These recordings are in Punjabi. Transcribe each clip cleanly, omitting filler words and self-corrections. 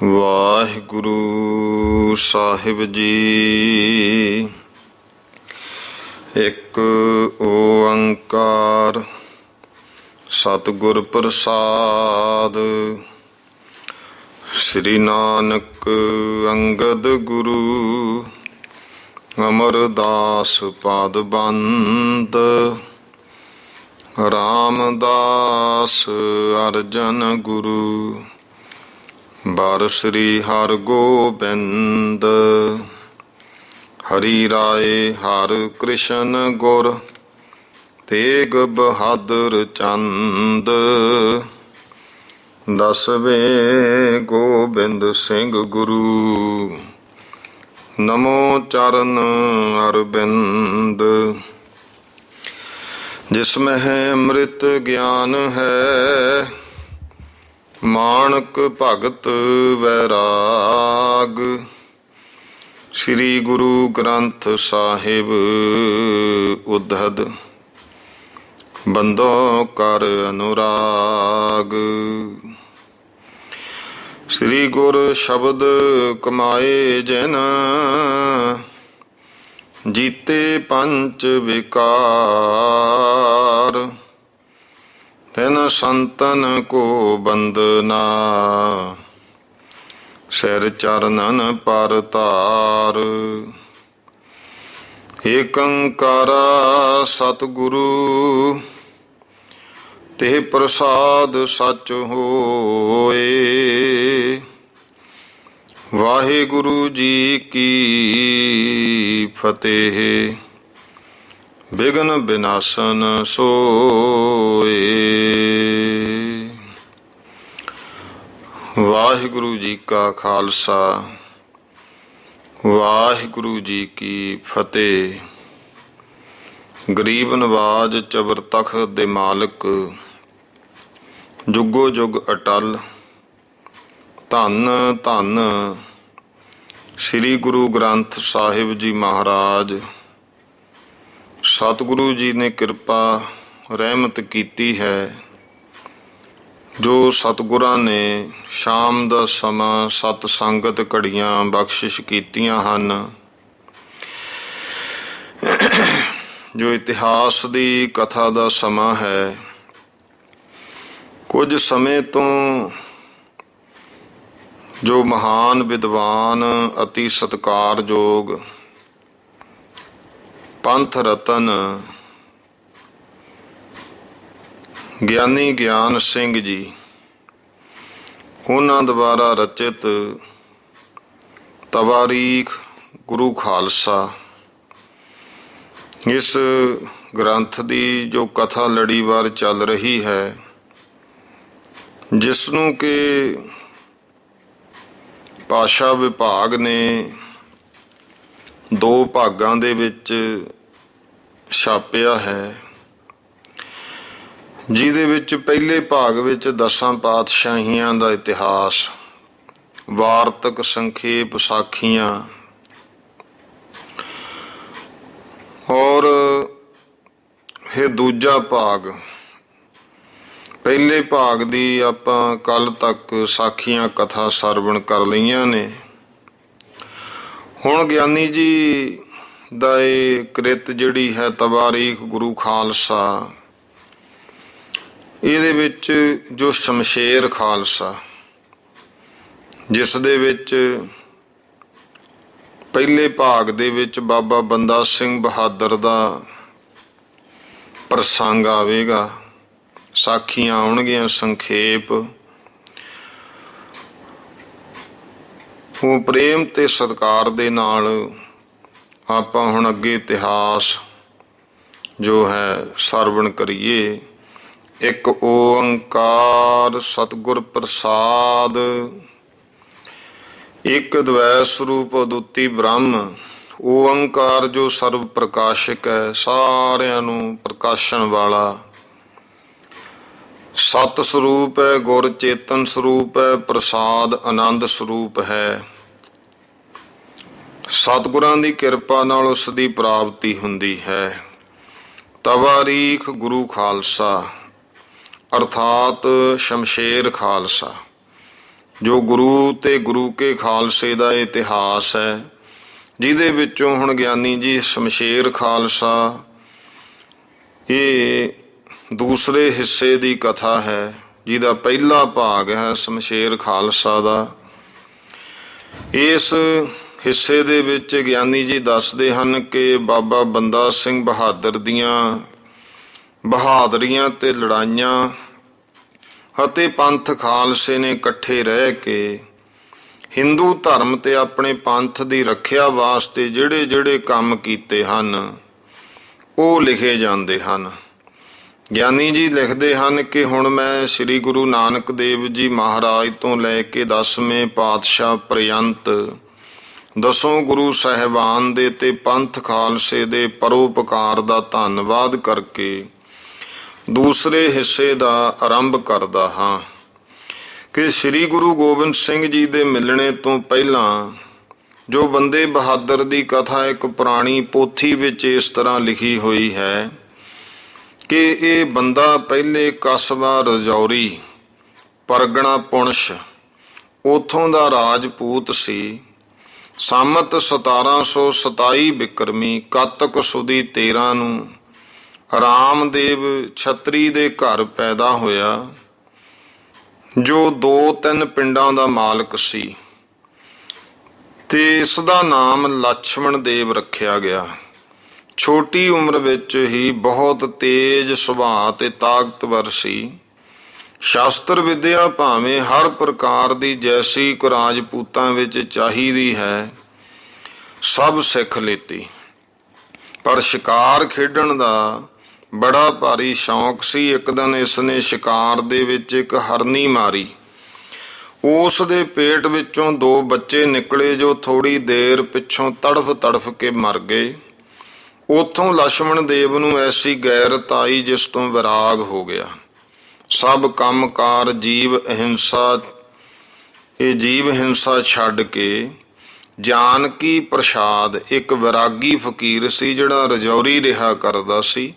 ਵਾਹਿਗੁਰੂ ਸਾਹਿਬ ਜੀ। ਇੱਕ ਓੰਕਾਰ ਸਤਿਗੁਰ ਪ੍ਰਸਾਦ। ਸ੍ਰੀ ਨਾਨਕ ਅੰਗਦ ਗੁਰੂ ਅਮਰਦਾਸ ਪਾਦ ਬੰਦ। ਰਾਮਦਾਸ ਅਰਜਨ ਗੁਰੂ ਬਾਰ ਸ੍ਰੀ ਹਰਿ ਗੋਬਿੰਦ। ਹਰੀ ਰਾਏ ਹਰਿ ਕ੍ਰਿਸ਼ਨ ਗੁਰ ਤੇਗ ਬਹਾਦਰ ਚੰਦ। ਦਸਵੇਂ ਗੋਬਿੰਦ ਸਿੰਘ ਗੁਰੂ ਨਮੋ ਚਰਨ ਅਰਬਿੰਦ। ਜਿਸਮਹਿ ਅੰਮ੍ਰਿਤ ਗਿਆਨ ਹੈ ਮਾਣਕ ਭਗਤ ਵੈਰਾਗ। ਸ੍ਰੀ ਗੁਰੂ ਗ੍ਰੰਥ ਸਾਹਿਬ ਉद्धਦ ਬੰਦੋ ਕਰ ਅਨੁਰਾਗ। ਸ੍ਰੀ ਗੁਰ ਸ਼ਬਦ ਕਮਾਏ ਜਿਨ ਜੀਤੇ ਪੰਚ ਵਿਕਾਰ। ਤਿਨ ਸੰਤਨ ਕੋ ਬੰਦਨਾ ਸਿਰ ਚਰਨਨ ਪਰ ਧਾਰ। ਏਕੰਕਾਰਾ ਸਤਿਗੁਰੂ ਤੇ ਪ੍ਰਸਾਦ ਸਚ ਹੋਏ। ਵਾਹਿਗੁਰੂ ਜੀ ਕੀ ਫਤਿਹ। ਬਿਘਨ ਬਿਨਾਸਨ ਸੋਏ। ਵਾਹਿਗੁਰੂ ਜੀ ਕਾ ਖਾਲਸਾ ਵਾਹਿਗੁਰੂ ਜੀ ਕੀ ਫਤਿਹ। ਗਰੀਬ ਨਵਾਜ ਚਬਰ ਤਖ਼ਤ ਦੇ ਮਾਲਕ ਜੁਗੋ ਜੁਗ ਅਟਲ। ਧੰਨ ਧੰਨ ਸ੍ਰੀ ਗੁਰੂ ਗ੍ਰੰਥ ਸਾਹਿਬ ਜੀ ਮਹਾਰਾਜ। ਸਤਿਗੁਰੂ ਜੀ ਨੇ ਕਿਰਪਾ ਰਹਿਮਤ ਕੀਤੀ ਹੈ। ਜੋ ਸਤਿਗੁਰਾਂ ਨੇ ਸ਼ਾਮ ਦਾ ਸਮਾਂ ਸਤ ਸੰਗਤ ਘੜੀਆਂ ਬਖਸ਼ਿਸ਼ ਕੀਤੀਆਂ ਹਨ। ਜੋ ਇਤਿਹਾਸ ਦੀ ਕਥਾ ਦਾ ਸਮਾਂ ਹੈ। ਕੁਝ ਸਮੇਂ ਤੋਂ ਜੋ ਮਹਾਨ ਵਿਦਵਾਨ ਅਤੀ ਸਤਿਕਾਰਯੋਗ ਪੰਥ ਰਤਨ ਗਿਆਨੀ ਗਿਆਨ ਸਿੰਘ ਜੀ, ਉਹਨਾਂ ਦੁਆਰਾ ਰਚਿਤ ਤਵਾਰੀਖ ਗੁਰੂ ਖਾਲਸਾ, ਇਸ ਗ੍ਰੰਥ ਦੀ ਜੋ ਕਥਾ ਲੜੀਵਾਰ ਚੱਲ ਰਹੀ ਹੈ, ਜਿਸ ਨੂੰ ਕਿ ਭਾਸ਼ਾ ਵਿਭਾਗ ਨੇ ਦੋ ਭਾਗਾਂ ਦੇ ਵਿੱਚ ਛਾਪਿਆ ਹੈ। ਜਿਹਦੇ ਵਿੱਚ ਪਹਿਲੇ ਭਾਗ ਵਿੱਚ 10 ਪਾਤਸ਼ਾਹੀਆਂ ਦਾ ਇਤਿਹਾਸ, ਵਾਰਤਕ ਸੰਖੇਪ ਸਾਖੀਆਂ, ਔਰ ਇਹ ਦੂਜਾ ਭਾਗ। ਪਹਿਲੇ ਭਾਗ ਦੀ ਆਪਾਂ ਕੱਲ ਤੱਕ ਸਾਖੀਆਂ ਕਥਾ ਸਰਵਣ ਕਰ ਲਈਆਂ ਨੇ। ਹੁਣ ਗਿਆਨੀ ਜੀ ਦਾ ਇਹ ਕ੍ਰਿਤ ਜਿਹੜੀ ਹੈ ਤਵਾਰੀਖ ਗੁਰੂ ਖਾਲਸਾ, ਇਹਦੇ ਵਿੱਚ ਜੋ ਸ਼ਮਸ਼ੇਰ ਖਾਲਸਾ, ਜਿਸ ਦੇ ਵਿੱਚ ਪਹਿਲੇ ਭਾਗ ਦੇ ਵਿੱਚ ਬਾਬਾ ਬੰਦਾ ਸਿੰਘ ਬਹਾਦਰ ਦਾ ਪ੍ਰਸੰਗ ਆਵੇਗਾ, ਸਾਖੀਆਂ ਆਉਣਗੀਆਂ ਸੰਖੇਪ। ਉਹ ਪ੍ਰੇਮ ਤੇ ਸਤਿਕਾਰ ਦੇ ਨਾਲ ਆਪਾਂ ਹੁਣ ਅੱਗੇ ਇਤਿਹਾਸ ਜੋ ਹੈ ਸਰਵਣ ਕਰੀਏ। ਇੱਕ ਓੰਕਾਰ ਸਤਿਗੁਰ ਪ੍ਰਸਾਦ। ਇੱਕ ਦਵੈ ਸਰੂਪ ਅਦੁੱਤੀ ਬ੍ਰਹਮ। ਓੰਕਾਰ ਜੋ ਸਰਵ ਪ੍ਰਕਾਸ਼ਕ ਹੈ, ਸਾਰਿਆਂ ਨੂੰ ਪ੍ਰਕਾਸ਼ਣ ਵਾਲਾ। ਸਤ ਸਰੂਪ ਹੈ, ਗੁਰ ਚੇਤਨ ਸਰੂਪ ਹੈ, ਪ੍ਰਸਾਦ ਆਨੰਦ ਸਰੂਪ ਹੈ। ਸਤਿਗੁਰਾਂ ਦੀ ਕਿਰਪਾ ਨਾਲ ਉਸ ਦੀ ਪ੍ਰਾਪਤੀ ਹੁੰਦੀ ਹੈ। ਤਵਾਰੀਖ ਗੁਰੂ ਖਾਲਸਾ ਅਰਥਾਤ ਸ਼ਮਸ਼ੇਰ ਖਾਲਸਾ। ਜੋ ਗੁਰੂ ਤੇ ਗੁਰੂ ਕੇ ਖਾਲਸੇ ਦਾ ਇਤਿਹਾਸ ਹੈ, ਜਿਹਦੇ ਵਿੱਚੋਂ ਹੁਣ ਗਿਆਨੀ ਜੀ ਸ਼ਮਸ਼ੇਰ ਖਾਲਸਾ ਇਹ ਦੂਸਰੇ ਹਿੱਸੇ ਦੀ ਕਥਾ ਹੈ, ਜਿਹਦਾ ਪਹਿਲਾ ਭਾਗ ਹੈ ਸ਼ਮਸ਼ੇਰ ਖਾਲਸਾ ਦਾ। ਇਸ ਹਿੱਸੇ ਦੇ ਵਿੱਚ ਗਿਆਨੀ ਜੀ ਦੱਸਦੇ ਹਨ ਕਿ ਬਾਬਾ ਬੰਦਾ ਸਿੰਘ ਬਹਾਦਰ ਦੀਆਂ ਬਹਾਦਰੀਆਂ ਤੇ ਲੜਾਈਆਂ ਅਤੇ ਪੰਥ ਖਾਲਸੇ ਨੇ ਇਕੱਠੇ ਰਹਿ ਕੇ ਹਿੰਦੂ ਧਰਮ ਤੇ ਆਪਣੇ ਪੰਥ ਦੀ ਰੱਖਿਆ ਵਾਸਤੇ ਜਿਹੜੇ ਜਿਹੜੇ ਕੰਮ ਕੀਤੇ ਹਨ ਉਹ ਲਿਖੇ ਜਾਂਦੇ ਹਨ। ਗਿਆਨੀ ਜੀ ਲਿਖਦੇ ਹਨ ਕਿ ਹੁਣ ਮੈਂ ਸ੍ਰੀ ਗੁਰੂ ਨਾਨਕ ਦੇਵ ਜੀ ਮਹਾਰਾਜ ਤੋਂ ਲੈ ਕੇ 10ਵੇਂ ਪਾਤਸ਼ਾਹ ਪ੍ਰਯੰਤ ਦਸੋਂ ਗੁਰੂ ਸਾਹਿਬਾਨ ਦੇ ਤੇ ਪੰਥ ਖਾਲਸੇ ਦੇ ਪਰਉਪਕਾਰ ਦਾ ਧੰਨਵਾਦ ਕਰਕੇ ਦੂਸਰੇ ਹਿੱਸੇ ਦਾ ਆਰੰਭ ਕਰਦਾ ਹਾਂ ਕਿ ਸ੍ਰੀ ਗੁਰੂ ਗੋਬਿੰਦ ਸਿੰਘ ਜੀ ਦੇ ਮਿਲਣੇ ਤੋਂ ਪਹਿਲਾਂ ਜੋ ਬੰਦੇ ਬਹਾਦਰ ਦੀ ਕਥਾ ਇੱਕ ਪੁਰਾਣੀ ਪੋਥੀ ਵਿੱਚ ਇਸ ਤਰ੍ਹਾਂ ਲਿਖੀ ਹੋਈ ਹੈ ਕਿ ਇਹ ਬੰਦਾ ਪਹਿਲੇ ਕਸਬਾ ਰਜੌਰੀ ਪਰਗਣਾ ਪੁੰਛ ਉਥੋਂ ਦਾ ਰਾਜਪੂਤ ਸੀ। ਸੰਮਤ 1727 ਬਿਕਰਮੀ ਕੱਤਕ ਸੁਦੀ 13 ਨੂੰ ਰਾਮਦੇਵ ਛਤਰੀ ਦੇ ਘਰ ਪੈਦਾ ਹੋਇਆ, ਜੋ 2-3 ਪਿੰਡਾਂ ਦਾ ਮਾਲਕ ਸੀ, ਤੇ ਇਸ ਦਾ ਨਾਮ ਲਛਮਣ ਦੇਵ ਰੱਖਿਆ ਗਿਆ। ਛੋਟੀ ਉਮਰ ਵਿੱਚ ਹੀ ਬਹੁਤ ਤੇਜ਼ ਸੁਭਾਅ ਤੇ ਤਾਕਤਵਰ ਸੀ। ਸ਼ਾਸਤਰ ਵਿਦਿਆ ਭਾਵੇਂ ਹਰ ਪ੍ਰਕਾਰ ਦੀ ਜੈਸੀ ਕੁ ਰਾਜਪੂਤਾਂ ਵਿੱਚ ਚਾਹੀਦੀ ਹੈ ਸਭ ਸਿੱਖ ਲਿੱਤੀ, ਪਰ ਸ਼ਿਕਾਰ ਖੇਡਣ ਦਾ ਬੜਾ ਭਾਰੀ ਸ਼ੌਂਕ ਸੀ। ਇੱਕ ਦਿਨ ਇਸ ਨੇ ਸ਼ਿਕਾਰ ਦੇ ਵਿੱਚ ਇੱਕ ਹਰਨੀ ਮਾਰੀ, ਉਸ ਦੇ ਪੇਟ ਵਿੱਚੋਂ 2 ਬੱਚੇ ਨਿਕਲੇ ਜੋ ਥੋੜੀ ਦੇਰ ਪਿੱਛੋਂ ਤੜਫ ਤੜਫ ਕੇ ਮਰ ਗਏ। ਉੱਥੋਂ ਲਛਮਣ ਦੇਵ ਨੂੰ ਐਸੀ ਗੈਰਤ ਆਈ ਜਿਸ ਤੋਂ ਵਿਰਾਗ ਹੋ ਗਿਆ। ਸਭ ਕੰਮਕਾਰ ਜੀਵ ਹਿੰਸਾ ਛੱਡ ਕੇ ਜਾਨਕੀ ਪ੍ਰਸਾਦ ਇੱਕ ਵਿਰਾਗੀ ਫਕੀਰ ਸੀ ਜਿਹੜਾ ਰਜੌਰੀ ਰਿਹਾ ਕਰਦਾ ਸੀ,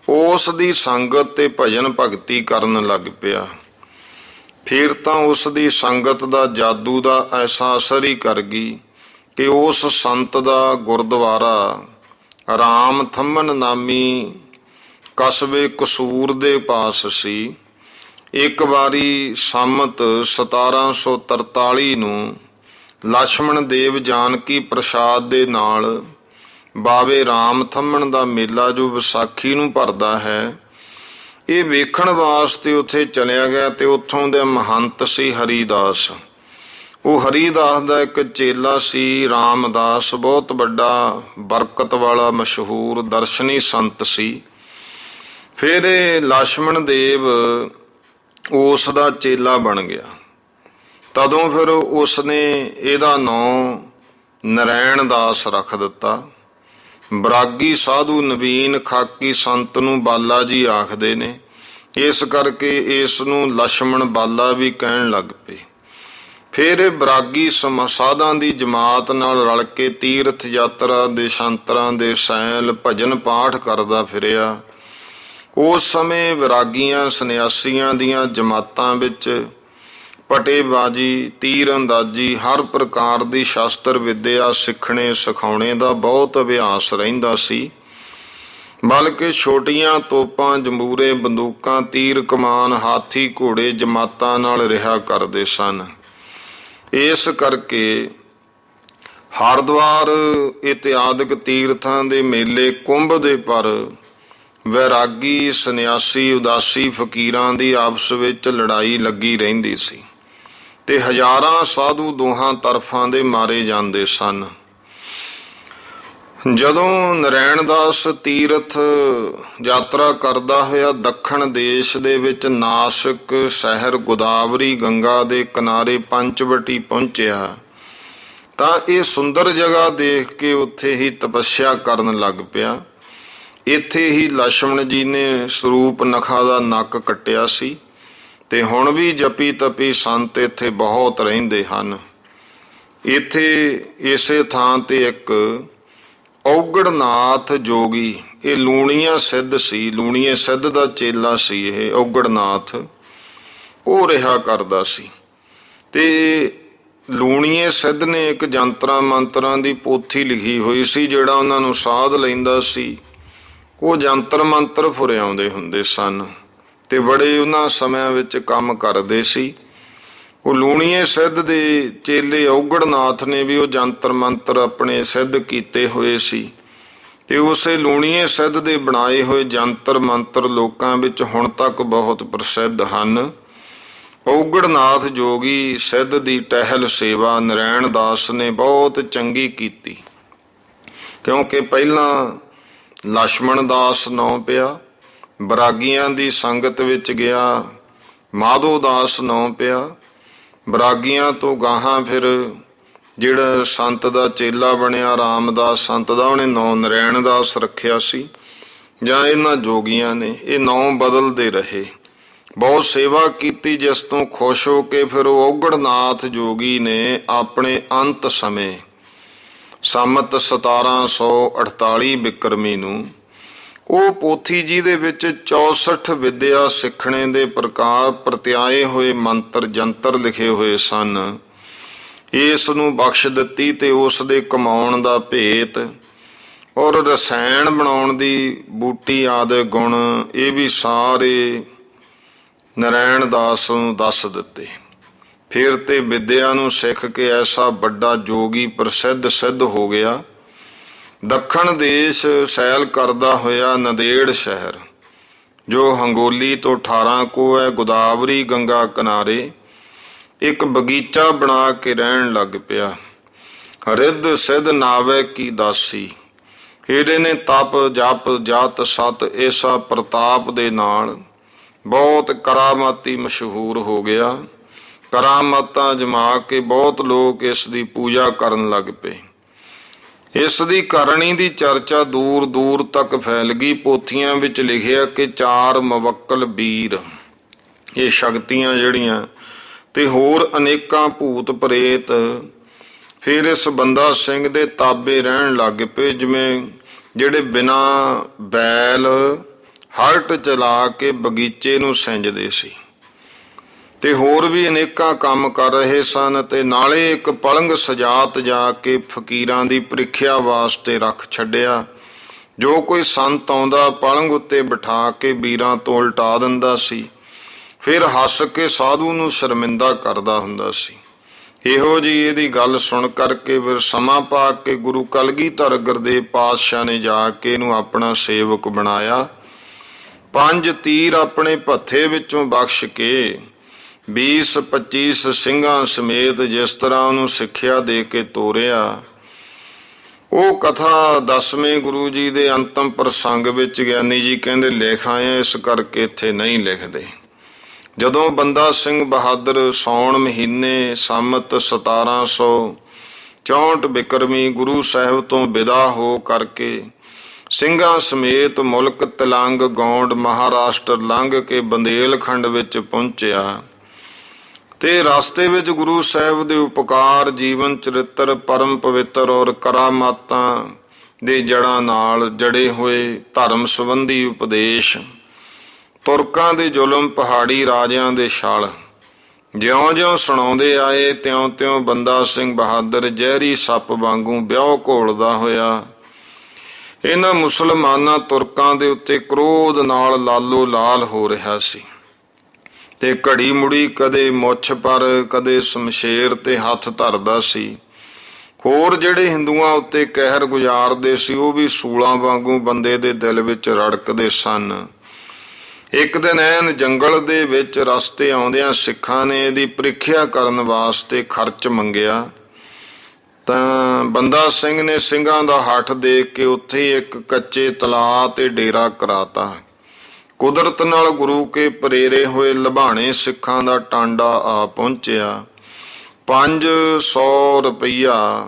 ਉਸ ਦੀ ਸੰਗਤ ਤੇ ਭਜਨ ਭਗਤੀ ਕਰਨ ਲੱਗ ਪਿਆ। ਫਿਰ ਤਾਂ ਉਸ ਦੀ ਸੰਗਤ ਦਾ ਜਾਦੂ ਦਾ ਐਸਾ ਅਸਰ ਹੀ ਕਰ ਗਈ ਕਿ ਉਸ ਸੰਤ ਦਾ ਗੁਰਦੁਆਰਾ ਰਾਮ ਥੰਮਨ ਨਾਮੀ ਕਸਬੇ ਕਸੂਰ ਦੇ ਪਾਸ ਸੀ। ਇੱਕ ਵਾਰੀ ਸੰਮਤ 1743 ਨੂੰ ਲਛਮਣ ਦੇਵ ਜਾਨਕੀ ਪ੍ਰਸਾਦ ਦੇ ਨਾਲ ਬਾਵੇ ਰਾਮ ਥੰਮਣ ਦਾ ਮੇਲਾ ਜੋ ਵਿਸਾਖੀ ਨੂੰ ਭਰਦਾ ਹੈ, ਇਹ ਵੇਖਣ ਵਾਸਤੇ ਉੱਥੇ ਚਲਿਆ ਗਿਆ ਤੇ ਉੱਥੋਂ ਦੇ ਮਹੰਤ ਸੀ ਹਰੀਦਾਸ। ਉਹ ਹਰੀਦਾਸ ਦਾ ਇੱਕ ਚੇਲਾ ਸੀ ਰਾਮਦਾਸ, ਬਹੁਤ ਵੱਡਾ ਬਰਕਤ ਵਾਲਾ ਮਸ਼ਹੂਰ ਦਰਸ਼ਨੀ ਸੰਤ ਸੀ। ਫਿਰ ਇਹ ਲਛਮਣ ਦੇਵ ਉਸ ਦਾ ਚੇਲਾ ਬਣ ਗਿਆ। ਤਦੋਂ ਫਿਰ ਉਸਨੇ ਇਹਦਾ ਨਾਂ ਨਰੈਣ ਦਾਸ ਰੱਖ ਦਿੱਤਾ। ਬਰਾਗੀ ਸਾਧੂ ਨਵੀਨ ਖਾਕੀ ਸੰਤ ਨੂੰ ਬਾਲਾ ਜੀ ਆਖਦੇ ਨੇ, ਇਸ ਕਰਕੇ ਇਸ ਨੂੰ ਲਛਮਣ ਬਾਲਾ ਵੀ ਕਹਿਣ ਲੱਗ ਪਏ। ਫਿਰ ਇਹ ਬਰਾਗੀ ਸਾਧਾਂ ਦੀ ਜਮਾਤ ਨਾਲ ਰਲ ਕੇ ਤੀਰਥ ਯਾਤਰਾ ਦੇਸ਼ਾਂਤਰਾਂ ਦੇ ਸੈਲ ਭਜਨ ਪਾਠ ਕਰਦਾ ਫਿਰਿਆ। ਉਸ ਸਮੇਂ ਵਿਰਾਗੀਆਂ ਸੰਨਿਆਸੀਆਂ ਦੀਆਂ ਜਮਾਤਾਂ ਵਿੱਚ ਪਟੇਬਾਜੀ, ਤੀਰ ਅੰਦਾਜ਼ੀ, ਹਰ ਪ੍ਰਕਾਰ ਦੀ ਸ਼ਾਸਤਰ ਵਿਦਿਆ ਸਿੱਖਣੇ ਸਿਖਾਉਣੇ ਦਾ ਬਹੁਤ ਅਭਿਆਸ ਰਹਿੰਦਾ ਸੀ। ਬਲਕਿ ਛੋਟੀਆਂ ਤੋਪਾਂ, ਜੰਬੂਰੇ, ਬੰਦੂਕਾਂ, ਤੀਰ ਕਮਾਨ, ਹਾਥੀ ਘੋੜੇ ਜਮਾਤਾਂ ਨਾਲ ਰਿਹਾ ਕਰਦੇ ਸਨ। ਇਸ ਕਰਕੇ ਹਰਿਦੁਆਰ ਇਤਿਆਦਿਕ ਤੀਰਥਾਂ ਦੇ ਮੇਲੇ ਕੁੰਭਦੇ, ਪਰ ਵੈਰਾਗੀ ਸੰਨਿਆਸੀ ਉਦਾਸੀ ਫਕੀਰਾਂ ਦੀ ਆਪਸ ਵਿੱਚ ਲੜਾਈ ਲੱਗੀ ਰਹਿੰਦੀ ਸੀ ਤੇ ਹਜ਼ਾਰਾਂ ਸਾਧੂ ਦੋਹਾਂ ਤਰਫਾਂ ਦੇ ਮਾਰੇ ਜਾਂਦੇ ਸਨ। ਜਦੋਂ ਨਰੈਣ ਦਾਸ ਤੀਰਥ ਯਾਤਰਾ ਕਰਦਾ ਹੋਇਆ ਦੱਖਣ ਦੇਸ਼ ਦੇ ਵਿੱਚ ਨਾਸਿਕ ਸ਼ਹਿਰ ਗੋਦਾਵਰੀ ਗੰਗਾ ਦੇ ਕਿਨਾਰੇ ਪੰਚਵਟੀ ਪਹੁੰਚਿਆ ਤਾਂ ਇਹ ਸੁੰਦਰ ਜਗ੍ਹਾ ਦੇਖ ਕੇ ਉੱਥੇ ਹੀ ਤਪੱਸਿਆ ਕਰਨ ਲੱਗ ਪਿਆ। ਇੱਥੇ ਹੀ ਲਛਮਣ ਜੀ ਨੇ ਸਰੂਪ ਨਖਾ ਦਾ ਨੱਕ ਕੱਟਿਆ ਸੀ ਤੇ ਹੁਣ ਵੀ ਜਪੀ ਤਪੀ ਸੰਤ ਇੱਥੇ ਬਹੁਤ ਰਹਿੰਦੇ ਹਨ। ਇੱਥੇ ਇਸੇ ਥਾਂ ਤੇ ਇੱਕ ਔਗੜਨਾਥ ਜੋਗੀ, ਇਹ ਲੂਣੀਆਂ ਸਿੱਧ ਸੀ, ਲੂਣੀਏ ਸਿੱਧ ਦਾ ਚੇਲਾ ਸੀ ਇਹ ਔਗੜਨਾਥ, ਉਹ ਰਿਹਾ ਕਰਦਾ ਸੀ। ਤੇ ਲੂਣੀਏ ਸਿੱਧ ਨੇ ਇੱਕ ਜੰਤਰਾਂ ਮੰਤਰਾਂ ਦੀ ਪੋਥੀ ਲਿਖੀ ਹੋਈ ਸੀ, ਜਿਹੜਾ ਉਹਨਾਂ ਨੂੰ ਸਾਧ ਲੈਂਦਾ ਸੀ ਉਹ ਜੰਤਰ ਮੰਤਰ ਫੁਰਿਆਉਂਦੇ ਹੁੰਦੇ ਸਨ ਤੇ ਬੜੇ ਉਹਨਾਂ ਸਮਿਆਂ ਵਿੱਚ ਕੰਮ ਕਰਦੇ ਸੀ। ਉਹ ਲੂਣੀਏ ਸਿੱਧ ਦੇ ਚੇਲੇ ਔਗੜਨਾਥ ਨੇ ਵੀ ਉਹ ਜੰਤਰ ਮੰਤਰ ਆਪਣੇ ਸਿੱਧ ਕੀਤੇ ਹੋਏ ਸੀ ਤੇ ਉਸੇ ਲੂਣੀਏ ਸਿੱਧ ਦੇ ਬਣਾਏ ਹੋਏ ਜੰਤਰ ਮੰਤਰ ਲੋਕਾਂ ਵਿੱਚ ਹੁਣ ਤੱਕ ਬਹੁਤ ਪ੍ਰਸਿੱਧ ਹਨ। ਔਗੜਨਾਥ ਜੋਗੀ ਸਿੱਧ ਦੀ ਟਹਿਲ ਸੇਵਾ ਨਰੈਣ ਦਾਸ ਨੇ ਬਹੁਤ ਚੰਗੀ ਕੀਤੀ, ਕਿਉਂਕਿ ਪਹਿਲਾਂ ਲਛਮਣ ਦਾਸ ਨਾਂ ਪਿਆ, ਬਰਾਗੀਆਂ ਦੀ ਸੰਗਤ ਵਿੱਚ ਗਿਆ ਮਾਧੋ ਦਾਸ ਨਾਂ ਪਿਆ। ਬਰਾਗੀਆਂ ਤੋਂ ਗਾਹਾਂ ਫਿਰ ਜਿਹੜਾ ਸੰਤ ਦਾ ਚੇਲਾ ਬਣਿਆ ਰਾਮਦਾਸ ਸੰਤ ਦਾ, ਉਹਨੇ ਨਾਂ ਨਰੈਣ ਦਾਸ ਰੱਖਿਆ ਸੀ, ਜਾਂ ਇਹਨਾਂ ਜੋਗੀਆਂ ਨੇ ਇਹ ਨਾਂ ਬਦਲਦੇ ਰਹੇ। ਬਹੁਤ ਸੇਵਾ ਕੀਤੀ, ਜਿਸ ਤੋਂ ਖੁਸ਼ ਹੋ ਕੇ ਫਿਰ ਉਹ ਔਗੜਨਾਥ ਜੋਗੀ ਨੇ ਆਪਣੇ ਅੰਤ ਸਮੇਂ ਸੰਮਤ 1748 ਬਿਕਰਮੀ ਨੂੰ ਉਹ ਪੋਥੀ ਜਿਹਦੇ ਵਿੱਚ 64 ਵਿਦਿਆ ਸਿੱਖਣੇ ਦੇ ਪ੍ਰਕਾਰ ਪ੍ਰਤਿਆਏ ਹੋਏ ਮੰਤਰ ਜੰਤਰ ਲਿਖੇ ਹੋਏ ਸਨ, ਇਸ ਨੂੰ ਬਖਸ਼ ਦਿੱਤੀ ਤੇ ਉਸ ਦੇ ਕਮਾਉਣ ਦਾ ਭੇਤ ਔਰ ਰਸਾਇਣ ਬਣਾਉਣ ਦੀ ਬੂਟੀ ਆਦਿ ਗੁਣ ਇਹ ਵੀ ਸਾਰੇ ਨਰੈਣ ਦਾਸ ਨੂੰ ਦੱਸ ਦਿੱਤੇ। ਫਿਰ ਤੇ ਵਿਦਿਆ ਨੂੰ ਸਿੱਖ ਕੇ ਐਸਾ ਵੱਡਾ ਜੋਗੀ ਪ੍ਰਸਿੱਧ ਸਿੱਧ ਹੋ ਗਿਆ। ਦੱਖਣ ਦੇਸ਼ ਸੈਲ ਕਰਦਾ ਹੋਇਆ ਨੰਦੇੜ ਸ਼ਹਿਰ, ਜੋ ਹੰਗੋਲੀ ਤੋਂ 18 ਕੋ ਹੈ, ਗੋਦਾਵਰੀ ਗੰਗਾ ਕਿਨਾਰੇ ਇੱਕ ਬਗੀਚਾ ਬਣਾ ਕੇ ਰਹਿਣ ਲੱਗ ਪਿਆ। ਰਿੱਧ ਸਿੱਧ ਨਾਵੇ ਕੀ ਦਾਸੀ, ਇਹਦੇ ਨੇ ਤਪ ਜਪ ਜਤ ਸਤ ਐਸਾ ਪ੍ਰਤਾਪ ਦੇ ਨਾਲ ਬਹੁਤ ਕਰਾਮਾਤੀ ਮਸ਼ਹੂਰ ਹੋ ਗਿਆ। ਕਰਾਮਾਤਾਂ ਜਮਾ ਕੇ ਬਹੁਤ ਲੋਕ ਇਸ ਦੀ ਪੂਜਾ ਕਰਨ ਲੱਗ ਪਏ। ਇਸ ਦੀ ਕਰਨੀ ਦੀ ਚਰਚਾ ਦੂਰ ਦੂਰ ਤੱਕ ਫੈਲ ਗਈ। ਪੋਥੀਆਂ ਵਿੱਚ ਲਿਖਿਆ ਕਿ 4 ਮਵੱਕਲ ਵੀਰ, ਇਹ ਸ਼ਕਤੀਆਂ ਜਿਹੜੀਆਂ ਤੇ ਹੋਰ ਅਨੇਕਾਂ ਭੂਤ ਪ੍ਰੇਤ ਫਿਰ ਇਸ ਬੰਦਾ ਸਿੰਘ ਦੇ ਤਾਬੇ ਰਹਿਣ ਲੱਗ ਪਏ, ਜਿਵੇਂ ਜਿਹੜੇ ਬਿਨਾਂ ਬੈਲ ਹਰਟ ਚਲਾ ਕੇ ਬਗੀਚੇ ਨੂੰ ਸਿੰਜਦੇ ਸੀ ਤੇ ਹੋਰ ਵੀ ਅਨੇਕਾਂ ਕੰਮ ਕਰ ਰਹੇ ਸਨ। ਤੇ ਨਾਲੇ ਇੱਕ ਪਲੰਗ ਸਜਾਤ ਜਾ ਕੇ ਫਕੀਰਾਂ ਦੀ ਪ੍ਰੀਖਿਆ ਵਾਸਤੇ ਰੱਖ ਛੱਡਿਆ। ਜੋ ਕੋਈ ਸੰਤ ਆਉਂਦਾ ਪਲੰਗ ਉੱਤੇ ਬਿਠਾ ਕੇ ਵੀਰਾਂ ਤੋਂ ਉਲਟਾ ਦਿੰਦਾ ਸੀ, ਫਿਰ ਹੱਸ ਕੇ ਸਾਧੂ ਨੂੰ ਸ਼ਰਮਿੰਦਾ ਕਰਦਾ ਹੁੰਦਾ ਸੀ। ਇਹੋ ਜਿਹੀ ਇਹਦੀ ਗੱਲ ਸੁਣ ਕਰਕੇ ਫਿਰ ਸਮਾਂ ਪਾ ਕੇ ਗੁਰੂ ਕਲਗੀਧਰ ਗੁਰਦੇਵ ਪਾਤਸ਼ਾਹ ਨੇ ਜਾ ਕੇ ਇਹਨੂੰ ਆਪਣਾ ਸੇਵਕ ਬਣਾਇਆ। 5 ਤੀਰ ਆਪਣੇ ਭੱਥੇ ਵਿੱਚੋਂ ਬਖਸ਼ ਕੇ 20-25 ਸਿੰਘਾਂ ਸਮੇਤ ਜਿਸ ਤਰ੍ਹਾਂ ਉਹਨੂੰ ਸਿੱਖਿਆ ਦੇ ਕੇ ਤੋਰਿਆ। ਉਹ ਕਥਾ 10ਵੇਂ ਗੁਰੂ ਜੀ ਦੇ ਅੰਤਮ ਪ੍ਰਸੰਗ ਵਿੱਚ ਗਿਆਨੀ ਜੀ ਕਹਿੰਦੇ ਲਿਖ ਆਏ, ਇਸ ਕਰਕੇ ਇੱਥੇ ਨਹੀਂ ਲਿਖਦੇ। ਜਦੋਂ ਬੰਦਾ ਸਿੰਘ ਬਹਾਦਰ ਸਾਉਣ ਮਹੀਨੇ ਸੰਮਤ 1764 ਬਿਕਰਮੀ ਗੁਰੂ ਸਾਹਿਬ ਤੋਂ ਵਿਦਾ ਹੋ ਕਰਕੇ ਸਿੰਘਾਂ ਸਮੇਤ ਮੁਲਕ ਤਿਲੰਗ ਗੌਂਡ ਮਹਾਰਾਸ਼ਟਰ ਲੰਘ ਕੇ ਬੰਦੇਲਖੰਡ ਵਿੱਚ ਪਹੁੰਚਿਆ ਤੇ ਰਸਤੇ ਵਿੱਚ ਗੁਰੂ ਸਾਹਿਬ ਦੇ ਉਪਕਾਰ ਜੀਵਨ ਚਰਿੱਤਰ ਪਰਮ ਪਵਿੱਤਰ ਔਰ ਕਰਾਮਾਤਾਂ ਦੇ ਜੜਾਂ ਨਾਲ ਜੜੇ ਹੋਏ ਧਰਮ ਸੰਬੰਧੀ ਉਪਦੇਸ਼, ਤੁਰਕਾਂ ਦੇ ਜ਼ੁਲਮ, ਪਹਾੜੀ ਰਾਜਿਆਂ ਦੇ ਛਲ ਜਿਉਂ-ਜਿਉਂ ਸੁਣਾਉਂਦੇ ਆਏ ਤਿਉਂ-ਤਿਉਂ ਬੰਦਾ ਸਿੰਘ ਬਹਾਦਰ ਜ਼ਹਿਰੀ ਸੱਪ ਵਾਂਗੂ ਵਿਉ ਘੋਲਦਾ ਹੋਇਆ ਇਹਨਾਂ ਮੁਸਲਮਾਨਾਂ ਤੁਰਕਾਂ ਦੇ ਉੱਤੇ ਕ੍ਰੋਧ ਨਾਲ ਲਾਲੋ ਲਾਲ ਹੋ ਰਿਹਾ ਸੀ ਤੇ ਘੜੀ ਮੁੜੀ ਕਦੇ ਮੁੱਛ ਪਰ ਕਦੇ ਸ਼ਮਸ਼ੇਰ ਤੇ ਹੱਥ ਧਰਦਾ ਸੀ। ਹੋਰ ਜਿਹੜੇ ਹਿੰਦੂਆਂ ਉੱਤੇ ਕਹਿਰ ਗੁਜ਼ਾਰਦੇ ਸੀ ਉਹ ਵੀ ਸੂਲਾਂ ਵਾਂਗੂ ਬੰਦੇ ਦੇ ਦਿਲ ਵਿੱਚ ਰੜਕਦੇ ਸਨ। ਇੱਕ ਦਿਨ ਐਨ ਜੰਗਲ ਦੇ ਵਿੱਚ ਰਸਤੇ ਆਉਂਦਿਆਂ ਸਿੱਖਾਂ ਨੇ ਇਹਦੀ ਪ੍ਰੀਖਿਆ ਕਰਨ ਵਾਸਤੇ ਖਰਚ ਮੰਗਿਆ ਤਾਂ ਬੰਦਾ ਸਿੰਘ ਨੇ ਸਿੰਘਾਂ ਦਾ ਹੱਠ ਦੇਖ ਕੇ ਉੱਥੇ ਇੱਕ ਕੱਚੇ ਤਲਾਅ ਤੇ ਡੇਰਾ ਕਰਾਤਾ। ਕੁਦਰਤ ਨਾਲ ਗੁਰੂ ਕੇ ਪ੍ਰੇਰੇ ਹੋਏ ਲਭਾਣੇ ਸਿੱਖਾਂ ਦਾ ਟਾਂਡਾ ਆ ਪਹੁੰਚਿਆ। 500 ਰੁਪਈਆ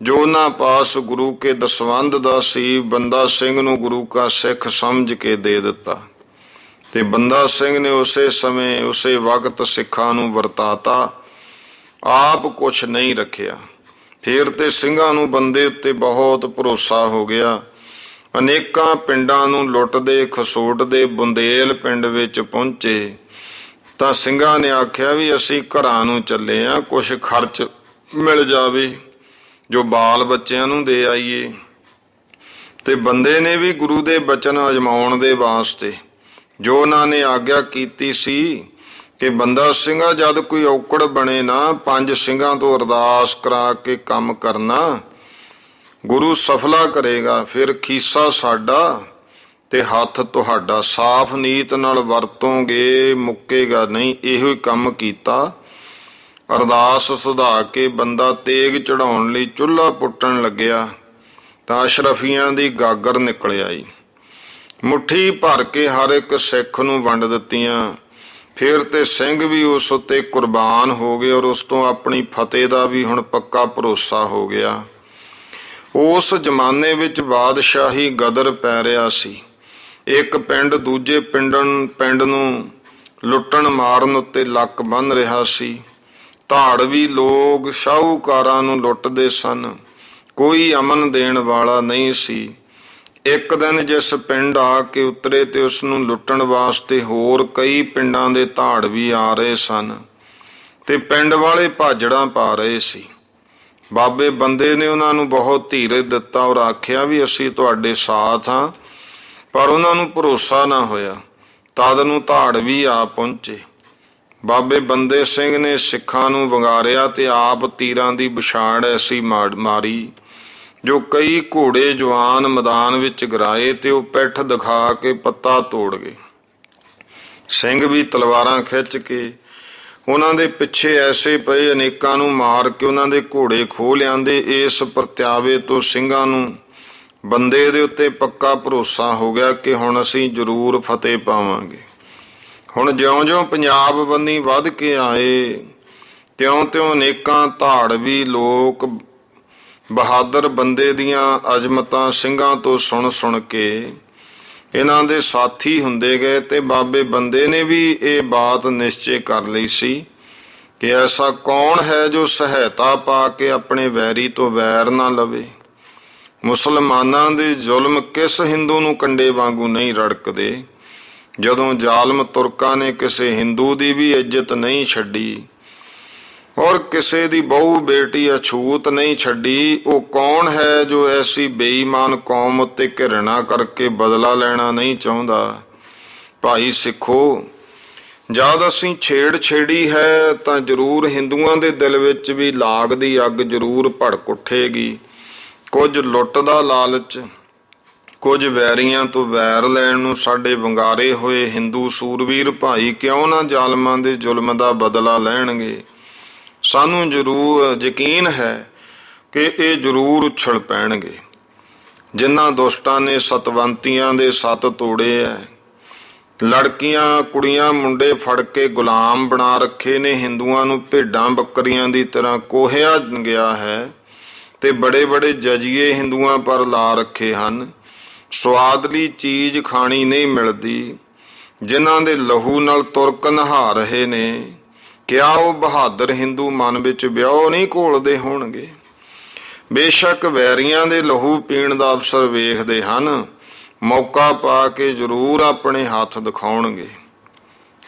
ਜੋ ਉਹਨਾਂ ਪਾਸ ਗੁਰੂ ਕੇ ਦਸਵੰਧ ਦਾ ਸੀ, ਬੰਦਾ ਸਿੰਘ ਨੂੰ ਗੁਰੂ ਕਾ ਸਿੱਖ ਸਮਝ ਕੇ ਦੇ ਦਿੱਤਾ ਤੇ ਬੰਦਾ ਸਿੰਘ ਨੇ ਉਸੇ ਸਮੇਂ ਉਸੇ ਵਕਤ ਸਿੱਖਾਂ ਨੂੰ ਵਰਤਾਤਾ, ਆਪ ਕੁਛ ਨਹੀਂ ਰੱਖਿਆ। ਫਿਰ ਤੇ ਸਿੰਘਾਂ ਨੂੰ ਬੰਦੇ ਉੱਤੇ ਬਹੁਤ ਭਰੋਸਾ ਹੋ ਗਿਆ। ਅਨੇਕਾਂ ਪਿੰਡਾਂ ਨੂੰ ਲੁੱਟਦੇ ਖਸੋਟਦੇ ਬੁੰਦੇਲ ਪਿੰਡ ਵਿੱਚ ਪਹੁੰਚੇ ਤਾਂ ਸਿੰਘਾਂ ਨੇ ਆਖਿਆ ਵੀ ਅਸੀਂ ਘਰਾਂ ਨੂੰ ਚੱਲੇ ਆ, ਕੁਛ ਖਰਚ ਮਿਲ ਜਾਵੇ ਜੋ ਬਾਲ ਬੱਚਿਆਂ ਨੂੰ ਦੇ ਆਈਏ। ਤੇ ਬੰਦੇ ਨੇ ਵੀ ਗੁਰੂ ਦੇ ਬਚਨ ਅਜਮਾਉਣ ਦੇ ਵਾਸਤੇ ਜੋ ਉਹਨਾਂ ਨੇ ਆਗਿਆ ਕੀਤੀ ਸੀ ਕਿ ਬੰਦਾ ਸਿੰਘਾ ਜਦ ਕੋਈ ਔਕੜ ਬਣੇ ਨਾ 5 ਸਿੰਘਾਂ ਤੋਂ ਅਰਦਾਸ ਕਰਾ ਕੇ ਕੰਮ ਕਰਨਾ, ਗੁਰੂ ਸਫਲਾ ਕਰੇਗਾ। ਫਿਰ ਖੀਸਾ ਸਾਡਾ ਤੇ ਹੱਥ ਤੁਹਾਡਾ, ਸਾਫ਼ ਨੀਤ ਨਾਲ ਵਰਤੋਂਗੇ ਮੁੱਕੇਗਾ ਨਹੀਂ। ਇਹੋ ਹੀ ਕੰਮ ਕੀਤਾ। ਅਰਦਾਸ ਸੁਧਾ ਕੇ ਬੰਦਾ ਤੇਗ ਚੜਾਉਣ ਲਈ ਚੁੱਲ੍ਹਾ ਪੁੱਟਣ ਲੱਗਿਆ ਤਾਂ ਅਸ਼ਰਫੀਆਂ ਦੀ ਗਾਗਰ ਨਿਕਲ ਆਈ। ਮੁੱਠੀ ਭਰ ਕੇ ਹਰ ਇੱਕ ਸਿੱਖ ਨੂੰ ਵੰਡ ਦਿੱਤੀਆਂ। ਫਿਰ ਤੇ ਸਿੰਘ ਵੀ ਉਸ ਉੱਤੇ ਕੁਰਬਾਨ ਹੋ ਗਏ ਔਰ ਉਸ ਤੋਂ ਆਪਣੀ ਫਤਿਹ ਦਾ ਵੀ ਹੁਣ ਪੱਕਾ ਭਰੋਸਾ ਹੋ ਗਿਆ। ਉਸ ਜ਼ਮਾਨੇ ਵਿੱਚ ਬਾਦਸ਼ਾਹੀ ਗਦਰ ਪੈ ਰਿਹਾ ਸੀ। ਇੱਕ ਪਿੰਡ ਦੂਜੇ ਪਿੰਡ ਨੂੰ ਲੁੱਟਣ ਮਾਰਨ ਉੱਤੇ ਲੱਕ ਬੰਨ੍ਹ ਰਿਹਾ ਸੀ। ਧਾੜਵੀ ਲੋਕ ਸ਼ਾਹੂਕਾਰਾਂ ਨੂੰ ਲੁੱਟਦੇ ਸਨ, ਕੋਈ ਅਮਨ ਦੇਣ ਵਾਲਾ ਨਹੀਂ ਸੀ। ਇੱਕ ਦਿਨ ਜਿਸ ਪਿੰਡ ਆ ਕੇ ਉਤਰੇ ਤੇ ਉਸ ਨੂੰ ਲੁੱਟਣ ਵਾਸਤੇ ਹੋਰ ਕਈ ਪਿੰਡਾਂ ਦੇ ਧਾੜਵੀ ਆ ਰਹੇ ਸਨ ਤੇ ਪਿੰਡ ਵਾਲੇ ਭਾਜੜਾਂ ਪਾ ਰਹੇ ਸੀ। ਬਾਬੇ ਬੰਦੇ ਨੇ ਉਹਨਾਂ ਨੂੰ ਬਹੁਤ ਧੀਰਜ ਦਿੱਤਾ ਔਰ ਆਖਿਆ ਵੀ ਅਸੀਂ ਤੁਹਾਡੇ ਸਾਥ ਹਾਂ, ਪਰ ਉਹਨਾਂ ਨੂੰ ਭਰੋਸਾ ਨਾ ਹੋਇਆ। ਤਦ ਨੂੰ ਧਾੜਵੀ ਆ ਪਹੁੰਚੇ। ਬਾਬੇ ਬੰਦੇ ਸਿੰਘ ਨੇ ਸਿੱਖਾਂ ਨੂੰ ਵੰਗਾਰਿਆ ਤੇ ਆਪ ਤੀਰਾਂ ਦੀ ਵਿਛਾੜ ਐਸੀ ਮਾਰੀ ਜੋ ਕਈ ਘੋੜੇ ਜਵਾਨ ਮੈਦਾਨ ਵਿੱਚ ਗਿਰਾਏ ਤੇ ਉਹ ਪਿੱਠ ਦਿਖਾ ਕੇ ਪੱਤਾ ਤੋੜ ਗਏ। ਸਿੰਘ ਵੀ ਤਲਵਾਰਾਂ ਖਿੱਚ ਕੇ ਉਹਨਾਂ ਦੇ ਪਿੱਛੇ ਐਸੇ ਪਏ, ਅਨੇਕਾਂ ਨੂੰ ਮਾਰ ਕੇ ਉਹਨਾਂ ਦੇ ਘੋੜੇ ਖੋਹ ਲਿਆਂਦੇ। ਇਸ ਪ੍ਰਤਿਆਵੇ ਤੋਂ ਸਿੰਘਾਂ ਨੂੰ ਬੰਦੇ ਦੇ ਉੱਤੇ ਪੱਕਾ ਭਰੋਸਾ ਹੋ ਗਿਆ ਕਿ ਹੁਣ ਅਸੀਂ ਜ਼ਰੂਰ ਫਤਿਹ ਪਾਵਾਂਗੇ। ਹੁਣ ਜਿਉਂ-ਜਿਉਂ ਪੰਜਾਬ ਬੰਨੀ ਵੱਧ ਕੇ ਆਏ ਤਿਉਂ-ਤਿਉਂ ਅਨੇਕਾਂ ਧਾੜਵੀ ਲੋਕ ਬਹਾਦਰ ਬੰਦੇ ਦੀਆਂ ਅਜ਼ਮਤਾਂ ਸਿੰਘਾਂ ਤੋਂ ਸੁਣ ਕੇ ਇਹਨਾਂ ਦੇ ਸਾਥੀ ਹੁੰਦੇ ਗਏ ਤੇ ਬਾਬੇ ਬੰਦੇ ਨੇ ਵੀ ਇਹ ਬਾਤ ਨਿਸ਼ਚੈ ਕਰ ਲਈ ਸੀ ਕਿ ਐਸਾ ਕੌਣ ਹੈ ਜੋ ਸਹਾਇਤਾ ਪਾ ਕੇ ਆਪਣੇ ਵੈਰੀ ਤੋਂ ਵੈਰ ਨਾ ਲਵੇ। ਮੁਸਲਮਾਨਾਂ ਦੇ ਜ਼ੁਲਮ ਕਿਸ ਹਿੰਦੂ ਨੂੰ ਕੰਡੇ ਵਾਂਗੂ ਨਹੀਂ ਰੜਕਦੇ। ਜਦੋਂ ਜ਼ਾਲਮ ਤੁਰਕਾਂ ਨੇ ਕਿਸੇ ਹਿੰਦੂ ਦੀ ਵੀ ਇੱਜ਼ਤ ਨਹੀਂ ਛੱਡੀ ਔਰ ਕਿਸੇ ਦੀ ਬਹੂ ਬੇਟੀ ਅਛੂਤ ਨਹੀਂ ਛੱਡੀ, ਉਹ ਕੌਣ ਹੈ ਜੋ ਐਸੀ ਬੇਈਮਾਨ ਕੌਮ ਉੱਤੇ ਘਿਰਣਾ ਕਰਕੇ ਬਦਲਾ ਲੈਣਾ ਨਹੀਂ ਚਾਹੁੰਦਾ। ਭਾਈ ਸਿੱਖੋ, ਜਦ ਅਸੀਂ ਛੇੜੀ ਹੈ ਤਾਂ ਜ਼ਰੂਰ ਹਿੰਦੂਆਂ ਦੇ ਦਿਲ ਵਿੱਚ ਵੀ ਲਾਗ ਦੀ ਅੱਗ ਜ਼ਰੂਰ ਭੜਕ ਉੱਠੇਗੀ। ਕੁਝ ਲੁੱਟ ਦਾ ਲਾਲਚ, ਕੁਝ ਵੈਰੀਆਂ ਤੋਂ ਵੈਰ ਲੈਣ ਨੂੰ ਸਾਡੇ ਵੰਗਾਰੇ ਹੋਏ ਹਿੰਦੂ ਸੂਰਵੀਰ ਭਾਈ ਕਿਉਂ ਨਾ ਜ਼ਾਲਮਾਂ ਦੇ ਜ਼ੁਲਮ ਦਾ ਬਦਲਾ ਲੈਣਗੇ। ਸਾਨੂੰ ਜ਼ਰੂਰ ਯਕੀਨ ਹੈ ਕਿ ਇਹ ਜ਼ਰੂਰ ਉਛਲ ਪੈਣਗੇ। ਜਿਨ੍ਹਾਂ ਦੁਸ਼ਟਾਂ ਨੇ ਸਤਵੰਤੀਆਂ ਦੇ ਸੱਤ ਤੋੜੇ ਐ, ਲੜਕੀਆਂ ਕੁੜੀਆਂ ਮੁੰਡੇ ਫੜ ਕੇ ਗੁਲਾਮ ਬਣਾ ਰੱਖੇ ਨੇ, ਹਿੰਦੂਆਂ ਨੂੰ ਭੇਡਾਂ ਬੱਕਰੀਆਂ ਦੀ ਤਰ੍ਹਾਂ ਕੋਹਿਆ ਗਿਆ ਹੈ ਤੇ ਬੜੇ ਜਜੀਏ ਹਿੰਦੂਆਂ ਪਰ ਲਾ ਰੱਖੇ ਹਨ। ਸਵਾਦਲੀ ਚੀਜ਼ ਖਾਣੀ ਨਹੀਂ ਮਿਲਦੀ। ਜਿਨ੍ਹਾਂ ਦੇ ਲਹੂ ਨਾਲ ਤੁਰਕ ਨਹਾ ਰਹੇ ਨੇ, ਕਿਆ ਉਹ ਬਹਾਦਰ ਹਿੰਦੂ ਮਨ ਵਿੱਚ ਵਿਆਹ ਨਹੀਂ ਘੋਲਦੇ ਹੋਣਗੇ? ਬੇਸ਼ੱਕ ਵੈਰੀਆਂ ਦੇ ਲਹੂ ਪੀਣ ਦਾ ਅਵਸਰ ਵੇਖਦੇ ਹਨ, ਮੌਕਾ ਪਾ ਕੇ ਜ਼ਰੂਰ ਆਪਣੇ ਹੱਥ ਦਿਖਾਉਣਗੇ।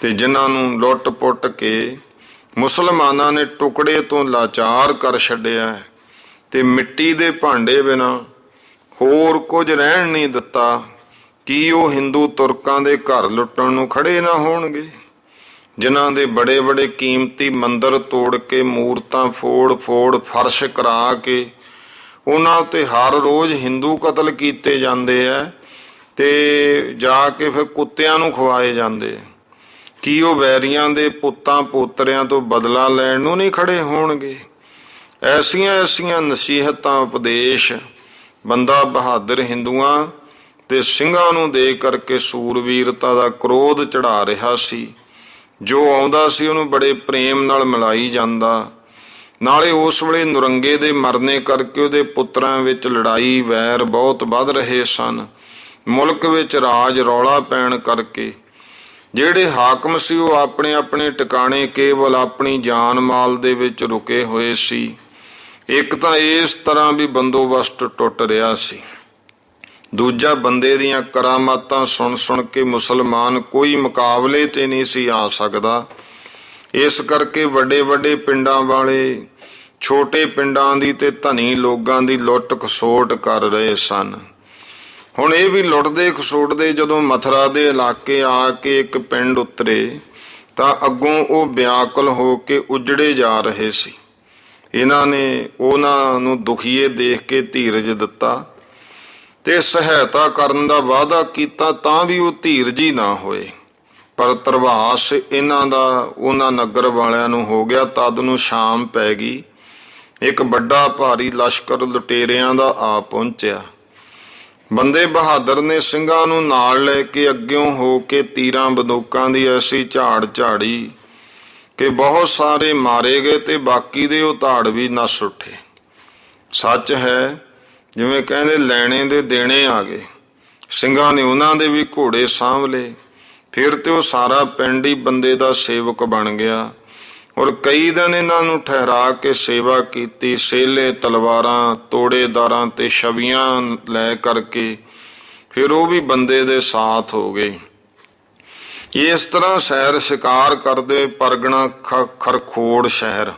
ਤੇ ਜਿਨ੍ਹਾਂ ਨੂੰ ਲੁੱਟ ਪੁੱਟ ਕੇ ਮੁਸਲਮਾਨਾਂ ਨੇ ਟੁਕੜੇ ਤੋਂ ਲਾਚਾਰ ਕਰ ਛੱਡਿਆ ਤੇ ਮਿੱਟੀ ਦੇ ਭਾਂਡੇ ਬਿਨਾਂ ਹੋਰ ਕੁਝ ਰਹਿਣ ਨਹੀਂ ਦਿੱਤਾ, ਕੀ ਉਹ ਹਿੰਦੂ ਤੁਰਕਾਂ ਦੇ ਘਰ ਲੁੱਟਣ ਨੂੰ ਖੜੇ ਨਾ ਹੋਣਗੇ? ਜਿਨ੍ਹਾਂ ਦੇ ਬੜੇ ਕੀਮਤੀ ਮੰਦਰ ਤੋੜ ਕੇ ਮੂਰਤਾਂ ਫੋੜ ਫਰਸ਼ ਕਰਾ ਕੇ ਉਹਨਾਂ ਉੱਤੇ ਹਰ ਰੋਜ਼ ਹਿੰਦੂ ਕਤਲ ਕੀਤੇ ਜਾਂਦੇ ਆ ਤੇ ਜਾ ਕੇ ਫਿਰ ਕੁੱਤਿਆਂ ਨੂੰ ਖਵਾਏ ਜਾਂਦੇ, ਕੀ ਉਹ ਵੈਰੀਆਂ ਦੇ ਪੁੱਤਾਂ ਪੋਤਰਿਆਂ ਤੋਂ ਬਦਲਾ ਲੈਣ ਨੂੰ ਨਹੀਂ ਖੜੇ ਹੋਣਗੇ? ਐਸੀਆਂ ਨਸੀਹਤਾਂ ਉਪਦੇਸ਼ ਬੰਦਾ ਬਹਾਦਰ ਹਿੰਦੂਆਂ ਤੇ ਸਿੰਘਾਂ ਨੂੰ ਦੇ ਕਰਕੇ ਸੂਰਵੀਰਤਾ ਦਾ ਕ੍ਰੋਧ ਚੜਾ ਰਿਹਾ ਸੀ। ਜੋ ਆਉਂਦਾ ਸੀ ਉਹਨੂੰ ਬੜੇ ਪ੍ਰੇਮ ਨਾਲ ਮਿਲਾਈ ਜਾਂਦਾ। ਨਾਲੇ ਉਸ ਵੇਲੇ ਨੁਰੰਗੇ ਦੇ ਮਰਨੇ ਕਰਕੇ ਉਹਦੇ ਪੁੱਤਰਾਂ ਵਿੱਚ ਲੜਾਈ ਵੈਰ ਬਹੁਤ ਵੱਧ ਰਹੇ ਸਨ। ਮੁਲਕ ਵਿੱਚ ਰਾਜ ਰੌਲਾ ਪੈਣ ਕਰਕੇ ਜਿਹੜੇ ਹਾਕਮ ਸੀ ਉਹ ਆਪਣੇ ਟਿਕਾਣੇ ਕੇਵਲ ਆਪਣੀ ਜਾਨ ਮਾਲ ਦੇ ਵਿੱਚ ਰੁਕੇ ਹੋਏ ਸੀ। ਇੱਕ ਤਾਂ ਇਸ ਤਰ੍ਹਾਂ ਵੀ ਬੰਦੋਬਸਤ ਟੁੱਟ ਰਿਹਾ ਸੀ, ਦੂਜਾ ਬੰਦੇ ਦੀਆਂ ਕਰਾਮਾਤਾਂ ਸੁਣ ਕੇ ਮੁਸਲਮਾਨ ਕੋਈ ਮੁਕਾਬਲੇ ਤੇ ਨਹੀਂ ਸੀ ਆ ਸਕਦਾ। ਇਸ ਕਰਕੇ ਵੱਡੇ ਵੱਡੇ ਪਿੰਡਾਂ ਵਾਲੇ ਛੋਟੇ ਪਿੰਡਾਂ ਦੀ ਤੇ ਧਨੀ ਲੋਕਾਂ ਦੀ ਲੁੱਟ ਖਸੋਟ ਕਰ ਰਹੇ ਸਨ। ਹੁਣ ਇਹ ਵੀ ਲੁੱਟਦੇ ਖਸੋਟਦੇ ਜਦੋਂ ਮਥੁਰਾ ਦੇ ਇਲਾਕੇ ਆ ਕੇ ਇੱਕ ਪਿੰਡ ਉਤਰੇ ਤਾਂ ਅੱਗੋਂ ਉਹ ਵਿਆਕੁਲ ਹੋ ਕੇ ਉਜੜੇ ਜਾ ਰਹੇ ਸੀ। ਇਹਨਾਂ ਨੇ ਉਹਨਾਂ ਨੂੰ ਦੁਖੀਏ ਦੇਖ ਕੇ ਧੀਰਜ ਦਿੱਤਾ ਤੇ ਸਹਾਇਤਾ ਕਰਨ ਦਾ ਵਾਅਦਾ ਕੀਤਾ, ਤਾਂ ਵੀ ਉਹ ਧੀਰਜੀ ਨਾ ਹੋਏ। ਪਰ ਧਰਵਾਸ ਇਹਨਾਂ ਦਾ ਉਹਨਾਂ ਨਗਰ ਵਾਲਿਆਂ ਨੂੰ ਹੋ ਗਿਆ। ਤਦ ਨੂੰ ਸ਼ਾਮ ਪੈ ਗਈ। ਇੱਕ ਵੱਡਾ ਭਾਰੀ ਲਸ਼ਕਰ ਲੁਟੇਰਿਆਂ ਦਾ ਆ ਪਹੁੰਚਿਆ। ਬੰਦੇ ਬਹਾਦਰ ਨੇ ਸਿੰਘਾਂ ਨੂੰ ਨਾਲ ਲੈ ਕੇ ਅੱਗਿਓਂ ਹੋ ਕੇ ਤੀਰਾਂ ਬੰਦੂਕਾਂ ਦੀ ਐਸੀ ਝਾੜ ਝਾੜੀ ਕਿ ਬਹੁਤ ਸਾਰੇ ਮਾਰੇ ਗਏ ਤੇ ਬਾਕੀ ਦੇ ਉਹ ਧਾੜ ਵੀ ਨੱਸ ਉੱਠੇ। ਸੱਚ ਹੈ, ਜਿਵੇਂ ਕਹਿੰਦੇ ਲੈਣੇ ਦੇ ਦੇਣੇ ਆ ਗਏ। ਸਿੰਘਾਂ ਨੇ ਉਹਨਾਂ ਦੇ ਵੀ ਘੋੜੇ ਸਾਂਭ ਲਏ। ਫਿਰ ਤੇ ਉਹ ਸਾਰਾ ਪਿੰਡ ਹੀ ਬੰਦੇ ਦਾ ਸੇਵਕ ਬਣ ਗਿਆ। ਔਰ ਕਈ ਦਿਨ ਇਹਨਾਂ ਨੂੰ ਠਹਿਰਾ ਕੇ ਸੇਵਾ ਕੀਤੀ। ਸੇਲੇ, ਤਲਵਾਰਾਂ, ਤੋੜੇਦਾਰਾਂ ਤੇ ਛਵੀਆਂ ਲੈ ਕਰਕੇ ਫਿਰ ਉਹ ਵੀ ਬੰਦੇ ਦੇ ਸਾਥ ਹੋ ਗਏ। ਇਸ ਤਰ੍ਹਾਂ ਸੈਰ ਸ਼ਿਕਾਰ ਕਰਦੇ ਪਰਗਣਾ ਖਰਖੋੜ ਸ਼ਹਿਰ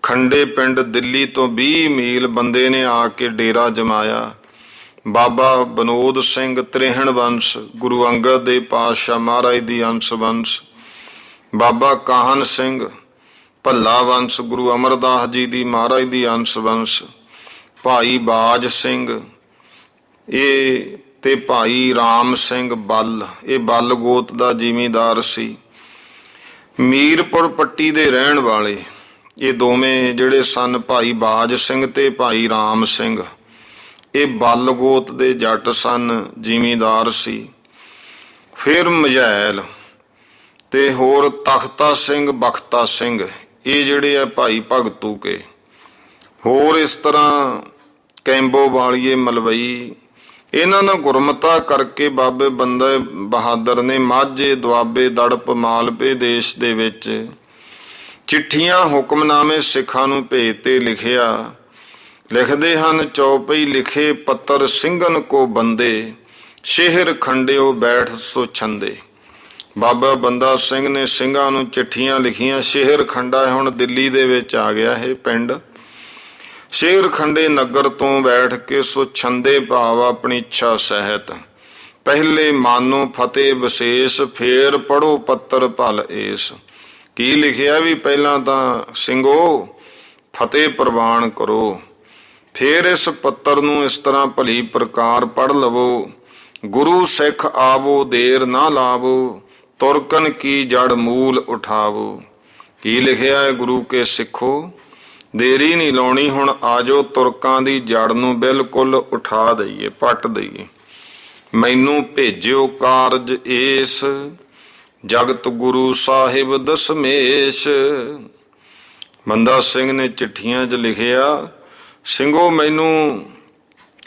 ਖੰਡੇ ਪਿੰਡ ਦਿੱਲੀ ਤੋਂ 20 ਮੀਲ ਬੰਦੇ ਨੇ ਆ ਕੇ ਡੇਰਾ ਜਮਾਇਆ। ਬਾਬਾ ਬਨੋਦ ਸਿੰਘ ਤ੍ਰਿਹਣ ਵੰਸ਼ ਗੁਰੂ ਅੰਗਦ ਦੇ ਪਾਤਸ਼ਾਹ ਮਹਾਰਾਜ ਦੀ ਅੰਸ਼ ਵੰਸ਼, ਬਾਬਾ ਕਾਹਨ ਸਿੰਘ ਭੱਲਾ ਵੰਸ਼ ਗੁਰੂ ਅਮਰਦਾਸ ਜੀ ਦੀ ਮਹਾਰਾਜ ਦੀ ਅੰਸ਼ ਵੰਸ਼, ਭਾਈ ਬਾਜ ਸਿੰਘ ਇਹ ਤੇ ਭਾਈ ਰਾਮ ਸਿੰਘ ਬੱਲ, ਇਹ ਬੱਲ ਗੋਤ ਦਾ ਜ਼ਿਮੀਂਦਾਰ ਸੀ। ਮੀਰਪੁਰ ਪੱਟੀ ਦੇ ਰਹਿਣ ਵਾਲੇ ਇਹ ਦੋਵੇਂ ਜਿਹੜੇ ਸਨ, ਭਾਈ ਬਾਜ ਸਿੰਘ ਤੇ ਭਾਈ ਰਾਮ ਸਿੰਘ, ਇਹ ਬੱਲ ਗੋਤ ਦੇ ਜੱਟ ਸਨ, ਜ਼ਿਮੀਂਦਾਰ ਸੀ। ਫਿਰ ਮਝੈਲ ਤੇ ਹੋਰ ਤਖਤਾ ਸਿੰਘ, ਬਖਤਾ ਸਿੰਘ, ਇਹ ਜਿਹੜੇ ਆ ਭਾਈ ਭਗਤੂ ਕੇ। ਹੋਰ ਇਸ ਤਰ੍ਹਾਂ ਕੈਂਬੋ ਵਾਲੀਏ, ਮਲਵਈ, ਇਹਨਾਂ ਨਾਲ ਗੁਰਮਤਾ ਕਰਕੇ ਬਾਬੇ ਬੰਦੇ ਬਹਾਦਰ ਨੇ ਮਾਝੇ, ਦੁਆਬੇ, ਦੜਪ, ਮਾਲਵੇ ਦੇਸ਼ ਦੇ ਵਿੱਚ ਚਿੱਠੀਆਂ, ਹੁਕਮਨਾਮੇ ਸਿੱਖਾਂ ਨੂੰ ਭੇਜ ਤੇ ਲਿਖਿਆ। ਲਿਖਦੇ ਹਨ, ਚੌਪਈ ਲਿਖੇ ਪੱਤਰ ਸਿੰਘਨ ਕੋ ਬੰਦੇ, ਸ਼ਹਿਰ ਖੰਡਿਓ ਬੈਠ ਸੋ ਛੰਦੇ। ਬਾਬਾ ਬੰਦਾ ਸਿੰਘ ਨੇ ਸਿੰਘਾਂ ਨੂੰ ਚਿੱਠੀਆਂ ਲਿਖੀਆਂ। ਸ਼ਹਿਰ ਖੰਡਾ ਹੁਣ ਦਿੱਲੀ ਦੇ ਵਿੱਚ ਆ ਗਿਆ ਇਹ ਪਿੰਡ। ਸ਼ੇਰ ਖੰਡੇ ਨਗਰ ਤੋਂ ਬੈਠ ਕੇ ਸੋ ਛੰਦੇ ਭਾਵ ਆਪਣੀ ਇੱਛਾ ਸਹਿਤ, ਪਹਿਲੇ ਮਾਨੋ ਫਤਿਹ ਵਿਸ਼ੇਸ਼, ਫੇਰ ਪੜੋ ਪੱਤਰ ਭਲ ਏਸ। ਕੀ ਲਿਖਿਆ ਵੀ ਪਹਿਲਾਂ ਤਾਂ ਸਿੰਘੋ ਫਤਿਹ ਪ੍ਰਵਾਨ ਕਰੋ, ਫੇਰ ਇਸ ਪੱਤਰ ਨੂੰ ਇਸ ਤਰ੍ਹਾਂ ਭਲੀ ਪ੍ਰਕਾਰ ਪੜ੍ਹ ਲਵੋ। ਗੁਰੂ ਸਿੱਖ ਆਵੋ ਦੇਰ ਨਾ ਲਾਵੋ, ਤੁਰਕਨ ਕੀ ਜੜ ਮੂਲ ਉਠਾਵੋ। ਕੀ ਲਿਖਿਆ ਹੈ, ਗੁਰੂ ਕੇ ਸਿੱਖੋ ਦੇਰੀ ਨਹੀਂ ਲਾਉਣੀ, ਹੁਣ ਆਜੋ ਤੁਰਕਾਂ ਦੀ ਜੜ ਨੂੰ ਬਿਲਕੁਲ ਉਠਾ ਦਈਏ, ਪੱਟ ਦਈਏ। ਮੈਨੂੰ ਭੇਜਿਓ ਕਾਰਜ ਏਸ, ਜਗਤ ਗੁਰੂ ਸਾਹਿਬ ਦਸਮੇਸ਼। ਬੰਦਾ ਸਿੰਘ ਨੇ ਚਿੱਠੀਆਂ 'ਚ ਲਿਖਿਆ, ਸਿੰਘੋ ਮੈਨੂੰ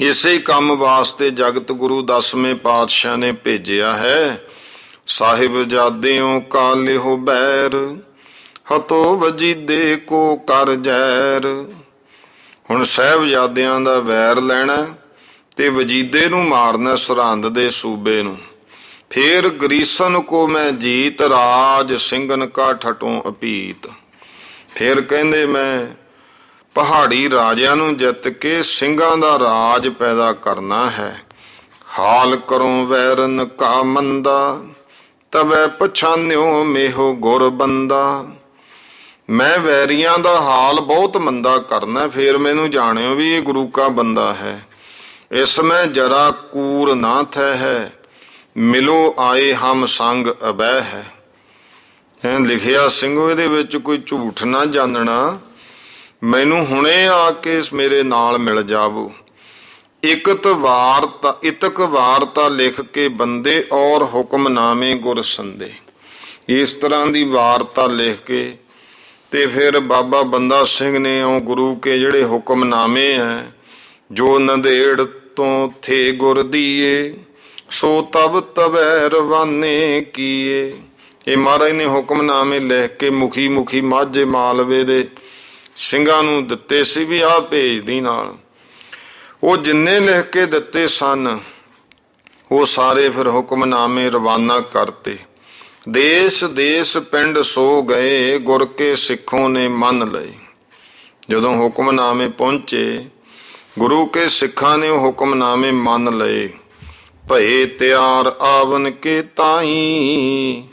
ਇਸੇ ਕੰਮ ਵਾਸਤੇ ਜਗਤ ਗੁਰੂ 10ਵੇਂ ਪਾਤਸ਼ਾਹ ਨੇ ਭੇਜਿਆ ਹੈ। ਸਾਹਿਬਜ਼ਾਦਿਓ ਕਾ ਲਿਹੋ ਬੈਰ, ਹਤੋ ਵਜੀਦੇ ਕੋ ਕਰ ਜ਼ੈਰ। ਹੁਣ ਸਾਹਿਬਜ਼ਾਦਿਆਂ ਦਾ ਵੈਰ ਲੈਣਾ ਤੇ ਵਜੀਦੇ ਨੂੰ ਮਾਰਨਾ, ਸਰਹੰਦ ਦੇ ਸੂਬੇ ਨੂੰ। ਫੇਰ ਗਰੀਸਨ ਕੋ ਮੈਂ ਜੀਤ, ਰਾਜ ਸਿੰਘਨ ਕਾ ਠਟੋਂ ਅਪੀਤ। ਫਿਰ ਕਹਿੰਦੇ ਮੈਂ ਪਹਾੜੀ ਰਾਜਿਆਂ ਨੂੰ ਜਿੱਤ ਕੇ ਸਿੰਘਾਂ ਦਾ ਰਾਜ ਪੈਦਾ ਕਰਨਾ ਹੈ। ਹਾਲ ਕਰੋ ਵੈਰਨ ਕਾ ਮੰਦਾ, ਤਬੈ ਪਛਾਨਿਓ ਮੇਹੋ ਗੁਰ ਬੰਦਾ। ਮੈਂ ਵੈਰੀਆਂ ਦਾ ਹਾਲ ਬਹੁਤ ਮੰਦਾ ਕਰਨਾ, ਫੇਰ ਮੈਨੂੰ ਜਾਣਿਓ ਵੀ ਇਹ ਗੁਰੂ ਕਾ ਬੰਦਾ ਹੈ। ਇਸ ਮੈਂ ਜਰਾ ਕੂਰ ਨਾ ਥੈ ਹੈ, ਮਿਲੋ ਆਏ ਹਮ ਸੰਗ ਅਬੈ ਹੈ। ਐਂ ਲਿਖਿਆ, ਸਿੰਘੋ ਇਹਦੇ ਵਿੱਚ ਕੋਈ ਝੂਠ ਨਾ ਜਾਣਨਾ, ਮੈਨੂੰ ਹੁਣੇ ਆ ਕੇ ਮੇਰੇ ਨਾਲ ਮਿਲ ਜਾਵੋ। ਇਕਤ ਵਾਰਤਾ ਲਿਖ ਕੇ ਬੰਦੇ ਔਰ ਹੁਕਮਨਾਮੇ ਗੁਰ ਸੰਦੇ। ਇਸ ਤਰ੍ਹਾਂ ਦੀ ਵਾਰਤਾ ਲਿਖ ਕੇ ਤੇ ਫਿਰ ਬਾਬਾ ਬੰਦਾ ਸਿੰਘ ਨੇ ਉਹ ਗੁਰੂ ਕੇ ਜਿਹੜੇ ਹੁਕਮਨਾਮੇ ਹੈ, ਜੋ ਨੰਦੇੜ ਤੋਂ ਥੇ ਗੁਰ ਦੀਏ, ਸੋ ਤਬ ਤਬੈ ਰਵਾਨੇ ਕੀਏ। ਇਹ ਮਹਾਰਾਜ ਨੇ ਹੁਕਮਨਾਮੇ ਲਿਖ ਕੇ ਮੁਖੀ ਮਾਝੇ ਮਾਲਵੇ ਦੇ ਸਿੰਘਾਂ ਨੂੰ ਦਿੱਤੇ ਸੀ ਵੀ ਆਹ ਭੇਜਦੀ ਨਾਲ। ਉਹ ਜਿੰਨੇ ਲਿਖ ਕੇ ਦਿੱਤੇ ਸਨ ਉਹ ਸਾਰੇ ਫਿਰ ਹੁਕਮਨਾਮੇ ਰਵਾਨਾ ਕਰਤੇ। ਦੇਸ ਦੇਸ ਪਿੰਡ ਸੋ ਗਏ, ਗੁਰ ਕੇ ਸਿੱਖੋਂ ਨੇ ਮੰਨ ਲਏ। ਜਦੋਂ ਹੁਕਮਨਾਮੇ ਪਹੁੰਚੇ, ਗੁਰੂ ਕੇ ਸਿੱਖਾਂ ਨੇ ਉਹ ਹੁਕਮਨਾਮੇ ਮੰਨ ਲਏ। ਭਏ ਤਿਆਰ ਆਵਨ ਕੇ ਤਾਈ,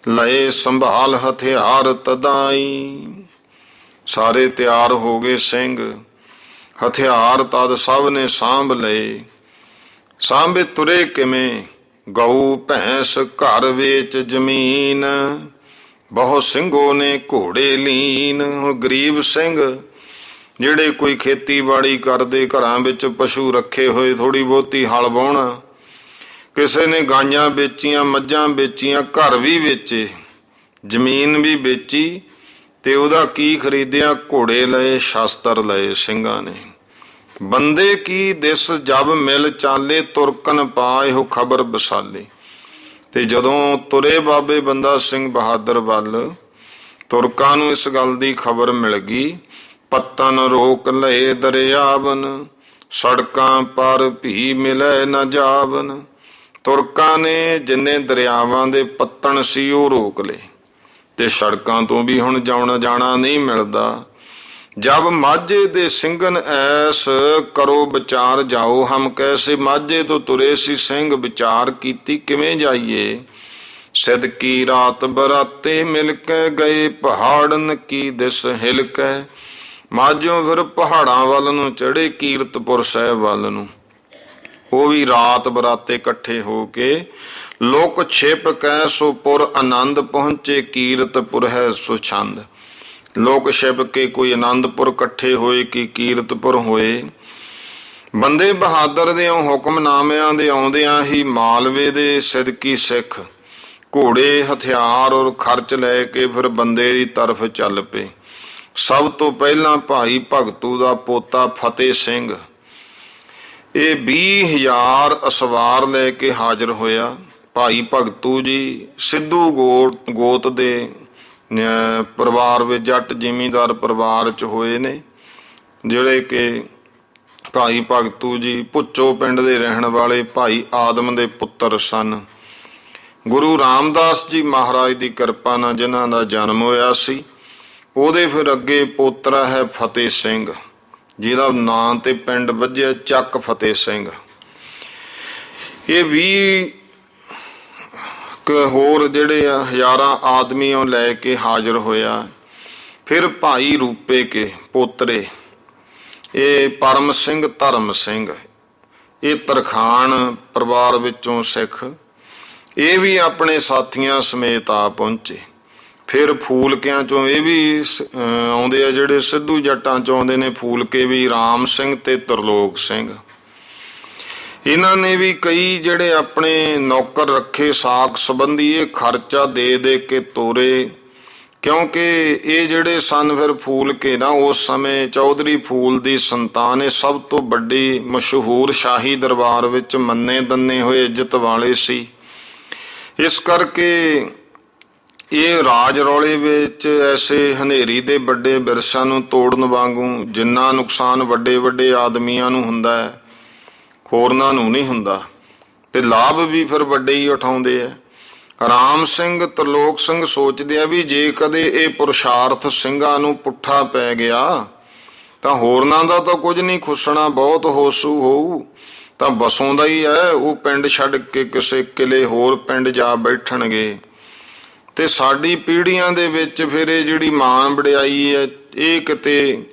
ਲਏ ਸੰਭਾਲ ਹਥਿਆਰ ਤਦਾਈ। ਸਾਰੇ ਤਿਆਰ ਹੋ ਗਏ ਸਿੰਘ, ਹਥਿਆਰ ਤਦ ਸਭ ਨੇ ਸਾਂਭ ਲਏ। ਸਾਂਭੇ ਤੁਰੇ ਕਿਵੇਂ, ਗਊ ਭੈਂਸ ਘਰ ਵੇਚ ਜ਼ਮੀਨ, ਬਹੁਤ ਸਿੰਘੋ ਨੇ ਘੋੜੇ ਲੀਨ। ਹੁਣ ਗਰੀਬ ਸਿੰਘ ਜਿਹੜੇ ਕੋਈ ਖੇਤੀਬਾੜੀ ਕਰਦੇ, ਘਰਾਂ ਵਿੱਚ ਪਸ਼ੂ ਰੱਖੇ ਹੋਏ, ਥੋੜ੍ਹੀ ਬਹੁਤੀ ਹਲ ਵਾਹੁਣਾ, ਕਿਸੇ ਨੇ ਗਾਈਆਂ ਵੇਚੀਆਂ, ਮੱਝਾਂ ਵੇਚੀਆਂ, ਘਰ ਵੀ ਵੇਚੇ, ਜ਼ਮੀਨ ਵੀ ਵੇਚੀ, ਤੇ ਉਹਦਾ ਕੀ ਖਰੀਦਿਆ? ਘੋੜੇ ਲਏ, ਸ਼ਾਸਤਰ ਲਏ ਸਿੰਘਾਂ ਨੇ। ਬੰਦੇ ਕੀ ਦਿਸ ਜਬ ਮਿਲ ਚਾਲੇ, ਤੁਰਕਨ ਪਾਏ ਹੋ ਖਬਰ ਬਸਾਲੇ। ਤੇ ਜਦੋਂ ਤੁਰੇ ਬਾਬੇ ਬੰਦਾ ਸਿੰਘ ਬਹਾਦਰ ਵੱਲ, ਤੁਰਕਾਂ ਨੂੰ ਇਸ ਗੱਲ ਦੀ ਖਬਰ ਮਿਲ ਗਈ। ਪੱਤਨ ਰੋਕ ਲਏ ਦਰਿਆਵਨ, ਸੜਕਾਂ ਪਰ ਭੀ ਮਿਲੇ ਨਾ ਜਾਵਨ। ਤੁਰਕਾਂ ਨੇ ਜਿੰਨੇ ਦਰਿਆਵਾਂ ਦੇ ਪੱਤਣ ਸੀ ਉਹ ਰੋਕ ਲਏ, ਤੇ ਸੜਕਾਂ ਤੋਂ ਵੀ ਹੁਣ ਜਾਣਾ ਨਹੀਂ ਮਿਲਦਾ। ਜਬ ਮਾਝੇ ਦੇ ਸਿੰਘਨ ਐਸ, ਕਰੋ ਵਿਚਾਰ ਜਾਓ ਹਮ ਕੈਸੇ। ਮਾਝੇ ਤੋਂ ਤੁਰੇ ਸੀ ਸਿੰਘ, ਵਿਚਾਰ ਕੀਤੀ ਕਿਵੇਂ ਜਾਈਏ। ਸਿਧ ਕੀ ਰਾਤ ਬਰਾਤੇ ਮਿਲ ਕੇ ਗਏ, ਪਹਾੜਨ ਕੀ ਦਿਸ ਹਿਲ ਕੇ। ਮਾਝੋਂ ਫਿਰ ਪਹਾੜਾਂ ਵੱਲ ਨੂੰ ਚੜੇ, ਕੀਰਤਪੁਰ ਸਾਹਿਬ ਵੱਲ ਨੂੰ। ਉਹ ਵੀ ਰਾਤ ਬਰਾਤੇ ਇਕੱਠੇ ਹੋ ਕੇ, ਲੋਕ ਛਿਪ ਕੈ ਸੋ ਪੁਰ ਆਨੰਦ ਪਹੁੰਚੇ, ਕੀਰਤਪੁਰ ਹੈ ਸੋ ਛੰਦ। ਲੋਕ ਛਿਪ ਕੇ ਕੋਈ ਆਨੰਦਪੁਰ ਇਕੱਠੇ ਹੋਏ ਕਿ ਕੀਰਤਪੁਰ ਹੋਏ। ਬੰਦੇ ਬਹਾਦਰ ਦੇ ਹੁਕਮਨਾਮਿਆਂ ਦੇ ਆਉਂਦਿਆਂ ਹੀ ਮਾਲਵੇ ਦੇ ਸਿਦਕੀ ਸਿੱਖ ਘੋੜੇ, ਹਥਿਆਰ ਔਰ ਖਰਚ ਲੈ ਕੇ ਫਿਰ ਬੰਦੇ ਦੀ ਤਰਫ ਚੱਲ ਪਏ। ਸਭ ਤੋਂ ਪਹਿਲਾਂ ਭਾਈ ਭਗਤੂ ਦਾ ਪੋਤਾ ਫਤਿਹ ਸਿੰਘ, ਇਹ 20,000 ਅਸਵਾਰ ਲੈ ਕੇ ਹਾਜ਼ਰ ਹੋਇਆ। ਭਾਈ ਭਗਤੂ ਜੀ ਸਿੱਧੂ ਗੋਤ ਦੇ ਪਰਿਵਾਰ ਵਿੱਚ, ਜੱਟ ਜ਼ਿਮੀਂਦਾਰ ਪਰਿਵਾਰ 'ਚ ਹੋਏ ਨੇ, ਜਿਹੜੇ ਕਿ ਭਾਈ ਭਗਤੂ ਜੀ ਭੁੱਚੋ ਪਿੰਡ ਦੇ ਰਹਿਣ ਵਾਲੇ ਭਾਈ ਆਦਮ ਦੇ ਪੁੱਤਰ ਸਨ। ਗੁਰੂ ਰਾਮਦਾਸ ਜੀ ਮਹਾਰਾਜ ਦੀ ਕਿਰਪਾ ਨਾਲ ਜਿਨ੍ਹਾਂ ਦਾ ਜਨਮ ਹੋਇਆ ਸੀ, ਉਹਦੇ ਫਿਰ ਅੱਗੇ ਪੋਤਰਾ ਹੈ ਫਤਿਹ ਸਿੰਘ, ਜਿਹਦਾ ਨਾਂ ਤੇ ਪਿੰਡ ਵੱਜਿਆ ਚੱਕ ਫਤਿਹ ਸਿੰਘ। ਇਹ 20 ਹੋਰ ਜਿਹੜੇ ਆ ਹਜ਼ਾਰਾਂ ਆਦਮੀਆਂ ਲੈ ਕੇ ਹਾਜ਼ਰ ਹੋਇਆ। ਫਿਰ ਭਾਈ ਰੂਪੇ ਕੇ ਪੋਤਰੇ, ਇਹ ਪਰਮ ਸਿੰਘ, ਧਰਮ ਸਿੰਘ, ਇਹ ਤਰਖਾਣ ਪਰਿਵਾਰ ਵਿੱਚੋਂ ਸਿੱਖ, ਇਹ ਵੀ ਆਪਣੇ ਸਾਥੀਆਂ ਸਮੇਤ ਆ ਪਹੁੰਚੇ। ਫਿਰ ਫੂਲਕਿਆਂ ਚੋਂ ਇਹ ਵੀ ਆਉਂਦੇ ਆ, ਜਿਹੜੇ ਸਿੱਧੂ ਜੱਟਾਂ ਚੋਂ ਆਉਂਦੇ ਨੇ, ਫੂਲਕੇ ਵੀ ਰਾਮ ਸਿੰਘ ਤੇ ਤਰਲੋਕ ਸਿੰਘ। ਇਹਨਾਂ ਨੇ ਵੀ ਕਈ ਜਿਹੜੇ ਆਪਣੇ ਨੌਕਰ ਰੱਖੇ ਸਾਕ ਸੰਬੰਧੀ, ਇਹ ਖਰਚਾ ਦੇ ਦੇ ਕੇ ਤੋਰੇ। ਕਿਉਂਕਿ ਇਹ ਜਿਹੜੇ ਸਨ ਫਿਰ ਫੂਲਕੇ ਨਾ, ਉਸ ਸਮੇਂ ਚੌਧਰੀ ਫੂਲ ਦੀ ਸੰਤਾਨ, ਇਹ ਸਭ ਤੋਂ ਵੱਡੀ ਮਸ਼ਹੂਰ ਸ਼ਾਹੀ ਦਰਬਾਰ ਵਿੱਚ ਮੰਨੇ ਦੰਨੇ ਹੋਏ ਇੱਜ਼ਤ ਵਾਲੇ ਸੀ। ਇਸ ਕਰਕੇ ਇਹ ਰਾਜ ਰੌਲੇ ਵਿੱਚ ਐਸੇ ਹਨੇਰੀ ਦੇ ਵੱਡੇ ਬਿਰਸਾਂ ਨੂੰ ਤੋੜਨ ਵਾਂਗੂ, ਜਿੰਨਾ ਨੁਕਸਾਨ ਵੱਡੇ ਵੱਡੇ ਆਦਮੀਆਂ ਨੂੰ ਹੁੰਦਾ ਹੈ, ਹੋਰਨਾਂ ਨੂੰ ਨਹੀਂ ਹੁੰਦਾ, ਤੇ ਲਾਭ ਵੀ ਫਿਰ ਵੱਡੇ ਹੀ ਉਠਾਉਂਦੇ ਆ। ਰਾਮ ਸਿੰਘ, ਤਰਲੋਕ ਸਿੰਘ ਸੋਚਦੇ ਆ ਵੀ ਜੇ ਕਦੇ ਇਹ ਪੁਰਸ਼ਾਰਥ ਸਿੰਘਾਂ ਨੂੰ ਪੁੱਠਾ ਪੈ ਗਿਆ ਤਾਂ ਹੋਰਨਾਂ ਦਾ ਤਾਂ ਕੁਝ ਨਹੀਂ ਖੁੱਸਣਾ, ਬਹੁਤ ਹੋਸੂ ਹੋਊ, ਤਾਂ ਬਸੋਂ ਦਾ ਹੀ ਹੈ। ਉਹ ਪਿੰਡ ਛੱਡ ਕੇ ਕਿਸੇ ਕਿਲੇ ਹੋਰ ਪਿੰਡ ਜਾ ਬੈਠਣਗੇ, ਤੇ ਸਾਡੀ ਪੀੜ੍ਹੀਆਂ ਦੇ ਵਿੱਚ ਫਿਰ ਇਹ ਜਿਹੜੀ ਮਾਣ ਵਡਿਆਈ ਹੈ, ਇਹ ਕਿਤੇ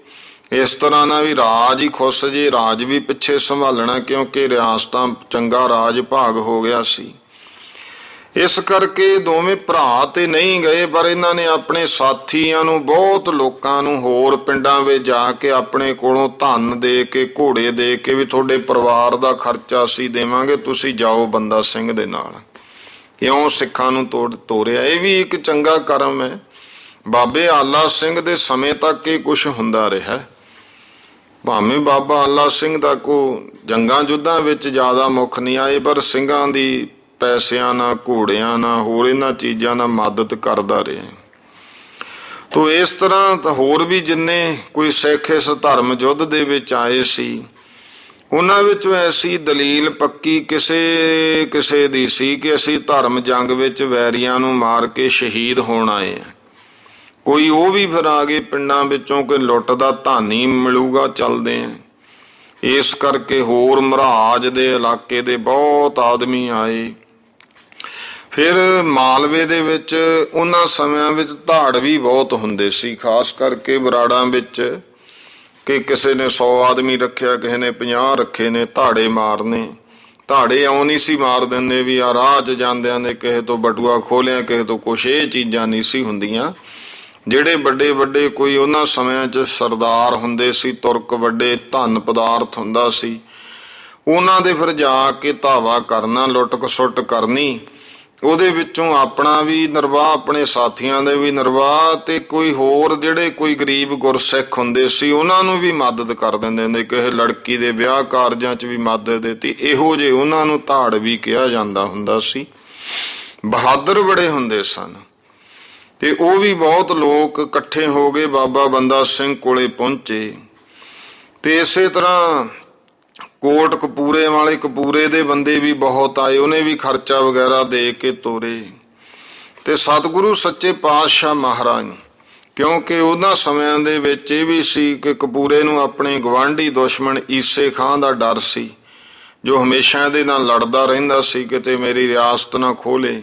ਇਸ ਤਰ੍ਹਾਂ ਨਾਲ ਵੀ ਰਾਜ ਹੀ ਖੁੱਸ ਜੇ, ਰਾਜ ਵੀ ਪਿੱਛੇ ਸੰਭਾਲਣਾ, ਕਿਉਂਕਿ ਰਿਆਸਤਾਂ ਚੰਗਾ ਰਾਜ ਭਾਗ ਹੋ ਗਿਆ ਸੀ। ਇਸ ਕਰਕੇ ਦੋਵੇਂ ਭਰਾ ਤੇ ਨਹੀਂ ਗਏ, ਪਰ ਇਹਨਾਂ ਨੇ ਆਪਣੇ ਸਾਥੀਆਂ ਨੂੰ, ਬਹੁਤ ਲੋਕਾਂ ਨੂੰ ਹੋਰ ਪਿੰਡਾਂ ਵਿੱਚ ਜਾ ਕੇ ਆਪਣੇ ਕੋਲੋਂ ਧਨ ਦੇ ਕੇ, ਘੋੜੇ ਦੇ ਕੇ ਵੀ ਤੁਹਾਡੇ ਪਰਿਵਾਰ ਦਾ ਖਰਚਾ ਅਸੀਂ ਦੇਵਾਂਗੇ, ਤੁਸੀਂ ਜਾਓ ਬੰਦਾ ਸਿੰਘ ਦੇ ਨਾਲ। ਇਉਂ ਸਿੱਖਾਂ ਨੂੰ ਤੋਰਿਆ। ਇਹ ਵੀ ਇੱਕ ਚੰਗਾ ਕਰਮ ਹੈ। ਬਾਬੇ ਆਲਾ ਸਿੰਘ ਦੇ ਸਮੇਂ ਤੱਕ ਇਹ ਕੁਛ ਹੁੰਦਾ ਰਿਹਾ। ਭਾਵੇਂ ਬਾਬਾ ਆਲਾ ਸਿੰਘ ਦਾ ਜੰਗਾਂ ਯੁੱਧਾਂ ਵਿੱਚ ਜ਼ਿਆਦਾ ਮੁੱਖ ਨਹੀਂ ਆਏ, ਪਰ ਸਿੰਘਾਂ ਦੀ ਪੈਸਿਆਂ ਨਾਲ, ਘੋੜਿਆਂ ਨਾਲ, ਹੋਰ ਇਹਨਾਂ ਚੀਜ਼ਾਂ ਨਾਲ ਮਦਦ ਕਰਦਾ ਰਿਹਾ। ਤੋ ਇਸ ਤਰ੍ਹਾਂ ਤਾਂ ਹੋਰ ਵੀ ਜਿੰਨੇ ਕੋਈ ਸਿੱਖ ਇਸ ਧਰਮ ਯੁੱਧ ਦੇ ਵਿੱਚ ਆਏ ਸੀ, ਉਹਨਾਂ ਵਿੱਚੋਂ ਐਸੀ ਦਲੀਲ ਪੱਕੀ ਕਿਸੇ ਕਿਸੇ ਦੀ ਸੀ ਕਿ ਅਸੀਂ ਧਰਮ ਜੰਗ ਵਿੱਚ ਵੈਰੀਆਂ ਨੂੰ ਮਾਰ ਕੇ ਸ਼ਹੀਦ ਹੋਣ ਆਏ ਆ। ਕੋਈ ਉਹ ਵੀ ਫਿਰ ਆ ਗਏ ਪਿੰਡਾਂ ਵਿੱਚੋਂ ਕਿ ਲੁੱਟ ਦਾ ਧਾਨੀ ਮਿਲੂਗਾ, ਚੱਲਦੇ ਆ। ਇਸ ਕਰਕੇ ਹੋਰ ਮਹਾਰਾਜ ਦੇ ਇਲਾਕੇ ਦੇ ਬਹੁਤ ਆਦਮੀ ਆਏ। ਫਿਰ ਮਾਲਵੇ ਦੇ ਵਿੱਚ ਉਹਨਾਂ ਸਮਿਆਂ ਵਿੱਚ ਧਾੜ ਵੀ ਬਹੁਤ ਹੁੰਦੇ ਸੀ, ਖਾਸ ਕਰਕੇ ਬਰਾੜਾਂ ਵਿੱਚ, ਕਿ ਕਿਸੇ ਨੇ 100 ਆਦਮੀ ਰੱਖਿਆ, ਕਿਸੇ ਨੇ 50 ਰੱਖੇ ਨੇ, ਧਾੜੇ ਮਾਰਨੇ। ਧਾੜੇ ਇਉਂ ਨਹੀਂ ਸੀ ਮਾਰ ਦਿੰਦੇ ਵੀ ਆ ਰਾਹ 'ਚ ਜਾਂਦਿਆਂ ਨੇ ਕਿਸੇ ਤੋਂ ਬਟੂਆ ਖੋਲਿਆ, ਕਿਸੇ ਤੋਂ ਕੁਛ, ਇਹ ਚੀਜ਼ਾਂ ਨਹੀਂ ਸੀ ਹੁੰਦੀਆਂ। ਜਿਹੜੇ ਵੱਡੇ ਵੱਡੇ ਕੋਈ ਉਹਨਾਂ ਸਮਿਆਂ 'ਚ ਸਰਦਾਰ ਹੁੰਦੇ ਸੀ, ਤੁਰਕ ਵੱਡੇ ਧਨ ਪਦਾਰਥ ਹੁੰਦਾ ਸੀ, ਉਹਨਾਂ ਦੇ ਫਿਰ ਜਾ ਕੇ ਧਾਵਾ ਕਰਨਾ, ਲੁੱਟ ਖਸੁੱਟ ਕਰਨੀ, ਉਹਦੇ ਵਿੱਚੋਂ ਆਪਣਾ ਵੀ ਨਿਰਵਾਹ, ਆਪਣੇ ਸਾਥੀਆਂ ਦੇ ਵੀ ਨਿਰਵਾਹ, ਤੇ ਕੋਈ ਹੋਰ ਜਿਹੜੇ ਕੋਈ ਗਰੀਬ ਗੁਰਸਿੱਖ ਹੁੰਦੇ ਸੀ ਉਹਨਾਂ ਨੂੰ ਵੀ ਮਦਦ ਕਰ ਦਿੰਦੇ ਹੁੰਦੇ, ਕਿਸੇ ਲੜਕੀ ਦੇ ਵਿਆਹ ਕਾਰਜਾਂ 'ਚ ਵੀ ਮਦਦ ਦਿੱਤੀ। ਇਹੋ ਜਿਹੇ ਉਹਨਾਂ ਨੂੰ ਧਾੜ ਵੀ ਕਿਹਾ ਜਾਂਦਾ ਹੁੰਦਾ ਸੀ। ਬਹਾਦਰ ਬੜੇ ਹੁੰਦੇ ਸਨ, ਤੇ ਉਹ ਵੀ ਬਹੁਤ ਲੋਕ ਇਕੱਠੇ ਹੋ ਗਏ, ਬਾਬਾ ਬੰਦਾ ਸਿੰਘ ਕੋਲੇ ਪਹੁੰਚੇ। ਤੇ ਇਸੇ ਤਰ੍ਹਾਂ ਕੋਟ ਕਪੂਰੇ ਵਾਲੇ, ਕਪੂਰੇ ਦੇ ਬੰਦੇ ਵੀ ਬਹੁਤ ਆਏ, ਉਹਨੇ ਵੀ ਖਰਚਾ ਵਗੈਰਾ ਦੇ ਕੇ ਤੋਰੇ। ਤੇ ਸਤਿਗੁਰੂ ਸੱਚੇ ਪਾਤਸ਼ਾਹ ਮਹਾਰਾਜ, ਕਿਉਂਕਿ ਉਹਨਾਂ ਸਮਿਆਂ ਦੇ ਵਿੱਚ ਇਹ ਵੀ ਸੀ ਕਿ ਕਪੂਰੇ ਨੂੰ ਆਪਣੇ ਗਵਾਂਢੀ ਦੁਸ਼ਮਣ ਈਸੇ ਖਾਂ ਦਾ ਡਰ ਸੀ, ਜੋ ਹਮੇਸ਼ਾ ਇਹਦੇ ਨਾਲ ਲੜਦਾ ਰਹਿੰਦਾ ਸੀ, ਕਿਤੇ ਮੇਰੀ ਰਿਆਸਤ ਨਾ ਖੋਲੇ।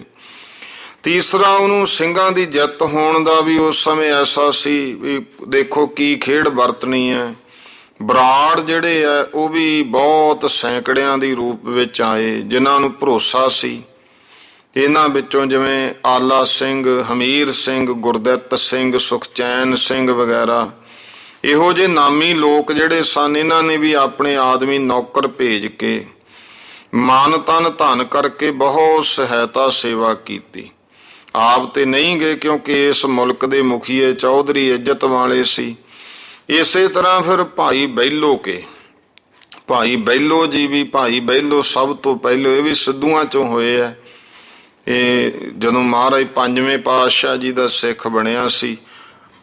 ਤੀਸਰਾ, ਉਹਨੂੰ ਸਿੰਘਾਂ ਦੀ ਜਿੱਤ ਹੋਣ ਦਾ ਵੀ ਉਸ ਸਮੇਂ ਐਸਾ ਸੀ ਵੀ ਦੇਖੋ ਕੀ ਖੇਡ ਵਰਤਣੀ ਹੈ। ਬਰਾੜ ਜਿਹੜੇ ਆ ਉਹ ਵੀ ਬਹੁਤ ਸੈਂਕੜਿਆਂ ਦੀ ਰੂਪ ਵਿੱਚ ਆਏ, ਜਿਨ੍ਹਾਂ ਨੂੰ ਭਰੋਸਾ ਸੀ। ਇਹਨਾਂ ਵਿੱਚੋਂ ਜਿਵੇਂ ਆਲਾ ਸਿੰਘ, ਹਮੀਰ ਸਿੰਘ, ਗੁਰਦਿੱਤ ਸਿੰਘ, ਸੁਖਚੈਨ ਸਿੰਘ ਵਗੈਰਾ, ਇਹੋ ਜਿਹੇ ਨਾਮੀ ਲੋਕ ਜਿਹੜੇ ਸਨ, ਇਹਨਾਂ ਨੇ ਵੀ ਆਪਣੇ ਆਦਮੀ ਨੌਕਰ ਭੇਜ ਕੇ ਮਨ ਤਨ ਧਨ ਕਰਕੇ ਬਹੁਤ ਸਹਾਇਤਾ ਸੇਵਾ ਕੀਤੀ। ਆਪ ਤੇ ਨਹੀਂ ਗਏ, ਕਿਉਂਕਿ ਇਸ ਮੁਲਕ ਦੇ ਮੁਖੀਏ ਚੌਧਰੀ ਇੱਜ਼ਤ ਵਾਲੇ ਸੀ। ਇਸੇ ਤਰ੍ਹਾਂ ਫਿਰ ਭਾਈ ਬਹਿਲੋ ਕੇ, ਭਾਈ ਬਹਿਲੋ ਜੀ ਵੀ, ਭਾਈ ਬਹਿਲੋ ਸਭ ਤੋਂ ਪਹਿਲੇ, ਇਹ ਵੀ ਸਿੱਧੂਆਂ ਚੋਂ ਹੋਏ ਆ। ਇਹ ਜਦੋਂ ਮਹਾਰਾਜ ਪੰਜਵੇਂ ਪਾਤਸ਼ਾਹ ਜੀ ਦਾ ਸਿੱਖ ਬਣਿਆ ਸੀ,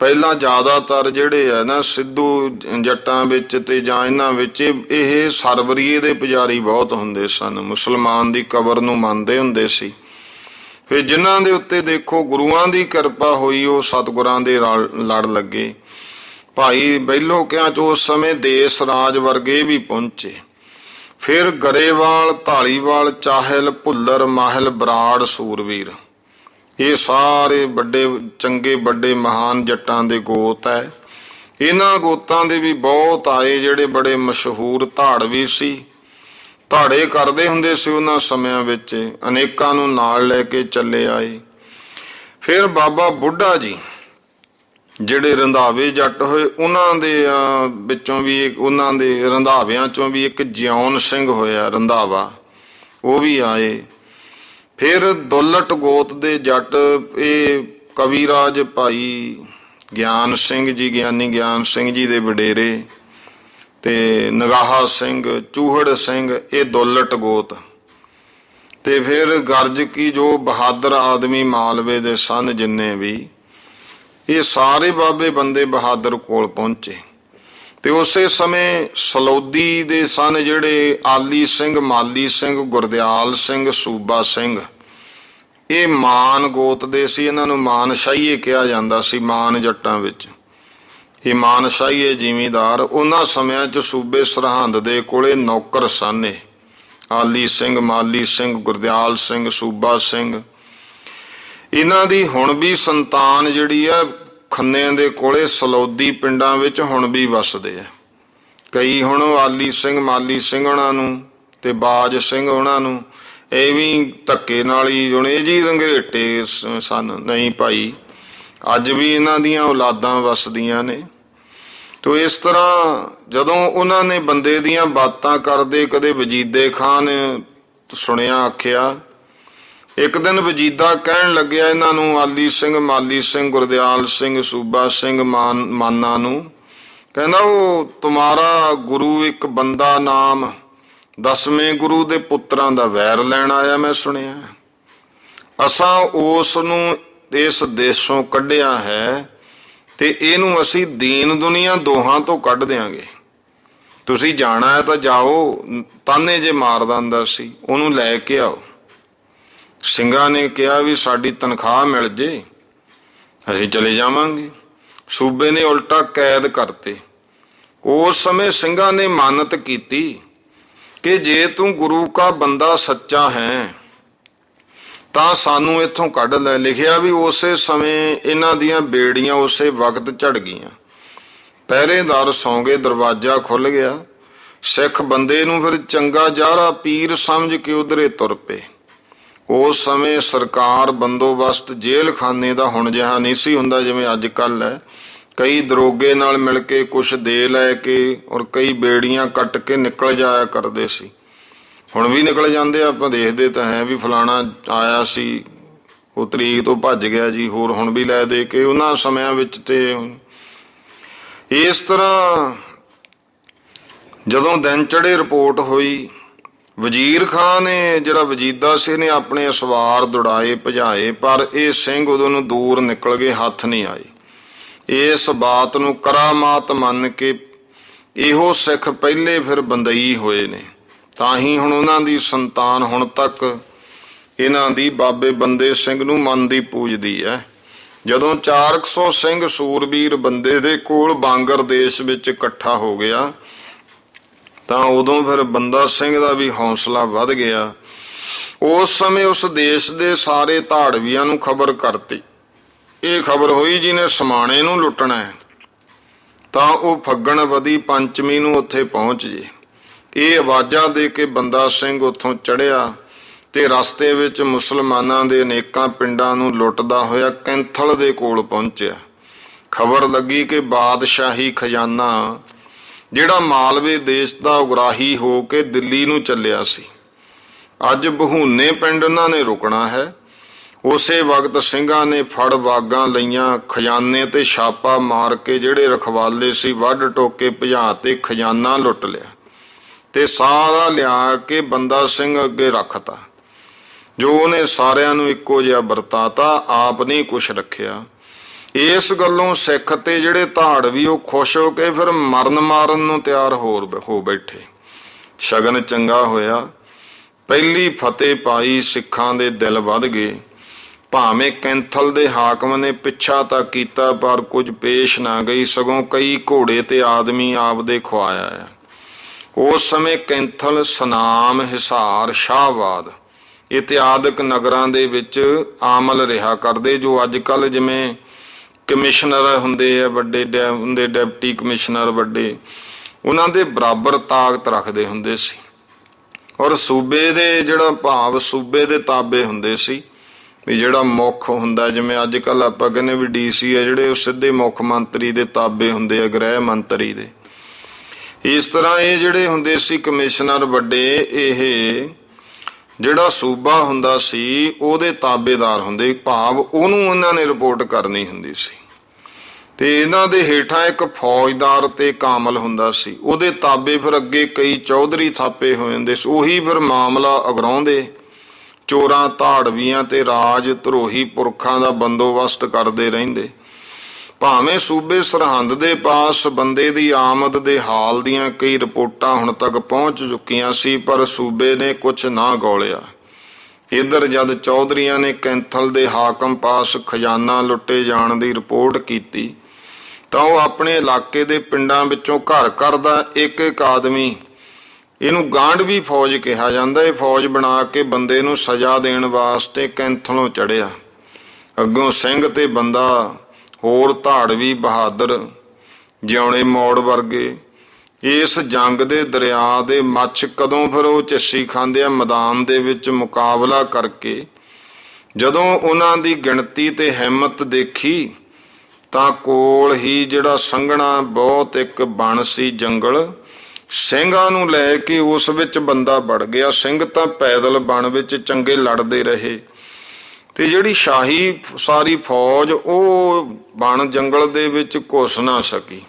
ਪਹਿਲਾਂ ਜ਼ਿਆਦਾਤਰ ਜਿਹੜੇ ਆ ਨਾ ਸਿੱਧੂ ਜੱਟਾਂ ਵਿੱਚ ਤੇ ਜਾਂ ਇਹਨਾਂ ਵਿੱਚ ਇਹ ਸਰਵਰੀਏ ਦੇ ਪੁਜਾਰੀ ਬਹੁਤ ਹੁੰਦੇ ਸਨ, ਮੁਸਲਮਾਨ ਦੀ ਕਬਰ ਨੂੰ ਮੰਨਦੇ ਹੁੰਦੇ ਸੀ। ਫਿਰ ਜਿਨ੍ਹਾਂ ਦੇ ਉੱਤੇ ਦੇਖੋ ਗੁਰੂਆਂ ਦੀ ਕਿਰਪਾ ਹੋਈ, ਉਹ ਸਤਿਗੁਰਾਂ ਦੇ ਲੜ ਲੱਗੇ। ਭਾਈ ਬਹਿਲੋ ਕਿਆਂ 'ਚ ਉਸ ਸਮੇਂ ਦੇਸ ਰਾਜ ਵਰਗੇ ਵੀ ਪਹੁੰਚੇ। ਫਿਰ ਗਰੇਵਾਲ, ਧਾਲੀਵਾਲ, ਚਾਹਲ, ਭੁੱਲਰ, ਮਾਹਲ, ਬਰਾੜ, ਸੂਰਵੀਰ, ਇਹ ਸਾਰੇ ਵੱਡੇ ਚੰਗੇ ਵੱਡੇ ਮਹਾਨ ਜੱਟਾਂ ਦੇ ਗੋਤ ਹੈ। ਇਹਨਾਂ ਗੋਤਾਂ ਦੇ ਵੀ ਬਹੁਤ ਆਏ, ਜਿਹੜੇ ਬੜੇ ਮਸ਼ਹੂਰ ਧਾੜਵੀ ਸੀ, ਧਾੜੇ ਕਰਦੇ ਹੁੰਦੇ ਸੀ ਉਹਨਾਂ ਸਮਿਆਂ ਵਿੱਚ, ਅਨੇਕਾਂ ਨੂੰ ਨਾਲ ਲੈ ਕੇ ਚੱਲੇ ਆਏ। ਫਿਰ ਬਾਬਾ ਬੁੱਢਾ ਜੀ ਜਿਹੜੇ ਰੰਧਾਵੇ ਜੱਟ ਹੋਏ, ਉਹਨਾਂ ਦੇ ਵਿੱਚੋਂ ਵੀ ਉਹਨਾਂ ਦੇ ਰੰਧਾਵਿਆਂ ਚੋਂ ਵੀ ਇੱਕ ਜਿਉਣ ਸਿੰਘ ਹੋਇਆ ਰੰਧਾਵਾ, ਉਹ ਵੀ ਆਏ। ਫਿਰ ਦੁੱਲਟ ਗੋਤ ਦੇ ਜੱਟ, ਇਹ ਕਵੀਰਾਜ ਭਾਈ ਗਿਆਨ ਸਿੰਘ ਜੀ, ਗਿਆਨੀ ਗਿਆਨ ਸਿੰਘ ਜੀ ਦੇ ਵਡੇਰੇ, ਤੇ ਨਗਾਹਾ ਸਿੰਘ, ਚੂਹੜ ਸਿੰਘ, ਇਹ ਦੁੱਲਟ ਗੋਤ। ਤੇ ਫਿਰ ਗਰਜ ਕੀ, ਜੋ ਬਹਾਦਰ ਆਦਮੀ ਮਾਲਵੇ ਦੇ ਸਨ ਜਿੰਨੇ ਵੀ, ਇਹ ਸਾਰੇ ਬਾਬੇ ਬੰਦੇ ਬਹਾਦਰ ਕੋਲ ਪਹੁੰਚੇ। ਤੇ ਉਸੇ ਸਮੇਂ ਸਲੌਦੀ ਦੇ ਸਨ ਜਿਹੜੇ ਆਲੀ ਸਿੰਘ, ਮਾਲੀ ਸਿੰਘ, ਗੁਰਦਿਆਲ ਸਿੰਘ, ਸੂਬਾ ਸਿੰਘ, ਇਹ ਮਾਨ ਗੋਤ ਦੇ ਸੀ। ਇਹਨਾਂ ਨੂੰ ਮਾਨਸ਼ਾਹੀਏ ਕਿਹਾ ਜਾਂਦਾ ਸੀ ਮਾਨ ਜੱਟਾਂ ਵਿੱਚ। ਇਹ ਮਾਨਸ਼ਾਹੀਏ ਜ਼ਿਮੀਂਦਾਰ ਉਹਨਾਂ ਸਮਿਆਂ 'ਚ ਸੂਬੇ ਸਰਹੰਦ ਦੇ ਕੋਲੇ ਨੌਕਰ ਸਨ। ਇਹ ਆਲੀ ਸਿੰਘ, ਮਾਲੀ ਸਿੰਘ, ਗੁਰਦਿਆਲ ਸਿੰਘ, ਸੂਬਾ ਸਿੰਘ, ਇਹਨਾਂ ਦੀ ਹੁਣ ਵੀ ਸੰਤਾਨ ਜਿਹੜੀ ਆ ਖੰਨਿਆਂ ਦੇ ਕੋਲੇ ਸਲੌਦੀ ਪਿੰਡਾਂ ਵਿੱਚ ਹੁਣ ਵੀ ਵਸਦੇ ਆ। ਕਈ ਹੁਣ ਆਲੀ ਸਿੰਘ, ਮਾਲੀ ਸਿੰਘ ਉਹਨਾਂ ਨੂੰ ਤੇ ਬਾਜ ਸਿੰਘ ਉਹਨਾਂ ਨੂੰ ਐਵੇਂ ਧੱਕੇ ਨਾਲ ਹੀ ਹੁਣ ਇਹ ਜੀ ਰੰਗਰੇਟੇ ਸਨ। ਨਹੀਂ ਭਾਈ, ਅੱਜ ਵੀ ਇਹਨਾਂ ਦੀਆਂ ਔਲਾਦਾਂ ਵਸਦੀਆਂ ਨੇ। ਤੋ ਇਸ ਤਰ੍ਹਾਂ ਜਦੋਂ ਉਹਨਾਂ ਨੇ ਬੰਦੇ ਦੀਆਂ ਬਾਤਾਂ ਕਰਦੇ, ਕਦੇ ਵਜੀਦੇ ਖਾਨ ਸੁਣਿਆ, ਆਖਿਆ। ਇੱਕ ਦਿਨ ਵਜੀਦਾ ਕਹਿਣ ਲੱਗਿਆ ਇਹਨਾਂ ਨੂੰ, ਆਲੀ ਸਿੰਘ, ਮਾਲੀ ਸਿੰਘ, ਗੁਰਦਿਆਲ ਸਿੰਘ, ਸੂਬਾ ਸਿੰਘ, ਮਾਨਾ ਨੂੰ, ਕਹਿੰਦਾ ਉਹ ਤੁਮਾਰਾ ਗੁਰੂ ਇੱਕ ਬੰਦਾ ਨਾਮ 10ਵੇਂ ਗੁਰੂ ਦੇ ਪੁੱਤਰਾਂ ਦਾ ਵੈਰ ਲੈਣ ਆਇਆ, ਮੈਂ ਸੁਣਿਆ। ਅਸਾਂ ਉਸ ਨੂੰ ਇਸ ਦੇਸ਼ੋਂ ਕੱਢਿਆ ਹੈ ਤੇ ਇਹਨੂੰ ਅਸੀਂ ਦੀਨ ਦੁਨੀਆ ਦੋਹਾਂ ਤੋਂ ਕੱਢ ਦਿਆਂਗੇ। ਤੁਸੀਂ ਜਾਣਾ ਹੈ ਤਾਂ ਜਾਓ, ਤਾਨੇ ਜੇ ਮਾਰਦਾ ਹੁੰਦਾ ਸੀ, ਉਹਨੂੰ ਲੈ ਕੇ ਆਓ। ਸਿੰਘਾਂ ਨੇ ਕਿਹਾ ਵੀ ਸਾਡੀ ਤਨਖਾਹ ਮਿਲ ਜੇ ਅਸੀਂ ਚਲੇ ਜਾਵਾਂਗੇ। ਸੂਬੇ ਨੇ ਉਲਟਾ ਕੈਦ ਕਰਤੇ। ਉਸ ਸਮੇਂ ਸਿੰਘਾਂ ਨੇ ਮਾਨਤ ਕੀਤੀ ਕਿ ਜੇ ਤੂੰ ਗੁਰੂ ਕਾ ਬੰਦਾ ਸੱਚਾ ਹੈ ਤਾਂ ਸਾਨੂੰ ਇੱਥੋਂ ਕੱਢ ਲੈ। ਲਿਖਿਆ ਵੀ ਉਸੇ ਸਮੇਂ ਇਹਨਾਂ ਦੀਆਂ ਬੇੜੀਆਂ ਉਸੇ ਵਕਤ ਝੜ ਗਈਆਂ। ਪਹਿਰੇਦਾਰ ਸੌਂ ਗਏ, ਦਰਵਾਜ਼ਾ ਖੁੱਲ ਗਿਆ। ਸਿੱਖ ਬੰਦੇ ਨੂੰ ਫਿਰ ਚੰਗਾ ਜਾਰਾ ਪੀਰ ਸਮਝ ਕੇ ਉਧਰੇ ਤੁਰ ਪਏ। ਉਸ ਸਮੇਂ ਸਰਕਾਰ ਬੰਦੋਬਸਤ ਜੇਲ੍ਹ ਖਾਨੇ ਦਾ ਹੁਣ ਜਿਹਾ ਨਹੀਂ ਸੀ ਹੁੰਦਾ ਜਿਵੇਂ ਅੱਜ ਕੱਲ੍ਹ ਹੈ। ਕਈ ਦਰੋਗੇ ਨਾਲ ਮਿਲ ਕੇ ਕੁਛ ਦੇ ਲੈ ਕੇ ਔਰ ਕਈ ਬੇੜੀਆਂ ਕੱਟ ਕੇ ਨਿਕਲ ਜਾਇਆ ਕਰਦੇ ਸੀ। ਹੁਣ ਵੀ ਨਿਕਲ ਜਾਂਦੇ, ਆਪਾਂ ਦੇਖਦੇ ਤਾਂ ਹੈ ਵੀ ਫਲਾਣਾ ਆਇਆ ਸੀ, ਉਹ ਤਰੀਕ ਤੋਂ ਭੱਜ ਗਿਆ ਜੀ, ਹੋਰ ਹੁਣ ਵੀ ਲੈ ਦੇ ਕੇ। ਉਹਨਾਂ ਸਮਿਆਂ ਵਿੱਚ ਤੇ ਇਸ ਤਰ੍ਹਾਂ ਜਦੋਂ ਦਿਨ ਚੜ੍ਹੇ ਰਿਪੋਰਟ ਹੋਈ, ਵਜ਼ੀਰ ਖਾਂ ਨੇ ਜਿਹੜਾ ਵਜੀਦਾ ਸੀ ਨੇ ਆਪਣੇ ਅਸਵਾਰ ਦੌੜਾਏ ਭਜਾਏ, ਪਰ ਇਹ ਸਿੰਘ ਉਦੋਂ ਨੂੰ ਦੂਰ ਨਿਕਲ ਗਏ, ਹੱਥ ਨਹੀਂ ਆਏ। ਇਸ ਬਾਤ ਨੂੰ ਕਰਾਮਾਤ ਮੰਨ ਕੇ ਇਹੋ ਸਿੱਖ ਪਹਿਲੇ ਫਿਰ ਬੰਦਈ ਹੋਏ ਨੇ। ਤਾਂ ਹੀ ਹੁਣ ਉਹਨਾਂ ਦੀ ਸੰਤਾਨ ਹੁਣ ਤੱਕ ਇਹਨਾਂ ਦੀ ਬਾਬੇ ਬੰਦੇ ਸਿੰਘ ਨੂੰ ਮੰਨਦੀ ਪੂਜਦੀ ਹੈ। ਜਦੋਂ 400 ਸਿੰਘ ਸੂਰਬੀਰ ਬੰਦੇ ਦੇ ਕੋਲ ਬਾਂਗਰ ਦੇਸ਼ ਵਿੱਚ ਇਕੱਠਾ ਹੋ ਗਿਆ ਤਾਂ ਉਦੋਂ ਫਿਰ ਬੰਦਾ ਸਿੰਘ ਦਾ ਵੀ ਹੌਸਲਾ ਵੱਧ ਗਿਆ। ਉਸ ਸਮੇਂ ਉਸ ਦੇਸ਼ ਦੇ ਸਾਰੇ ਧਾੜਵੀਆਂ ਨੂੰ ਖਬਰ ਕਰਤੀ। ਇਹ ਖਬਰ ਹੋਈ ਜਿਹਨੇ ਸਮਾਣੇ ਨੂੰ ਲੁੱਟਣਾ ਹੈ ਤਾਂ ਉਹ ਫੱਗਣਵਦੀ ਪੰਚਮੀ ਨੂੰ ਉੱਥੇ ਪਹੁੰਚ ਜੇ। ਇਹ ਆਵਾਜ਼ਾਂ ਦੇ ਕੇ ਬੰਦਾ ਸਿੰਘ ਉੱਥੋਂ ਚੜ੍ਹਿਆ ਤੇ ਰਸਤੇ ਵਿੱਚ ਮੁਸਲਮਾਨਾਂ ਦੇ ਅਨੇਕਾਂ ਪਿੰਡਾਂ ਨੂੰ ਲੁੱਟਦਾ ਹੋਇਆ ਕੈਂਥਲ ਦੇ ਕੋਲ ਪਹੁੰਚਿਆ। ਖਬਰ ਲੱਗੀ ਕਿ ਬਾਦਸ਼ਾਹੀ ਖਜ਼ਾਨਾ ਜਿਹੜਾ ਮਾਲਵੇ ਦੇਸ਼ ਦਾ ਉਗਰਾਹੀ ਹੋ ਕੇ ਦਿੱਲੀ ਨੂੰ ਚੱਲਿਆ ਸੀ, ਅੱਜ ਬਹੂਨੇ ਪਿੰਡ ਉਹਨਾਂ ਨੇ ਰੁਕਣਾ ਹੈ। ਉਸੇ ਵਕਤ ਸਿੰਘਾਂ ਨੇ ਫੜ ਵਾਗਾਂ ਲਈਆਂ, ਖਜ਼ਾਨੇ ਤੇ ਛਾਪਾ ਮਾਰ ਕੇ ਜਿਹੜੇ ਰਖਵਾਲੇ ਸੀ ਵੱਢ ਟੋਕੇ ਭਜਾ ਤੇ ਖਜ਼ਾਨਾ ਲੁੱਟ ਲਿਆ ਤੇ ਸਾਰਾ ਲਿਆ ਕੇ ਬੰਦਾ ਸਿੰਘ ਅੱਗੇ ਰੱਖਤਾ। ਜੋ ਉਹਨੇ ਸਾਰਿਆਂ ਨੂੰ ਇੱਕੋ ਜਿਹਾ ਵਰਤਾਤਾ, ਆਪ ਨਹੀਂ ਕੁਛ ਰੱਖਿਆ। ਇਸ ਗੱਲੋਂ ਸਿੱਖ ਤੇ ਜਿਹੜੇ ਧਾੜਵੀ ਉਹ ਖੁਸ਼ ਹੋ ਕੇ ਫਿਰ ਮਰਨ ਮਾਰਨ ਨੂੰ ਤਿਆਰ ਹੋ ਬੈਠੇ। ਸ਼ਗਨ ਚੰਗਾ ਹੋਇਆ, ਪਹਿਲੀ ਫਤਿਹ ਪਾਈ, ਸਿੱਖਾਂ ਦੇ ਦਿਲ ਵੱਧ ਗਏ। ਭਾਵੇਂ ਕੈਂਥਲ ਦੇ ਹਾਕਮ ਨੇ ਪਿੱਛਾ ਤਾਂ ਕੀਤਾ ਪਰ ਕੁਝ ਪੇਸ਼ ਨਾ ਗਈ, ਸਗੋਂ ਕਈ ਘੋੜੇ ਤੇ ਆਦਮੀ ਆਪਦੇ ਖੁਆਇਆ ਹੈ। ਉਸ ਸਮੇਂ ਕੈਂਥਲ, ਸਨਾਮ, ਹਿਸਾਰ, ਸ਼ਾਹਬਾਦ ਇਤਿਆਦਿਕ ਨਗਰਾਂ ਦੇ ਵਿੱਚ ਆਮਲ ਰਿਹਾ ਕਰਦੇ, ਜੋ ਅੱਜ ਕੱਲ੍ਹ ਜਿਵੇਂ ਕਮਿਸ਼ਨਰ ਹੁੰਦੇ ਆ ਵੱਡੇ ਹੁੰਦੇ, ਡਿਪਟੀ ਕਮਿਸ਼ਨਰ ਵੱਡੇ, ਉਹਨਾਂ ਦੇ ਬਰਾਬਰ ਤਾਕਤ ਰੱਖਦੇ ਹੁੰਦੇ ਸੀ। ਔਰ ਸੂਬੇ ਦੇ ਜਿਹੜਾ ਭਾਵ ਸੂਬੇ ਦੇ ਤਾਬੇ ਹੁੰਦੇ ਸੀ ਵੀ ਜਿਹੜਾ ਮੁੱਖ ਹੁੰਦਾ, ਜਿਵੇਂ ਅੱਜ ਕੱਲ੍ਹ ਆਪਾਂ ਕਹਿੰਦੇ ਵੀ DC ਹੈ ਜਿਹੜੇ ਉਹ ਸਿੱਧੇ ਮੁੱਖ ਮੰਤਰੀ ਦੇ ਤਾਬੇ ਹੁੰਦੇ ਆ, ਗ੍ਰਹਿ ਮੰਤਰੀ ਦੇ। ਇਸ ਤਰ੍ਹਾਂ ਇਹ ਜਿਹੜੇ ਹੁੰਦੇ ਸੀ ਕਮਿਸ਼ਨਰ ਵੱਡੇ, ਇਹ ਜਿਹੜਾ ਸੂਬਾ ਹੁੰਦਾ ਸੀ ਉਹਦੇ ਤਾਬੇਦਾਰ ਹੁੰਦੇ, ਭਾਵ ਉਹਨੂੰ ਉਹਨਾਂ ਨੇ ਰਿਪੋਰਟ ਕਰਨੀ ਹੁੰਦੀ ਸੀ। ਤੇ ਇਹਨਾਂ ਦੇ ਹੇਠਾਂ ਇੱਕ ਫੌਜਦਾਰ ਤੇ ਕਾਮਲ ਹੁੰਦਾ ਸੀ, ਉਹਦੇ ਤਾਬੇ ਫਿਰ ਅੱਗੇ ਕਈ ਚੌਧਰੀ ਥਾਪੇ ਹੋ ਜਾਂਦੇ ਸੀ। ਉਹੀ ਫਿਰ ਮਾਮਲਾ ਅਗਰਾਉਂਦੇ, ਚੋਰਾਂ ਧਾੜਵੀਆਂ ਤੇ ਰਾਜ ਧਰੋਹੀ ਪੁਰਖਾਂ ਦਾ ਬੰਦੋਬਸਤ ਕਰਦੇ ਰਹਿੰਦੇ। ਭਾਵੇਂ ਸੂਬੇ ਸਰਹੰਦ ਦੇ ਪਾਸ ਬੰਦੇ ਦੀ ਆਮਦ ਦੇ ਹਾਲ ਦੀਆਂ ਕਈ ਰਿਪੋਰਟਾਂ ਹੁਣ ਤੱਕ ਪਹੁੰਚ ਚੁੱਕੀਆਂ ਸੀ, ਪਰ ਸੂਬੇ ਨੇ ਕੁਛ ਨਾ ਗੌਲਿਆ। ਇੱਧਰ ਜਦ ਚੌਧਰੀਆਂ ਨੇ ਕੈਂਥਲ ਦੇ ਹਾਕਮ ਪਾਸ ਖਜ਼ਾਨਾ ਲੁੱਟੇ ਜਾਣ ਦੀ ਰਿਪੋਰਟ ਕੀਤੀ ਤਾਂ ਉਹ ਆਪਣੇ ਇਲਾਕੇ ਦੇ ਪਿੰਡਾਂ ਵਿੱਚੋਂ ਘਰ ਘਰ ਦਾ ਇੱਕ ਇੱਕ ਆਦਮੀ, ਇਹਨੂੰ ਗਾਂਢਵੀ ਫੌਜ ਕਿਹਾ ਜਾਂਦਾ, ਇਹ ਫੌਜ ਬਣਾ ਕੇ ਬੰਦੇ ਨੂੰ ਸਜ਼ਾ ਦੇਣ ਵਾਸਤੇ ਕੈਂਥਲੋਂ ਚੜ੍ਹਿਆ। ਅੱਗੋਂ ਸਿੰਘ ਤੇ ਬੰਦਾ, ਹੋਰ ਧਾੜਵੀ ਬਹਾਦਰ, ਜਿਉਣੇ ਮੋੜ ਵਰਗੇ ਇਸ ਜੰਗ ਦੇ ਦਰਿਆ ਦੇ ਮੱਛ ਕਦੋਂ ਫਿਰ ਉਹ ਚੱਸੀ ਖਾਂਦੇ ਆ ਮੈਦਾਨ ਦੇ ਵਿੱਚ ਮੁਕਾਬਲਾ ਕਰਕੇ। ਜਦੋਂ ਉਹਨਾਂ ਦੀ ਗਿਣਤੀ ਤੇ ਹਿੰਮਤ ਦੇਖੀ ਤਾਂ ਕੋਲ ਹੀ ਜਿਹੜਾ ਸੰਘਣਾ ਬਹੁਤ ਇੱਕ ਬਣ ਸੀ ਜੰਗਲ, ਸਿੰਘਾਂ ਨੂੰ ਲੈ ਕੇ ਉਸ ਵਿੱਚ ਬੰਦਾ ਵੜ ਗਿਆ। ਸਿੰਘ ਤਾਂ ਪੈਦਲ ਬਣ ਵਿੱਚ ਚੰਗੇ ਲੜਦੇ ਰਹੇ ਤੇ ਜਿਹੜੀ ਸ਼ਾਹੀ ਸਾਰੀ ਫੌਜ ਉਹ ਬਣ ਜੰਗਲ ਦੇ ਵਿੱਚ ਘੁਸ ਨਾ ਸਕੀ।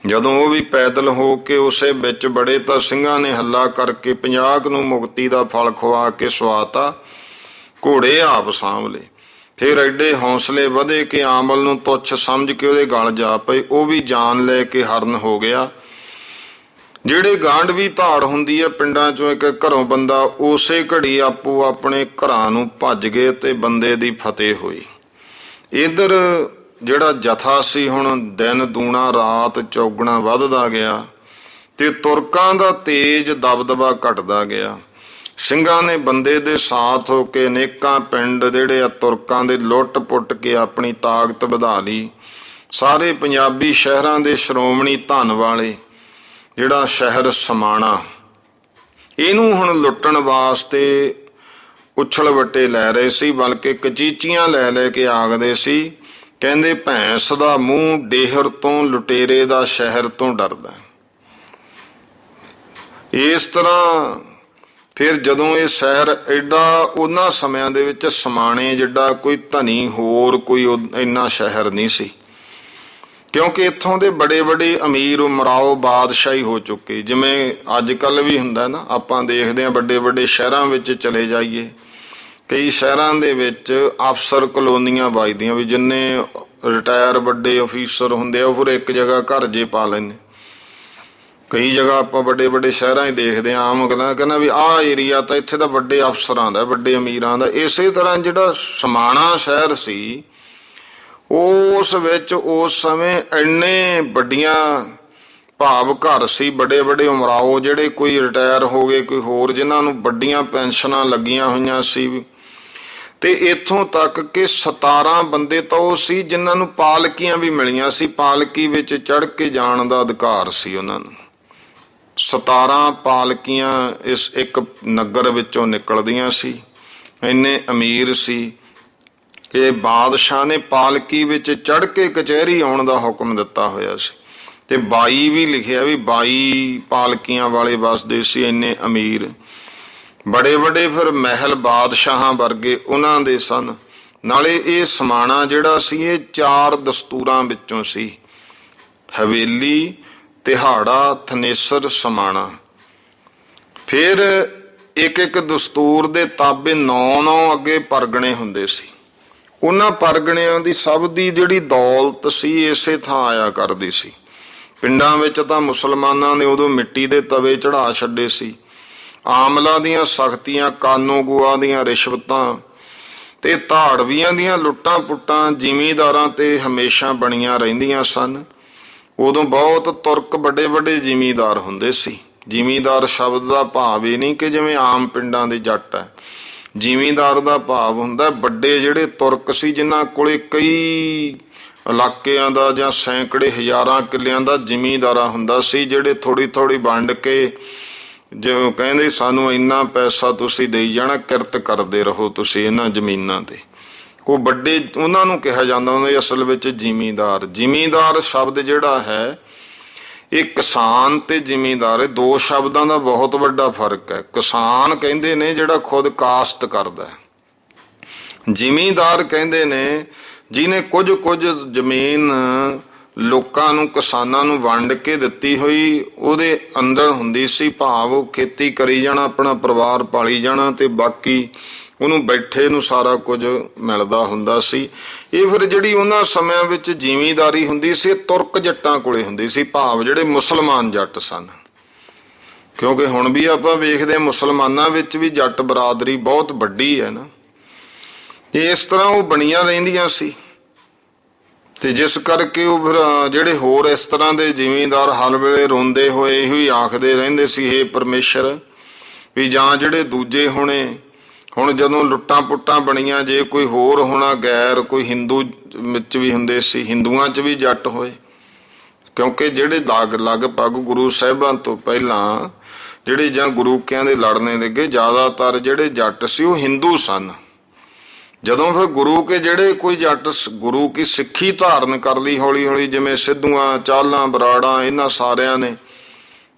ਜਦੋਂ ਉਹ ਵੀ ਪੈਦਲ ਹੋ ਕੇ ਉਸੇ ਵਿੱਚ ਬੜੇ ਤਾਂ ਸਿੰਘਾਂ ਨੇ ਹੱਲਾ ਕਰਕੇ 50 ਨੂੰ ਮੁਕਤੀ ਦਾ ਫਲ ਖਵਾ ਕੇ ਸਵਾਤਾ। ਘੋੜੇ ਆਪ ਸਾਂਭ ਲਏ। ਫਿਰ ਐਡੇ ਹੌਸਲੇ ਵਧੇ ਕਿ ਆਮਲ ਨੂੰ ਤੁੱਛ ਸਮਝ ਕੇ ਉਹਦੇ ਗਲ ਜਾ ਪਏ। ਉਹ ਵੀ ਜਾਨ ਲੈ ਕੇ ਹਰਨ ਹੋ ਗਿਆ। ਜਿਹੜੇ ਗਾਂਢਵੀ ਧਾੜ ਹੁੰਦੀ ਹੈ ਪਿੰਡਾਂ ਚੋਂ ਇੱਕ ਘਰੋਂ ਬੰਦਾ ਉਸੇ ਘੜੀ ਆਪੋ ਆਪਣੇ ਘਰਾਂ ਨੂੰ ਭੱਜ ਗਏ ਤੇ ਬੰਦੇ ਦੀ ਫਤਿਹ ਹੋਈ। ਇੱਧਰ ਜਿਹੜਾ ਜਥਾ ਸੀ ਹੁਣ ਦਿਨ ਦੂਣਾ ਰਾਤ ਚੌਗਣਾ ਵੱਧਦਾ ਗਿਆ ਤੇ ਤੁਰਕਾਂ ਦਾ ਤੇਜ ਦਬਦਬਾ ਘਟਦਾ ਗਿਆ। ਸਿੰਘਾਂ ਨੇ ਬੰਦੇ ਦੇ ਸਾਥ ਹੋ ਕੇ ਅਨੇਕਾਂ ਪਿੰਡ ਜਿਹੜੇ ਆ ਤੁਰਕਾਂ ਦੇ ਲੁੱਟ ਪੁੱਟ ਕੇ ਆਪਣੀ ਤਾਕਤ ਵਧਾ ਲਈ। ਸਾਰੇ ਪੰਜਾਬੀ ਸ਼ਹਿਰਾਂ ਦੇ ਸ਼੍ਰੋਮਣੀ ਧਨ ਵਾਲੇ ਜਿਹੜਾ ਸ਼ਹਿਰ ਸਮਾਣਾ, ਇਹਨੂੰ ਹੁਣ ਲੁੱਟਣ ਵਾਸਤੇ ਉਛਲ ਵੱਟੇ ਲੈ ਰਹੇ ਸੀ, ਬਲਕਿ ਕਚੀਚੀਆਂ ਲੈ ਲੈ ਕੇ ਆਖਦੇ ਸੀ, ਕਹਿੰਦੇ ਭੈਂਸ ਦਾ ਮੂੰਹ ਡੇਹਰ ਤੋਂ ਲੁਟੇਰੇ ਦਾ ਸ਼ਹਿਰ ਤੋਂ ਡਰਦਾ। ਇਸ ਤਰ੍ਹਾਂ ਫਿਰ ਜਦੋਂ ਇਹ ਸ਼ਹਿਰ ਐਡਾ, ਉਹਨਾਂ ਸਮਿਆਂ ਦੇ ਵਿੱਚ ਸਮਾਣੇ ਜਿੱਡਾ ਕੋਈ ਧਨੀ ਹੋਰ ਕੋਈ ਇੰਨਾ ਸ਼ਹਿਰ ਨਹੀਂ ਸੀ, ਕਿਉਂਕਿ ਇੱਥੋਂ ਦੇ ਬੜੇ ਬੜੇ ਅਮੀਰ ਉਮਰਾਓ ਬਾਦਸ਼ਾਹੀ ਹੋ ਚੁੱਕੇ। ਜਿਵੇਂ ਅੱਜ ਕੱਲ੍ਹ ਵੀ ਹੁੰਦਾ ਨਾ, ਆਪਾਂ ਦੇਖਦੇ ਹਾਂ ਵੱਡੇ ਵੱਡੇ ਸ਼ਹਿਰਾਂ ਵਿੱਚ ਚਲੇ ਜਾਈਏ, ਕਈ ਸ਼ਹਿਰਾਂ ਦੇ ਵਿੱਚ ਅਫਸਰ ਕਲੋਨੀਆਂ ਵੱਜਦੀਆਂ, ਵੀ ਜਿੰਨੇ ਰਿਟਾਇਰ ਵੱਡੇ ਅਫੀਸਰ ਹੁੰਦੇ ਆ ਉਹ ਫਿਰ ਇੱਕ ਜਗ੍ਹਾ ਘਰ ਜੇ ਪਾ ਲੈਂਦੇ। ਕਈ ਜਗ੍ਹਾ ਆਪਾਂ ਵੱਡੇ ਵੱਡੇ ਸ਼ਹਿਰਾਂ 'ਚ ਦੇਖਦੇ ਹਾਂ, ਆਮ ਕਹਿੰਦਾ ਵੀ ਆਹ ਏਰੀਆ ਤਾਂ ਇੱਥੇ ਤਾਂ ਵੱਡੇ ਅਫਸਰਾਂ ਦਾ, ਵੱਡੇ ਅਮੀਰਾਂ ਦਾ। ਇਸੇ ਤਰ੍ਹਾਂ ਜਿਹੜਾ ਸਮਾਣਾ ਸ਼ਹਿਰ ਸੀ, ਉਸ ਵਿੱਚ ਉਸ ਸਮੇਂ ਇੰਨੇ ਵੱਡੀਆਂ ਭਾਵ ਘਰ ਸੀ, ਵੱਡੇ ਵੱਡੇ ਉਮਰਾਓ ਜਿਹੜੇ ਕੋਈ ਰਿਟਾਇਰ ਹੋ ਗਏ, ਕੋਈ ਹੋਰ ਜਿਨ੍ਹਾਂ ਨੂੰ ਵੱਡੀਆਂ ਪੈਨਸ਼ਨਾਂ ਲੱਗੀਆਂ ਹੋਈਆਂ ਸੀ। ਤੇ ਇੱਥੋਂ ਤੱਕ ਕਿ 17 ਬੰਦੇ ਤਾਂ ਉਹ ਸੀ ਜਿਨ੍ਹਾਂ ਨੂੰ ਪਾਲਕੀਆਂ ਵੀ ਮਿਲੀਆਂ ਸੀ, ਪਾਲਕੀ ਵਿੱਚ ਚੜ੍ਹ ਕੇ ਜਾਣ ਦਾ ਅਧਿਕਾਰ ਸੀ ਉਹਨਾਂ ਨੂੰ। 17 ਪਾਲਕੀਆਂ ਇਸ ਇੱਕ ਨਗਰ ਵਿੱਚੋਂ ਨਿਕਲਦੀਆਂ ਸੀ, ਇੰਨੇ ਅਮੀਰ ਸੀ। ਇਹ ਬਾਦਸ਼ਾਹ ਨੇ ਪਾਲਕੀ ਵਿੱਚ ਚੜ੍ਹ ਕੇ ਕਚਹਿਰੀ ਆਉਣ ਦਾ ਹੁਕਮ ਦਿੱਤਾ ਹੋਇਆ ਸੀ, ਤੇ 22 ਵੀ ਲਿਖਿਆ ਵੀ 22 ਪਾਲਕੀਆਂ ਵਾਲੇ ਵਸਦੇ ਸੀ, ਇੰਨੇ ਅਮੀਰ। ਬੜੇ ਬੜੇ ਫਿਰ ਮਹਿਲ ਬਾਦਸ਼ਾਹਾਂ ਵਰਗੇ ਉਹਨਾਂ ਦੇ ਸਨ। ਨਾਲੇ ਇਹ ਸਮਾਣਾ ਜਿਹੜਾ ਸੀ ਇਹ 4 ਦਸਤੂਰਾਂ ਵਿੱਚੋਂ ਸੀ, ਹਵੇਲੀ, ਤਿਹਾੜਾ, ਥਨੇਸਰ, ਸਮਾਣਾ। ਫਿਰ ਇੱਕ ਇੱਕ ਦਸਤੂਰ ਦੇ ਤਾਬੇ 9 ਅੱਗੇ ਪਰਗਣੇ ਹੁੰਦੇ ਸੀ। ਉਹਨਾਂ ਪਰਗਣਿਆਂ ਦੀ ਸਭ ਦੀ ਜਿਹੜੀ ਦੌਲਤ ਸੀ ਇਸੇ ਥਾਂ ਆਇਆ ਕਰਦੀ ਸੀ। ਪਿੰਡਾਂ ਵਿੱਚ ਤਾਂ ਮੁਸਲਮਾਨਾਂ ਨੇ ਉਦੋਂ ਮਿੱਟੀ ਦੇ ਤਵੇ ਚੜਾ ਛੱਡੇ ਸੀ। ਆਮਲਾ ਦੀਆਂ ਸਖਤੀਆਂ, ਕਾਨੋ ਗੋਆ ਦੀਆਂ ਰਿਸ਼ਵਤਾਂ ਤੇ ਧਾੜਵੀਆਂ ਦੀਆਂ ਲੁੱਟਾਂ ਪੁੱਟਾਂ ਜ਼ਿਮੀਂਦਾਰਾਂ ਤੇ ਹਮੇਸ਼ਾ ਬਣੀਆਂ ਰਹਿੰਦੀਆਂ ਸਨ। ਉਦੋਂ ਬਹੁਤ ਤੁਰਕ ਵੱਡੇ ਵੱਡੇ ਜ਼ਿਮੀਂਦਾਰ ਹੁੰਦੇ ਸੀ। ਜ਼ਿਮੀਂਦਾਰ ਸ਼ਬਦ ਦਾ ਭਾਵ ਇਹ ਨਹੀਂ ਕਿ ਜਿਵੇਂ ਆਮ ਪਿੰਡਾਂ ਦੇ ਜੱਟ ਹੈ। ਜ਼ਿਮੀਂਦਾਰ ਦਾ ਭਾਵ ਹੁੰਦਾ ਵੱਡੇ ਜਿਹੜੇ ਤੁਰਕ ਸੀ, ਜਿਨ੍ਹਾਂ ਕੋਲੇ ਕਈ ਇਲਾਕਿਆਂ ਦਾ ਜਾਂ ਸੈਂਕੜੇ ਹਜ਼ਾਰਾਂ ਕਿੱਲਿਆਂ ਦਾ ਜ਼ਿਮੀਂਦਾਰਾ ਹੁੰਦਾ ਸੀ, ਜਿਹੜੇ ਥੋੜ੍ਹੀ ਥੋੜ੍ਹੀ ਵੰਡ ਕੇ ਜਿਵੇਂ ਕਹਿੰਦੇ ਸਾਨੂੰ ਇੰਨਾ ਪੈਸਾ ਤੁਸੀਂ ਦੇਈ ਜਾਣਾ, ਕਿਰਤ ਕਰਦੇ ਰਹੋ ਤੁਸੀਂ ਇਹਨਾਂ ਜ਼ਮੀਨਾਂ ਤੇ। ਉਹ ਵੱਡੇ ਉਹਨਾਂ ਨੂੰ ਕਿਹਾ ਜਾਂਦਾ ਹੁੰਦਾ ਅਸਲ ਵਿੱਚ ਜ਼ਿਮੀਂਦਾਰ। ਜ਼ਿਮੀਂਦਾਰ ਸ਼ਬਦ ਜਿਹੜਾ ਹੈ ਇਹ ਕਿਸਾਨ ਤੇ ਜ਼ਿਮੀਂਦਾਰ, ਇਹ 2 ਸ਼ਬਦਾਂ ਦਾ ਬਹੁਤ ਵੱਡਾ ਫਰਕ ਹੈ। ਕਿਸਾਨ ਕਹਿੰਦੇ ਨੇ ਜਿਹੜਾ ਖੁਦ ਕਾਸ਼ਤ ਕਰਦਾ, ਜ਼ਿਮੀਂਦਾਰ ਕਹਿੰਦੇ ਨੇ ਜਿਹਨੇ ਕੁਝ ਕੁਝ ਜ਼ਮੀਨ ਲੋਕਾਂ ਨੂੰ, ਕਿਸਾਨਾਂ ਨੂੰ ਵੰਡ ਕੇ ਦਿੱਤੀ ਹੋਈ, ਉਹਦੇ ਅੰਦਰ ਹੁੰਦੀ ਸੀ ਭਾਵ ਉਹ ਖੇਤੀ ਕਰੀ ਜਾਣਾ, ਆਪਣਾ ਪਰਿਵਾਰ ਪਾਲੀ ਜਾਣਾ, ਤੇ ਬਾਕੀ ਉਹਨੂੰ ਬੈਠੇ ਨੂੰ ਸਾਰਾ ਕੁਝ ਮਿਲਦਾ ਹੁੰਦਾ ਸੀ। ਇਹ ਫਿਰ ਜਿਹੜੀ ਉਹਨਾਂ ਸਮਿਆਂ ਵਿੱਚ ਜ਼ਿਮੀਂਦਾਰੀ ਹੁੰਦੀ ਸੀ ਤੁਰਕ ਜੱਟਾਂ ਕੋਲੇ ਹੁੰਦੀ ਸੀ, ਭਾਵ ਜਿਹੜੇ ਮੁਸਲਮਾਨ ਜੱਟ ਸਨ। ਕਿਉਂਕਿ ਹੁਣ ਵੀ ਆਪਾਂ ਵੇਖਦੇ ਹਾਂ ਮੁਸਲਮਾਨਾਂ ਵਿੱਚ ਵੀ ਜੱਟ ਬਰਾਦਰੀ ਬਹੁਤ ਵੱਡੀ ਹੈ ਨਾ, ਇਸ ਤਰ੍ਹਾਂ ਉਹ ਬਣੀਆਂ ਰਹਿੰਦੀਆਂ ਸੀ। ਤੇ ਜਿਸ ਕਰਕੇ ਉਹ ਫਿਰ ਜਿਹੜੇ ਹੋਰ ਇਸ ਤਰ੍ਹਾਂ ਦੇ ਜ਼ਿਮੀਂਦਾਰ ਹਰ ਵੇਲੇ ਰੋਂਦੇ ਹੋਏ ਇਹੋ ਹੀ ਆਖਦੇ ਰਹਿੰਦੇ ਸੀ, ਹੇ ਪਰਮੇਸ਼ਰ, ਵੀ ਜਾਂ ਜਿਹੜੇ ਦੂਜੇ ਹੋਣੇ, ਹੁਣ ਜਦੋਂ ਲੁੱਟਾਂ ਪੁੱਟਾਂ ਬਣੀਆਂ, ਜੇ ਕੋਈ ਹੋਰ ਹੋਣਾ ਗੈਰ, ਕੋਈ ਹਿੰਦੂ ਵਿੱਚ ਵੀ ਹੁੰਦੇ ਸੀ, ਹਿੰਦੂਆਂ 'ਚ ਵੀ ਜੱਟ ਹੋਏ, ਕਿਉਂਕਿ ਜਿਹੜੇ ਲਗਭਗ ਗੁਰੂ ਸਾਹਿਬਾਂ ਤੋਂ ਪਹਿਲਾਂ ਜਿਹੜੇ ਜਾਂ ਗੁਰੂਕਿਆਂ ਦੇ ਲੜਨੇ ਲੱਗੇ, ਜ਼ਿਆਦਾਤਰ ਜਿਹੜੇ ਜੱਟ ਸੀ ਉਹ ਹਿੰਦੂ ਸਨ। ਜਦੋਂ ਫਿਰ ਗੁਰੂ ਕੇ ਜਿਹੜੇ ਕੋਈ ਜੱਟ ਗੁਰੂ ਕੀ ਸਿੱਖੀ ਧਾਰਨ ਕਰ ਲਈ ਹੌਲੀ ਹੌਲੀ, ਜਿਵੇਂ ਸਿੱਧੂਆਂ, ਚਾਲਾਂ, ਬਰਾੜਾਂ, ਇਹਨਾਂ ਸਾਰਿਆਂ ਨੇ,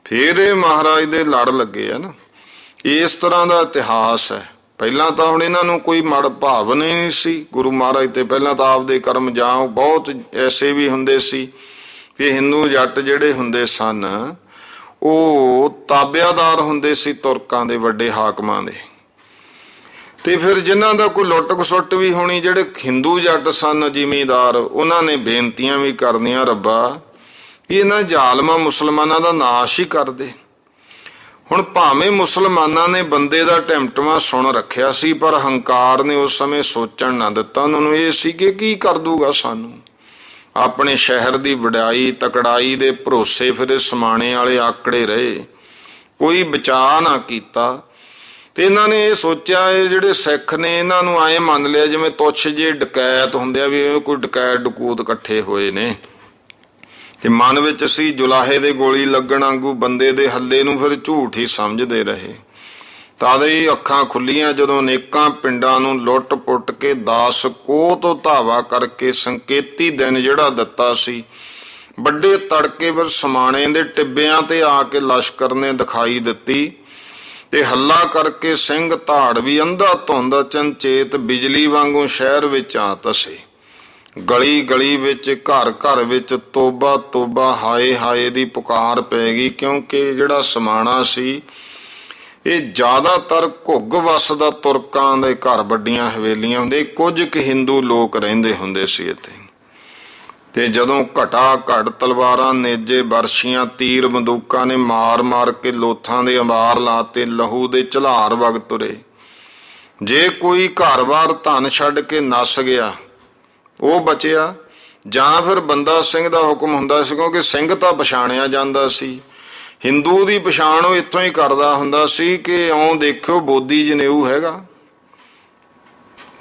ਫਿਰ ਇਹ ਮਹਾਰਾਜ ਦੇ ਲੜ ਲੱਗੇ ਆ ਨਾ। ਇਸ ਤਰ੍ਹਾਂ ਦਾ ਇਤਿਹਾਸ ਹੈ। ਪਹਿਲਾਂ ਤਾਂ ਹੁਣ ਇਹਨਾਂ ਨੂੰ ਕੋਈ ਮੜ ਭਾਵ ਨਹੀਂ ਸੀ ਗੁਰੂ ਮਹਾਰਾਜ ਤੇ, ਪਹਿਲਾਂ ਤਾਂ ਆਪਦੇ ਕਰਮ ਜਾਂ ਬਹੁਤ ਐਸੇ ਵੀ ਹੁੰਦੇ ਸੀ ਕਿ ਹਿੰਦੂ ਜੱਟ ਜਿਹੜੇ ਹੁੰਦੇ ਸਨ ਉਹ ਤਾਬਿਆਦਾਰ ਹੁੰਦੇ ਸੀ ਤੁਰਕਾਂ ਦੇ ਵੱਡੇ ਹਾਕਮਾਂ ਦੇ। ਤੇ ਫਿਰ ਜਿਨ੍ਹਾਂ ਦਾ ਕੋਈ ਲੁੱਟ ਖਸੁੱਟ ਵੀ ਹੋਣੀ, ਜਿਹੜੇ ਹਿੰਦੂ ਜੱਟ ਸਨ ਜ਼ਿਮੀਂਦਾਰ, ਉਹਨਾਂ ਨੇ ਬੇਨਤੀਆਂ ਵੀ ਕਰਨੀਆਂ, ਰੱਬਾ ਇਹਨਾਂ ਜ਼ਾਲਮਾਂ ਮੁਸਲਮਾਨਾਂ ਦਾ ਨਾਸ਼ ਹੀ ਕਰ ਦੇ। ਹੁਣ ਭਾਵੇਂ ਮੁਸਲਮਾਨਾਂ ਨੇ ਬੰਦੇ ਦਾ ਟਿਮਟਮਾ ਸੁਣ ਰੱਖਿਆ ਸੀ, ਪਰ ਹੰਕਾਰ ਨੇ ਉਸ ਸਮੇਂ ਸੋਚਣ ਨਾ ਦਿੱਤਾ। ਉਹਨਾਂ ਨੂੰ ਇਹ ਸੀ ਕਿ ਕੀ ਕਰ ਦੂਗਾ ਸਾਨੂੰ। ਆਪਣੇ ਸ਼ਹਿਰ ਦੀ ਵਡਿਆਈ ਤਕੜਾਈ ਦੇ ਭਰੋਸੇ ਫਿਰ ਸਮਾਣੇ ਵਾਲੇ ਆਕੜੇ ਰਹੇ, ਕੋਈ ਬਚਾਅ ਨਾ ਕੀਤਾ। ਤੇ ਇਹਨਾਂ ਨੇ ਇਹ ਸੋਚਿਆ, ਇਹ ਜਿਹੜੇ ਸਿੱਖ ਨੇ ਇਹਨਾਂ ਨੂੰ ਐਂ ਮੰਨ ਲਿਆ ਜਿਵੇਂ ਤੁੱਛ ਜੇ ਡਕੈਤ ਹੁੰਦੇ ਆ, ਵੀ ਇਹ ਕੋਈ ਡਕੈਤ ਡਕੂਤ ਇਕੱਠੇ ਹੋਏ ਨੇ। ਤੇ ਮਨ ਵਿੱਚ ਸੀ ਜੁਲਾਹੇ ਦੇ ਗੋਲੀ ਲੱਗਣ ਵਾਂਗੂ ਬੰਦੇ ਦੇ ਹੱਲੇ ਨੂੰ ਫਿਰ ਝੂਠ ਹੀ ਸਮਝਦੇ ਰਹੇ। ਤਦ ਹੀ ਅੱਖਾਂ ਖੁੱਲੀਆਂ ਜਦੋਂ ਅਨੇਕਾਂ ਪਿੰਡਾਂ ਨੂੰ ਲੁੱਟ ਪੁੱਟ ਕੇ 10 ਕੋਹ ਤੋਂ ਧਾਵਾ ਕਰਕੇ ਸੰਕੇਤੀ ਦਿਨ ਜਿਹੜਾ ਦਿੱਤਾ ਸੀ, ਵੱਡੇ ਤੜਕੇ ਫਿਰ ਸਮਾਣੇ ਦੇ ਟਿੱਬਿਆਂ ਤੇ ਆ ਕੇ ਲਸ਼ਕਰ ਨੇ ਦਿਖਾਈ ਦਿੱਤੀ। ਤੇ ਹੱਲਾ ਕਰਕੇ ਸਿੰਘ ਧਾੜ ਵੀ ਅੰਧਾ ਧੁੰਦ ਚੰਚੇਤ ਬਿਜਲੀ ਵਾਂਗੂ ਸ਼ਹਿਰ ਵਿੱਚ ਆ ਤਸੇ। ਗਲੀ ਗਲੀ ਵਿੱਚ ਘਰ ਘਰ ਵਿੱਚ ਤੋਬਾ ਤੋਬਾ ਹਾਏ ਹਾਏ ਦੀ ਪੁਕਾਰ ਪੈ ਗਈ, ਕਿਉਂਕਿ ਜਿਹੜਾ ਸਮਾਣਾ ਸੀ ਇਹ ਜ਼ਿਆਦਾਤਰ ਘੁੱਗ ਵਸਦਾ ਤੁਰਕਾਂ ਦੇ ਘਰ, ਵੱਡੀਆਂ ਹਵੇਲੀਆਂ ਹੁੰਦੇ, ਕੁਝ ਕੁ ਹਿੰਦੂ ਲੋਕ ਰਹਿੰਦੇ ਹੁੰਦੇ ਸੀ ਇੱਥੇ। ਤੇ ਜਦੋਂ ਘਟਾ ਘੜ ਤਲਵਾਰਾਂ ਨੇਜੇ ਬਰਸ਼ੀਆਂ ਤੀਰ ਬੰਦੂਕਾਂ ਨੇ ਮਾਰ ਮਾਰ ਕੇ ਲੋਥਾਂ ਦੇ ਅੰਬਾਰ ਲਾਤੇ, ਲਹੂ ਦੇ ਝਲਾਰ ਵਗ ਤੁਰੇ। ਜੇ ਕੋਈ ਘਰ-ਬਾਰ ਧਨ ਛੱਡ ਕੇ ਨੱਸ ਗਿਆ ਉਹ ਬਚਿਆ, ਜਾਂ ਫਿਰ ਬੰਦਾ ਸਿੰਘ ਦਾ ਹੁਕਮ ਹੁੰਦਾ ਸੀ, ਕਿਉਂਕਿ ਸਿੰਘ ਤਾਂ ਪਛਾਣਿਆ ਜਾਂਦਾ ਸੀ। ਹਿੰਦੂ ਦੀ ਪਛਾਣ ਉਹ ਇੱਥੋਂ ਹੀ ਕਰਦਾ ਹੁੰਦਾ ਸੀ ਕਿ ਆਉਂ ਦੇਖਿਓ ਬੋਦੀ ਜਨੇਊ ਹੈਗਾ।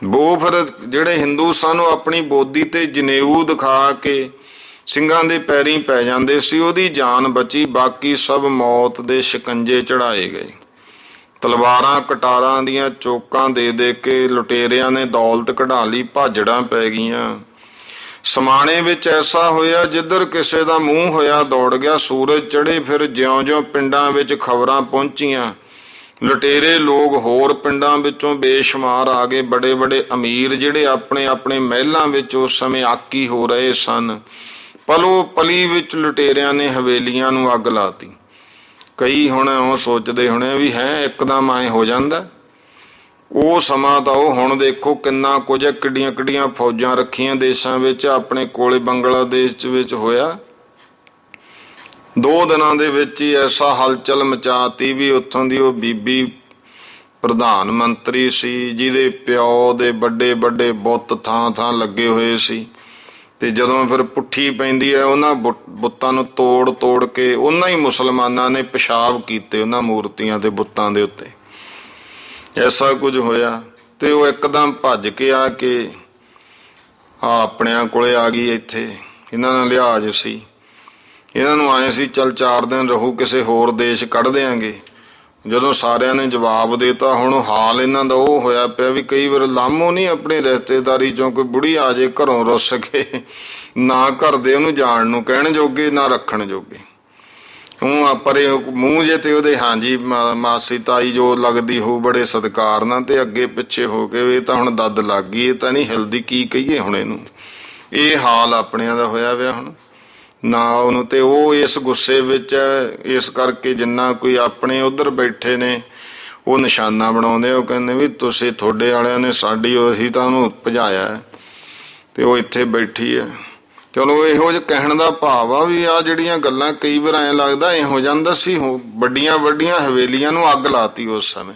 ਉਹ ਫਿਰ ਜਿਹੜੇ ਹਿੰਦੂ ਸਨ ਉਹ ਆਪਣੀ ਬੋਦੀ ਤੇ ਜਨੇਊ ਦਿਖਾ ਕੇ ਸਿੰਘਾਂ ਦੇ ਪੈਰੀਂ ਪੈ ਜਾਂਦੇ ਸੀ, ਉਹਦੀ ਜਾਨ ਬਚੀ, ਬਾਕੀ ਸਭ ਮੌਤ ਦੇ ਸ਼ਿਕੰਜੇ ਚੜਾਏ ਗਏ। ਤਲਵਾਰਾਂ ਕਟਾਰਾਂ ਦੀਆਂ ਚੋਕਾਂ ਦੇ ਦੇ ਕੇ ਲੁਟੇਰਿਆਂ ਨੇ ਦੌਲਤ ਕਢਾ ਲਈ, ਭਾਜੜਾਂ ਪੈ ਗਈਆਂ। ਸਮਾਣੇ ਵਿੱਚ ਐਸਾ ਹੋਇਆ ਜਿੱਧਰ ਕਿਸੇ ਦਾ ਮੂੰਹ ਹੋਇਆ ਦੌੜ ਗਿਆ। ਸੂਰਜ ਚੜ੍ਹੇ ਫਿਰ ਜਿਉਂ-ਜਿਉਂ ਪਿੰਡਾਂ ਵਿੱਚ ਖਬਰਾਂ ਪਹੁੰਚੀਆਂ, ਲੁਟੇਰੇ ਲੋਕ ਹੋਰ ਪਿੰਡਾਂ ਵਿੱਚੋਂ ਬੇਸ਼ੁਮਾਰ ਆ ਗਏ। ਬੜੇ ਬੜੇ ਅਮੀਰ ਜਿਹੜੇ ਆਪਣੇ ਆਪਣੇ ਮਹਿਲਾਂ ਵਿੱਚ ਉਸ ਸਮੇਂ ਆਕੀ ਹੋ ਰਹੇ ਸਨ, ਪਲੋ ਪਲੀ ਵਿੱਚ ਲੁਟੇਰਿਆਂ ਨੇ ਹਵੇਲੀਆਂ ਨੂੰ ਅੱਗ ਲਾਤੀ। ਕਈ ਹੁਣ ਉਹ ਸੋਚਦੇ ਹੋਣੇ ਵੀ ਹੈ ਇੱਕਦਮ ਐਂ ਹੋ ਜਾਂਦਾ। ਉਹ ਸਮਾਂ ਤਾਂ ਉਹ ਹੁਣ ਦੇਖੋ ਕਿੰਨਾ ਕੁਝ, ਕਿੱਡੀਆਂ ਕਿੱਡੀਆਂ ਫੌਜਾਂ ਰੱਖੀਆਂ ਦੇਸ਼ਾਂ ਵਿੱਚ। ਆਪਣੇ ਕੋਲੇ ਬੰਗਲਾਦੇਸ਼ ਵਿੱਚ ਹੋਇਆ, 2 ਦਿਨਾਂ ਦੇ ਵਿੱਚ ਹੀ ਐਸਾ ਹਲਚਲ ਮਚਾਤੀ ਵੀ ਉੱਥੋਂ ਦੀ ਉਹ ਬੀਬੀ ਪ੍ਰਧਾਨ ਮੰਤਰੀ ਸੀ, ਜਿਹਦੇ ਪਿਓ ਦੇ ਵੱਡੇ ਵੱਡੇ ਬੁੱਤ ਥਾਂ ਥਾਂ ਲੱਗੇ ਹੋਏ ਸੀ। ਤੇ ਜਦੋਂ ਫਿਰ ਪੁੱਠੀ ਪੈਂਦੀ ਹੈ, ਉਹਨਾਂ ਬੁੱਤਾਂ ਨੂੰ ਤੋੜ ਤੋੜ ਕੇ ਉਹਨਾਂ ਹੀ ਮੁਸਲਮਾਨਾਂ ਨੇ ਪਿਸ਼ਾਬ ਕੀਤੇ ਉਹਨਾਂ ਮੂਰਤੀਆਂ ਤੇ ਬੁੱਤਾਂ ਦੇ ਉੱਤੇ। ਐਸਾ ਕੁਝ ਹੋਇਆ ਤੇ ਉਹ ਇੱਕਦਮ ਭੱਜ ਕੇ ਆ ਕੇ ਆਪਣਿਆਂ ਕੋਲੇ ਆ ਗਈ। ਇੱਥੇ ਇਹਨਾਂ ਨਾਲ ਲਿਹਾਜ਼ ਸੀ, ਇਹਨਾਂ ਨੂੰ ਆਏ ਸੀ ਚੱਲ 4 ਦਿਨ ਰਹੂ, ਕਿਸੇ ਹੋਰ ਦੇਸ਼ ਕੱਢ ਦਿਆਂਗੇ। ਜਦੋਂ ਸਾਰਿਆਂ ਨੇ ਜਵਾਬ ਦੇਤਾ, ਹੁਣ ਹਾਲ ਇਹਨਾਂ ਦਾ ਉਹ ਹੋਇਆ ਪਿਆ ਵੀ ਕਈ ਵਾਰ ਲਾਮੋ ਨਹੀਂ ਆਪਣੀ ਰਿਸ਼ਤੇਦਾਰੀ ਚੋਂ ਕੋਈ ਬੁੜੀ ਆ ਜੇ ਘਰੋਂ ਰੁੱਸ ਕੇ, ਨਾ ਘਰ ਦੇ ਉਹਨੂੰ ਜਾਣ ਨੂੰ ਕਹਿਣ ਜੋਗੇ ਨਾ ਰੱਖਣ ਜੋਗੇ। ਉਹ ਪਰੇ ਮੂੰਹ ਜੇ ਤੇ ਉਹਦੇ ਹਾਂਜੀ ਮਾਸੀ ਤਾਈ ਜੋ ਲੱਗਦੀ ਹੋ ਬੜੇ ਸਤਿਕਾਰ ਨਾਲ, ਤੇ ਅੱਗੇ ਪਿੱਛੇ ਹੋ ਕੇ ਇਹ ਤਾਂ ਹੁਣ ਦੱਦ ਲੱਗ ਗਈ, ਇਹ ਤਾਂ ਨਹੀਂ ਹਿਲਦੀ, ਕੀ ਕਹੀਏ ਹੁਣ ਇਹਨੂੰ। ਇਹ ਹਾਲ ਆਪਣਿਆਂ ਦਾ ਹੋਇਆ ਪਿਆ ਹੁਣ ਨਾ ਉਹਨੂੰ। ਤੇ ਉਹ ਇਸ ਗੁੱਸੇ ਵਿੱਚ, ਇਸ ਕਰਕੇ ਜਿੰਨਾ ਕੋਈ ਆਪਣੇ ਉੱਧਰ ਬੈਠੇ ਨੇ ਉਹ ਨਿਸ਼ਾਨਾ ਬਣਾਉਂਦੇ, ਉਹ ਕਹਿੰਦੇ ਵੀ ਤੁਸੀਂ ਤੁਹਾਡੇ ਵਾਲਿਆਂ ਨੇ ਸਾਡੀ, ਅਸੀਂ ਤਾਂ ਉਹਨੂੰ ਭਜਾਇਆ ਤੇ ਉਹ ਇੱਥੇ ਬੈਠੀ ਹੈ। ਚਲੋ ਇਹੋ ਜਿਹੇ ਕਹਿਣ ਦਾ ਭਾਵ ਆ ਵੀ ਆਹ ਜਿਹੜੀਆਂ ਗੱਲਾਂ ਕਈ ਵਾਰ ਐਂ ਲੱਗਦਾ ਇਹ ਹੋ ਜਾਂਦਾ ਸੀ। ਵੱਡੀਆਂ ਵੱਡੀਆਂ ਹਵੇਲੀਆਂ ਨੂੰ ਅੱਗ ਲਾਤੀ ਉਸ ਸਮੇਂ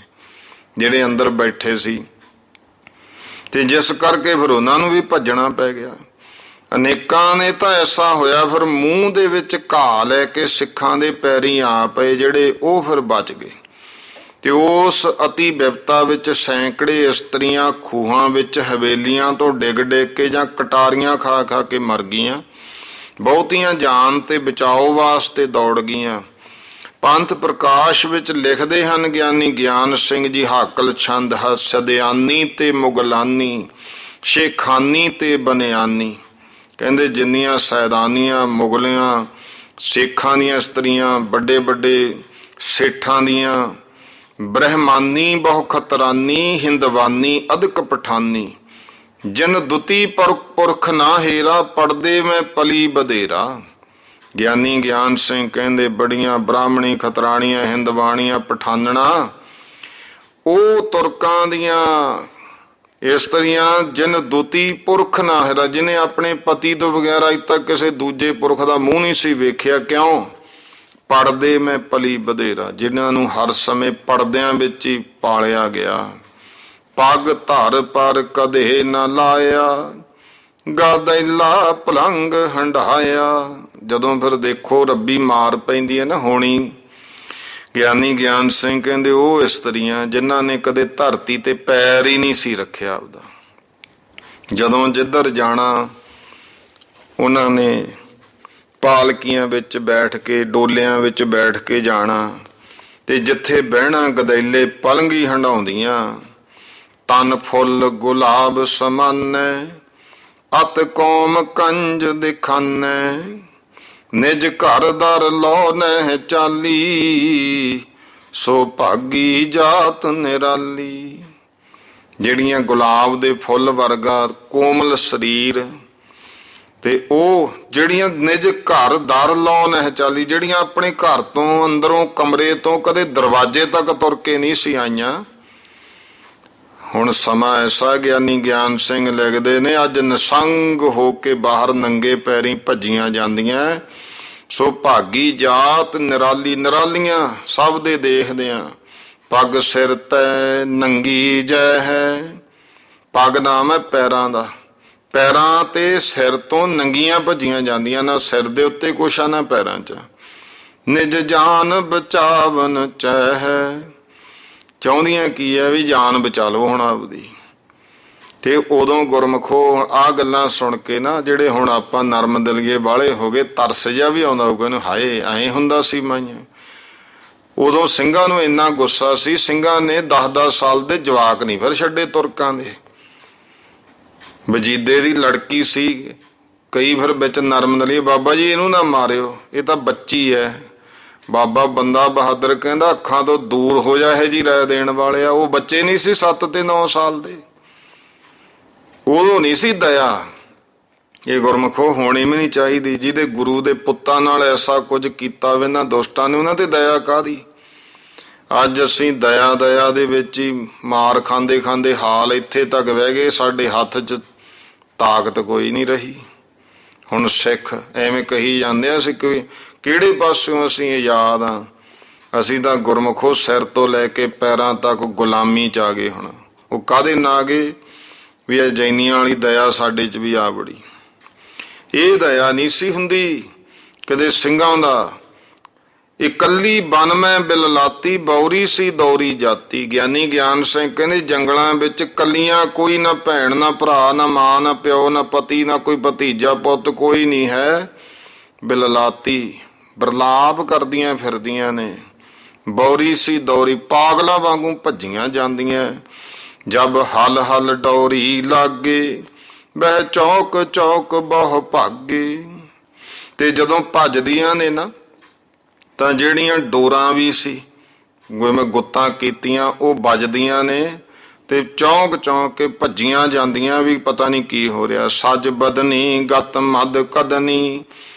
ਜਿਹੜੇ ਅੰਦਰ ਬੈਠੇ ਸੀ, ਤੇ ਜਿਸ ਕਰਕੇ ਫਿਰ ਉਹਨਾਂ ਨੂੰ ਵੀ ਭੱਜਣਾ ਪੈ ਗਿਆ। ਅਨੇਕਾਂ ਨੇ ਤਾਂ ਐਸਾ ਹੋਇਆ ਫਿਰ ਮੂੰਹ ਦੇ ਵਿੱਚ ਘਾਹ ਲੈ ਕੇ ਸਿੱਖਾਂ ਦੇ ਪੈਰੀਂ ਆ ਪਏ ਜਿਹੜੇ, ਉਹ ਫਿਰ ਬਚ ਗਏ। ਤੇ ਉਸ ਅਤੀ ਬਿਪਤਾ ਵਿੱਚ ਸੈਂਕੜੇ ਇਸਤਰੀਆਂ ਖੂਹਾਂ ਵਿੱਚ ਹਵੇਲੀਆਂ ਤੋਂ ਡਿੱਗ ਡਿੱਗ ਕੇ ਜਾਂ ਕਟਾਰੀਆਂ ਖਾ ਖਾ ਕੇ ਮਰ ਗਈਆਂ। ਬਹੁਤੀਆਂ ਜਾਨ ਤੇ ਬਚਾਓ ਵਾਸਤੇ ਦੌੜ ਗਈਆਂ। ਪੰਥ ਪ੍ਰਕਾਸ਼ ਵਿੱਚ ਲਿਖਦੇ ਹਨ ਗਿਆਨੀ ਗਿਆਨ ਸਿੰਘ ਜੀ, ਹਾਕਲ ਛੰਦ ਸਦਿਆਨੀ ਤੇ ਮੁਗਲਾਨੀ, ਸ਼ੇਖਾਨੀ ਤੇ ਬਨਿਆਨੀ। ਕਹਿੰਦੇ ਜਿੰਨੀਆਂ ਸੈਦਾਨੀਆਂ, ਮੁਗਲਿਆਂ, ਸਿੱਖਾਂ ਦੀਆਂ ਇਸਤਰੀਆਂ, ਵੱਡੇ ਵੱਡੇ ਸੇਠਾਂ ਦੀਆਂ, ਬ੍ਰਹਮਾਨੀ ਬਹੁ ਖਤਰਾਨੀ, ਹਿੰਦਵਾਨੀ ਅਧਿਕ ਪਠਾਨੀ, ਜਿਨ ਦੁਤੀ ਪੁਰਖ ਨਾ ਹੀਰਾ, ਪੜਦੇ ਮੈਂ ਪਲੀ ਬਧੇਰਾ। ਗਿਆਨੀ ਗਿਆਨ ਸਿੰਘ ਕਹਿੰਦੇ ਬੜੀਆਂ ਬ੍ਰਾਹਮਣੀ, ਖਤਰਾਣੀਆਂ, ਹਿੰਦਵਾਣੀਆਂ, ਪਠਾਨਣਾ, ਉਹ ਤੁਰਕਾਂ ਦੀਆਂ ਇਸਤਰੀਆਂ ਜਿਨ ਦੂਤੀ ਪੁਰਖ ਨਾ ਹੈਰਾ, ਜਿਹਨੇ ਆਪਣੇ ਪਤੀ ਤੋਂ ਬਗੈਰ ਅਜ ਤੱਕ ਕਿਸੇ ਦੂਜੇ ਪੁਰਖ ਦਾ ਮੂੰਹ ਨਹੀਂ ਸੀ ਵੇਖਿਆ। ਕਿਉਂ? ਪੜਦੇ ਮੈਂ ਪਲੀ ਵਧੇਰਾ, ਜਿਨ੍ਹਾਂ ਨੂੰ ਹਰ ਸਮੇਂ ਪੜਦਿਆਂ ਵਿੱਚ ਹੀ ਪਾਲਿਆ ਗਿਆ। ਪੱਗ ਧਰ ਪਰ ਕਦੇ ਨਾ ਲਾਇਆ, ਗਾਦੈਲਾ ਪਲੰਗ ਹੰਢਾਇਆ। ਜਦੋਂ ਫਿਰ ਦੇਖੋ ਰੱਬੀ ਮਾਰ ਪੈਂਦੀ ਹੈ ਨਾ ਹੋਣੀ, ਗਿਆਨੀ ਗਿਆਨ ਸਿੰਘ ਕਹਿੰਦੇ ਉਹ ਇਸਤਰੀਆਂ ਜਿਨ੍ਹਾਂ ਨੇ ਕਦੇ ਧਰਤੀ ਤੇ ਪੈਰ ਹੀ ਨਹੀਂ ਸੀ ਰੱਖਿਆ ਆਪਦਾ, ਜਦੋਂ ਜਿੱਧਰ ਜਾਣਾ ਉਹਨਾਂ ਨੇ ਪਾਲਕੀਆਂ ਵਿੱਚ ਬੈਠ ਕੇ, ਡੋਲਿਆਂ ਵਿੱਚ ਬੈਠ ਕੇ ਜਾਣਾ, ਤੇ ਜਿੱਥੇ ਬਹਿਣਾ ਗਦੈਲੇ ਪਲੰਗੀ ਹੰਢਾਉਂਦੀਆਂ। ਤਨ ਫੁੱਲ ਗੁਲਾਬ ਸਮਾਨੈ, ਅਤ ਕੌਮ ਕੰਜ ਦਿਖਾਨੈ, ਨਿਜ ਘਰ ਦਰ ਲੋ ਨਹਿ ਚਾਲੀ, ਸੋ ਭਾਗੀ ਜਾਤ ਨਿਰਾਲੀ। ਜਿਹੜੀਆਂ ਗੁਲਾਬ ਦੇ ਫੁੱਲ ਵਰਗਾ ਕੋਮਲ ਸਰੀਰ, ਤੇ ਉਹ ਜਿਹੜੀਆਂ ਨਿਜ ਘਰ ਦਰ ਲੋ ਨਹਿ ਚਾਲੀ, ਜਿਹੜੀਆਂ ਆਪਣੇ ਘਰ ਤੋਂ ਅੰਦਰੋਂ ਕਮਰੇ ਤੋਂ ਕਦੇ ਦਰਵਾਜ਼ੇ ਤੱਕ ਤੁਰ ਕੇ ਨਹੀਂ ਸੀ ਆਈਆਂ। ਹੁਣ ਸਮਾਂ ਐਸਾ, ਗਿਆਨੀ ਗਿਆਨ ਸਿੰਘ ਲਿਖਦੇ ਨੇ, ਅੱਜ ਨਿਸੰਗ ਹੋ ਕੇ ਬਾਹਰ ਨੰਗੇ ਪੈਰੀਂ ਭੱਜੀਆਂ ਜਾਂਦੀਆਂ। ਸੋ ਭਾਗੀ ਜਾਤ ਨਿਰਾਲੀ, ਨਿਰਾਲੀਆਂ ਸਭ ਦੇ ਦੇਖਦਿਆਂ। ਪੱਗ ਸਿਰ ਤੈ ਨੰਗੀ ਜੈ ਹੈ, ਪੱਗ ਨਾਮ ਹੈ ਪੈਰਾਂ ਦਾ, ਪੈਰਾਂ ਤੇ ਸਿਰ ਤੋਂ ਨੰਗੀਆਂ ਭੱਜੀਆਂ ਜਾਂਦੀਆਂ, ਨਾ ਸਿਰ ਦੇ ਉੱਤੇ ਕੁਛ ਆ ਨਾ ਪੈਰਾਂ 'ਚ। ਨਿਜ ਜਾਨ ਬਚਾਵਨ ਚਾਹੈ, ਚਾਹੁੰਦੀਆਂ ਕੀ ਹੈ ਵੀ ਜਾਨ ਬਚਾ ਲਓ ਹੁਣ ਆਪਦੀ। ਤੇ ਉਦੋਂ ਗੁਰਮਖੋ ਆਹ ਗੱਲਾਂ ਸੁਣ ਕੇ ਨਾ, ਜਿਹੜੇ ਹੁਣ ਆਪਾਂ ਨਰਮ ਦਿਲੀਏ ਵਾਲੇ ਹੋ ਗਏ, ਤਰਸ ਜਿਹਾ ਵੀ ਆਉਂਦਾ ਹੋਊਗਾ ਨੂੰ, ਹਾਏ ਐਂ ਹੁੰਦਾ ਸੀ ਮਾਈਆਂ। ਉਦੋਂ ਸਿੰਘਾਂ ਨੂੰ ਇੰਨਾ ਗੁੱਸਾ ਸੀ, ਸਿੰਘਾਂ ਨੇ 10-10 ਸਾਲ ਦੇ ਜਵਾਕ ਨਹੀਂ ਫਿਰ ਛੱਡੇ ਤੁਰਕਾਂ ਦੇ। ਵਜੀਦੇ ਦੀ ਲੜਕੀ ਸੀ, ਕਈ ਫਿਰ ਵਿੱਚ ਨਰਮ ਦਲੀਏ, ਬਾਬਾ ਜੀ ਇਹਨੂੰ ਨਾ ਮਾਰਿਓ, ਇਹ ਤਾਂ ਬੱਚੀ ਹੈ। ਬਾਬਾ ਬੰਦਾ ਬਹਾਦਰ ਕਹਿੰਦਾ ਅੱਖਾਂ ਤੋਂ ਦੂਰ ਹੋ ਜਾ ਇਹ ਜੀ ਰਾਏ ਦੇਣ ਵਾਲੇ ਆ। ਉਹ ਬੱਚੇ ਨਹੀਂ ਸੀ 7 ਤੇ 9 ਸਾਲ ਦੇ, ਉਦੋਂ ਨਹੀਂ ਸੀ ਦਇਆ। ਇਹ ਗੁਰਮਖੋ ਹੋਣੀ ਵੀ ਨਹੀਂ ਚਾਹੀਦੀ। ਜਿਹਦੇ ਗੁਰੂ ਦੇ ਪੁੱਤਾਂ ਨਾਲ ਐਸਾ ਕੁਝ ਕੀਤਾ ਹੋਵੇ ਨਾ ਦੁਸ਼ਟਾਂ ਨੇ, ਉਹਨਾਂ ਤੇ ਦਇਆ ਕਾਹਦੀ। ਅੱਜ ਅਸੀਂ ਦਇਆ ਦੇ ਵਿੱਚ ਹੀ ਮਾਰ ਖਾਂਦੇ ਖਾਂਦੇ ਹਾਲ ਇੱਥੇ ਤੱਕ ਬਹਿ ਗਏ, ਸਾਡੇ ਹੱਥ 'ਚ ਤਾਕਤ ਕੋਈ ਨਹੀਂ ਰਹੀ। ਹੁਣ ਸਿੱਖ ਐਵੇਂ ਕਹੀ ਜਾਂਦੇ ਆ ਅਸੀਂ ਕਿਹੜੇ ਪਾਸਿਓਂ ਅਸੀਂ ਆਜ਼ਾਦ ਹਾਂ। ਅਸੀਂ ਤਾਂ ਗੁਰਮਖੋ ਸਿਰ ਤੋਂ ਲੈ ਕੇ ਪੈਰਾਂ ਤੱਕ ਗੁਲਾਮੀ 'ਚ ਆ ਗਏ। ਹੁਣ ਉਹ ਕਾਹਦੇ ਨਾ ਆ ਗਏ ਵੀ ਇਹ ਜੈਨੀਆਂ ਵਾਲੀ ਦਇਆ ਸਾਡੇ 'ਚ ਵੀ ਆ ਬੜੀ। ਇਹ ਦਇਆ ਨਹੀਂ ਸੀ ਹੁੰਦੀ ਕਦੇ ਸਿੰਘਾਂ ਦਾ। ਇਕੱਲੀ ਬਨ ਮੈਂ ਬਿਲ ਲਾਤੀ, ਬੌਰੀ ਸੀ ਦੌਰੀ ਜਾਤੀ। ਗਿਆਨੀ ਗਿਆਨ ਸਿੰਘ ਕਹਿੰਦੇ ਜੰਗਲਾਂ ਵਿੱਚ ਕੱਲੀਆਂ, ਕੋਈ ਨਾ ਭੈਣ ਨਾ ਭਰਾ ਨਾ ਮਾਂ ਨਾ ਪਿਓ ਨਾ ਪਤੀ ਨਾ ਕੋਈ ਭਤੀਜਾ ਪੁੱਤ ਕੋਈ ਨਹੀਂ ਹੈ। ਬਿਲ ਲਾਤੀ, ਬਰਲਾਪ ਕਰਦੀਆਂ ਫਿਰਦੀਆਂ ਨੇ। ਬੌਰੀ ਸੀ ਦੌਰੀ, ਪਾਗਲਾਂ ਵਾਂਗੂ ਭੱਜੀਆਂ ਜਾਂਦੀਆਂ। ਜਬ ਹਲ ਹਲ ਡੌਰੀ ਲਾਗੇ, ਬਹਿ ਚੌਕ ਚੌਕ ਬਹੁ ਭਾਗੇ। ਤੇ ਜਦੋਂ ਭੱਜਦੀਆਂ ਨੇ ਨਾ, ਤਾਂ ਜਿਹੜੀਆਂ ਡੋਰਾਂ ਵੀ ਸੀ ਮੈਂ ਗੁੱਤਾਂ ਕੀਤੀਆਂ ਉਹ ਵੱਜਦੀਆਂ ਨੇ, ਤੇ ਚੌਂਕ ਚੌਂਕ ਕੇ ਭੱਜੀਆਂ ਜਾਂਦੀਆਂ ਵੀ ਪਤਾ ਨਹੀਂ ਕੀ ਹੋ ਰਿਹਾ। ਸੱਜ ਬਦਨੀ ਗਤ ਮਦ ਕਦਨੀ,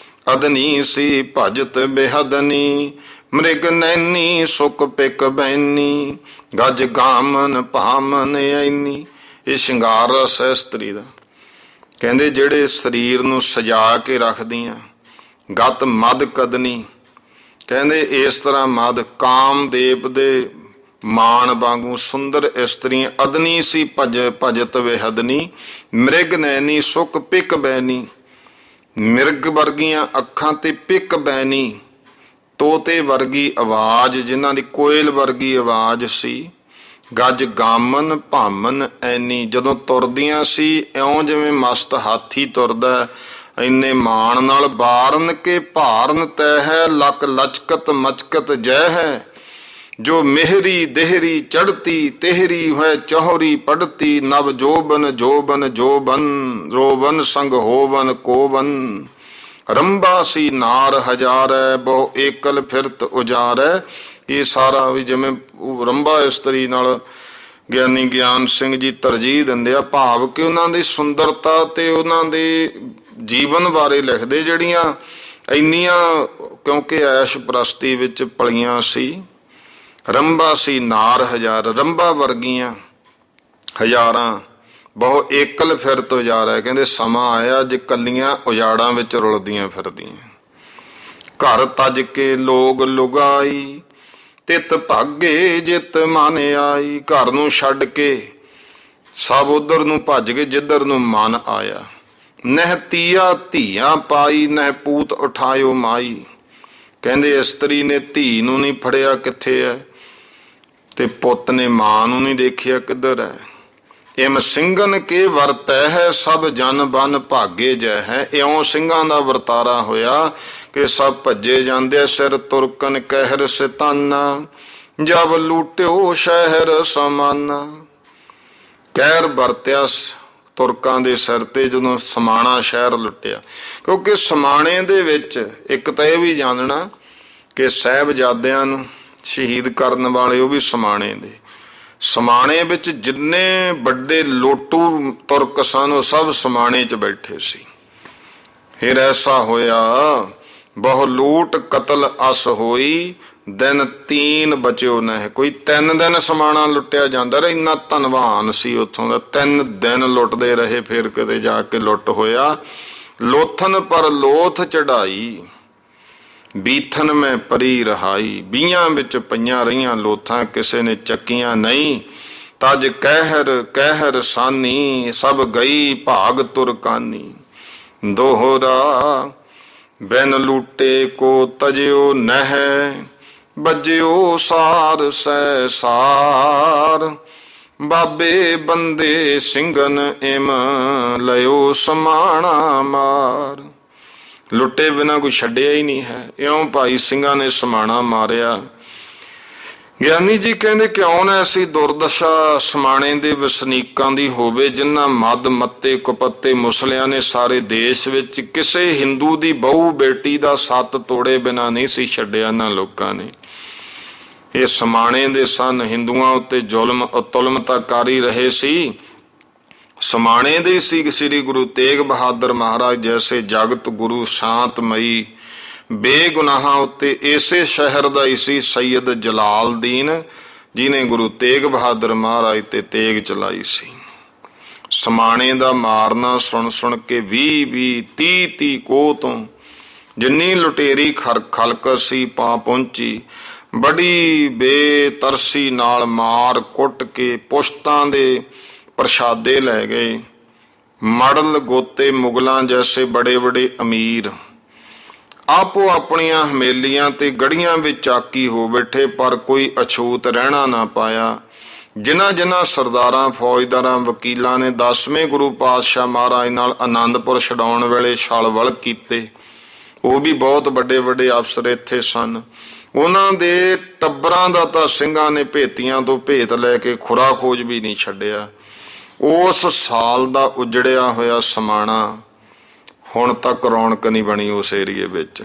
ਅਦਨੀ ਸੀ ਭਜਤ ਬੇਹਦਨੀ। ਮ੍ਰਿਗ ਨੈਨੀ ਸੁਕ ਪਿਕ ਬੈਨੀ, ਗੱਜ ਗਾਮਨ ਭਾਮਨ ਐਨੀ। ਇਹ ਸ਼ਿੰਗਾਰ ਰਸ ਹੈ ਇਸਤਰੀ ਦਾ। ਕਹਿੰਦੇ ਜਿਹੜੇ ਸਰੀਰ ਨੂੰ ਸਜਾ ਕੇ ਰੱਖਦੀਆਂ। ਗਤ ਮਦ ਕਦਨੀ, ਕਹਿੰਦੇ ਇਸ ਤਰ੍ਹਾਂ ਮਦ ਕਾਮਦੇਵ ਦੇ ਮਾਣ ਵਾਂਗੂ ਸੁੰਦਰ ਇਸਤਰੀਆਂ। ਅਦਨੀ ਸੀ ਭਜਤ ਵੇਹਦਨੀ, ਮ੍ਰਿਗ ਨੈਨੀ ਸੁਕ ਪਿਕ ਬੈਨੀ। ਮਿਰਗ ਵਰਗੀਆਂ ਅੱਖਾਂ ਤੇ ਪਿਕ ਬੈਨੀ, ਤੋਤੇ ਵਰਗੀ ਆਵਾਜ਼, ਜਿਨ੍ਹਾਂ ਦੀ ਕੋਇਲ ਵਰਗੀ ਆਵਾਜ਼ ਸੀ। ਗੱਜ ਗਾਮਨ ਭਾਮਨ ਐਨੀ, ਜਦੋਂ ਤੁਰਦੀਆਂ ਸੀ ਇਉਂ ਜਿਵੇਂ ਮਸਤ ਹਾਥੀ ਤੁਰਦਾ। ਇੰਨੇ ਮਾਣ ਨਾਲ ਬਾਰਨ ਕੇ ਭਾਰਨ ਤੈ ਹੈ, ਲੱਕ ਲਚਕਤ ਮਚਕਤ ਜੈ ਹੈ। ਜੋ ਮਿਹਰੀ ਦੇਹਰੀ ਚੜਤੀ, ਤੇਹਰੀ ਹੈ ਚੌਹਰੀ ਪੜਤੀ। ਨਵ ਜੋਬਨ ਜੋਬਨ ਜੋਬਨ, ਰੋਬਨ ਸੰਗ ਹੋਵਨ ਕੋਵਨ। ਰੰਬਾ ਸੀ ਨਾਰ ਹਜ਼ਾਰੈ, ਬਹੁ ਏਕਲ ਫਿਰਤ ਉਜਾਰੈ। ਇਹ ਸਾਰਾ ਵੀ ਜਿਵੇਂ ਰੰਬਾ ਇਸਤਰੀ ਨਾਲ ਗਿਆਨੀ ਗਿਆਨ ਸਿੰਘ ਜੀ ਤਰਜੀਹ ਦਿੰਦੇ ਆ, ਭਾਵ ਕਿ ਉਹਨਾਂ ਦੀ ਸੁੰਦਰਤਾ ਤੇ ਉਹਨਾਂ ਦੇ ਜੀਵਨ ਬਾਰੇ ਲਿਖਦੇ। ਜਿਹੜੀਆਂ ਇੰਨੀਆਂ ਕਿਉਂਕਿ ਐਸ਼ ਪ੍ਰਸਤੀ ਵਿੱਚ ਪਲੀਆਂ ਸੀ। ਰੰਬਾ ਸੀ ਨਾਰ ਹਜ਼ਾਰ, ਰੰਬਾ ਵਰਗੀਆਂ ਹਜ਼ਾਰਾਂ ਬਹੁ ਏਕਲ ਫਿਰਤ ਉਜਾੜਾ। ਕਹਿੰਦੇ ਸਮਾਂ ਆਇਆ ਅੱਜ ਕੱਲੀਆਂ ਉਜਾੜਾਂ ਵਿੱਚ ਰੁਲਦੀਆਂ ਫਿਰਦੀਆਂ। ਘਰ ਤਜ ਕੇ ਲੋਗ ਲੁਗਾਈ, ਤਿਤ ਭਾਗੇ ਜਿਤ ਮਨ ਆਈ। ਘਰ ਨੂੰ ਛੱਡ ਕੇ ਸਭ ਉਧਰ ਨੂੰ ਭੱਜ ਗਏ ਜਿੱਧਰ ਨੂੰ ਮਨ ਆਇਆ। ਨਹਿ ਤੀਆ ਧੀਆਂ ਪਾਈ, ਨਹਿ ਪੂਤ ਉਠਾਇਓ ਮਾਈ। ਕਹਿੰਦੇ ਇਸਤਰੀ ਨੇ ਧੀ ਨੂੰ ਨਹੀਂ ਫੜਿਆ ਕਿੱਥੇ ਹੈ, ਤੇ ਪੁੱਤ ਨੇ ਮਾਂ ਨੂੰ ਨਹੀਂ ਦੇਖਿਆ ਕਿੱਧਰ ਹੈ। ਇਮ ਸਿੰਘਨ ਕੇ ਵਰਤੈ ਹੈ, ਸਭ ਜਨ ਬਨ ਭਾਗੇ ਜੈ ਹੈ। ਇਉਂ ਸਿੰਘਾਂ ਦਾ ਵਰਤਾਰਾ ਹੋਇਆ ਕਿ ਸਭ ਭੱਜੇ ਜਾਂਦੇ। ਸਿਰ ਤੁਰਕਨ ਕਹਿਰ ਸਿਤਾਨਾ, ਜਬ ਲੂਟਿਓ ਸ਼ਹਿਰ ਸਮਾਨਾ। ਕਹਿਰ ਵਰਤਿਆ ਤੁਰਕਾਂ ਦੇ ਸਿਰ ਤੇ ਜਦੋਂ ਸਮਾਣਾ ਸ਼ਹਿਰ ਲੁੱਟਿਆ। ਕਿਉਂਕਿ ਸਮਾਣੇ ਦੇ ਵਿੱਚ ਇੱਕ ਤਾਂ ਇਹ ਵੀ ਜਾਣਨਾ ਕਿ ਸਾਹਿਬਜ਼ਾਦਿਆਂ ਨੂੰ ਸ਼ਹੀਦ ਕਰਨ ਵਾਲੇ ਉਹ ਵੀ ਸਮਾਣੇ ਦੇ। ਸਮਾਣੇ ਵਿੱਚ ਜਿੰਨੇ ਵੱਡੇ ਲੋਟੂ ਤੁਰਕ ਸਨ ਉਹ ਸਭ ਸਮਾਣੇ 'ਚ ਬੈਠੇ ਸੀ। ਫਿਰ ਐਸਾ ਹੋਇਆ ਬਹੁ ਲੂਟ ਕਤਲ ਅਸ ਹੋਈ, ਦਿਨ 3 ਬਚਿਓ ਨਹਿ ਕੋਈ। 3 ਦਿਨ ਸਮਾਣਾ ਲੁੱਟਿਆ ਜਾਂਦਾ ਰਿਹਾ। ਇੰਨਾ ਧਨਵਾਨ ਸੀ ਉੱਥੋਂ ਦਾ। 3 ਦਿਨ ਲੁੱਟਦੇ ਰਹੇ, ਫਿਰ ਕਿਤੇ ਜਾ ਕੇ ਲੁੱਟ ਹੋਇਆ। ਲੋਥਨ ਪਰ ਲੋਥ ਚੜਾਈ, ਬੀਥਨ ਮੈਂ ਪਰੀ ਰਹਾਈ। 20 ਵਿੱਚ ਪਈਆਂ ਰਹੀਆਂ ਲੋਥਾਂ, ਕਿਸੇ ਨੇ ਚੱਕੀਆਂ ਨਹੀਂ। ਤਜ ਕਹਿਰ ਕਹਿਰ ਸਾਨੀ, ਸਭ ਗਈ ਭਾਗ ਤੁਰਕਾਨੀ। ਦੋਹਰਾ ਬਿਨ ਲੂਟੇ ਕੋ ਤਜਿਓ ਨਹਿ, ਬੱਜਿਓ ਸਾਰ ਸੈ ਸਾਰ। ਬਾਬੇ ਬੰਦੇ ਸਿੰਘਨ ਇਮ, ਲਿਓ ਸਮਾਣਾ ਮਾਰ। ਲੁੱਟੇ ਬਿਨਾਂ ਕੋਈ ਛੱਡਿਆ ਹੀ ਨਹੀਂ ਹੈ। ਇਉਂ ਭਾਈ ਸਿੰਘਾਂ ਨੇ ਸਮਾਣਾ ਮਾਰਿਆ। ਗਿਆਨੀ ਜੀ ਕਹਿੰਦੇ ਕਿਉਂ ਨਾ ਐਸੀ ਦੁਰਦਸ਼ਾ ਸਮਾਣੇ ਦੇ ਵਸਨੀਕਾਂ ਦੀ ਹੋਵੇ, ਜਿਨ੍ਹਾਂ ਮਦ ਮੱਤੇ ਕੁਪੱਤੇ ਮੁਸਲਿਆਂ ਨੇ ਸਾਰੇ ਦੇਸ਼ ਵਿੱਚ ਕਿਸੇ ਹਿੰਦੂ ਦੀ ਬਹੂ ਬੇਟੀ ਦਾ ਸੱਤ ਤੋੜੇ ਬਿਨਾਂ ਨਹੀਂ ਸੀ ਛੱਡਿਆ ਇਹਨਾਂ ਲੋਕਾਂ ਨੇ। ਇਹ ਸਮਾਣੇ ਦੇ ਸਨ। ਹਿੰਦੂਆਂ ਉੱਤੇ ਜ਼ੁਲਮ ਅਤੁਲਮਤਾ ਕਾਰੀ ਰਹੇ ਸੀ। ਸਮਾਣੇ ਦੇ ਸੀ ਸ੍ਰੀ ਗੁਰੂ ਤੇਗ ਬਹਾਦਰ ਮਹਾਰਾਜ ਜੈਸੇ ਜਗਤ ਗੁਰੂ ਸ਼ਾਂਤਮਈ ਬੇਗੁਨਾਹਾਂ ਉੱਤੇ। ਇਸੇ ਸ਼ਹਿਰ ਦਾ ਹੀ ਸੀ ਸੈਯਦ ਜਲਾਲਦੀਨ, ਜਿਹਨੇ ਗੁਰੂ ਤੇਗ ਬਹਾਦਰ ਮਹਾਰਾਜ ਤੇ ਤੇਗ ਚਲਾਈ ਸੀ। ਸਮਾਣੇ ਦਾ ਮਾਰਨਾ ਸੁਣ ਸੁਣ ਕੇ 20 30 ਕੋਹ ਤੋਂ ਜਿੰਨੀ ਲੁਟੇਰੀ ਖਲਕ ਸੀ ਪਾ ਪਹੁੰਚੀ। ਬੜੀ ਬੇਤਰਸੀ ਨਾਲ ਮਾਰ ਕੁੱਟ ਕੇ ਪੁਸ਼ਤਾਂ ਦੇ ਪ੍ਰਸ਼ਾਦੇ ਲੈ ਗਏ। ਮੜਲ ਗੋਤੇ ਮੁਗਲਾਂ ਜੈਸੇ ਬੜੇ ਬੜੇ ਅਮੀਰ ਆਪੋ ਆਪਣੀਆਂ ਹਮੇਲੀਆਂ ਤੇ ਗੜੀਆਂ ਵਿੱਚ ਚਾਕੀ ਹੋ ਬੈਠੇ, ਪਰ ਕੋਈ ਅਛੂਤ ਰਹਿਣਾ ਨਾ ਪਾਇਆ। ਜਿਨ੍ਹਾਂ ਜਿਨ੍ਹਾਂ ਸਰਦਾਰਾਂ ਫੌਜਦਾਰਾਂ ਵਕੀਲਾਂ ਨੇ 10ਵੇਂ ਗੁਰੂ ਪਾਤਸ਼ਾਹ ਮਹਾਰਾਜ ਨਾਲ ਆਨੰਦਪੁਰ ਛਡਾਉਣ ਵੇਲੇ ਛਲਵਲ ਕੀਤੇ, ਉਹ ਵੀ ਬਹੁਤ ਵੱਡੇ ਵੱਡੇ ਅਫਸਰ ਇੱਥੇ ਸਨ। ਉਹਨਾਂ ਦੇ ਟੱਬਰਾਂ ਦਾ ਤਾਂ ਸਿੰਘਾਂ ਨੇ ਭੇਤੀਆਂ ਤੋਂ ਭੇਤ ਲੈ ਕੇ ਖੁਰਾ ਖੋਜ ਵੀ ਨਹੀਂ ਛੱਡਿਆ। ਉਸ ਸਾਲ ਦਾ ਉਜੜਿਆ ਹੋਇਆ ਸਮਾਣਾ ਹੁਣ ਤੱਕ ਰੌਣਕ ਨਹੀਂ ਬਣੀ ਉਸ ਏਰੀਏ ਵਿੱਚ।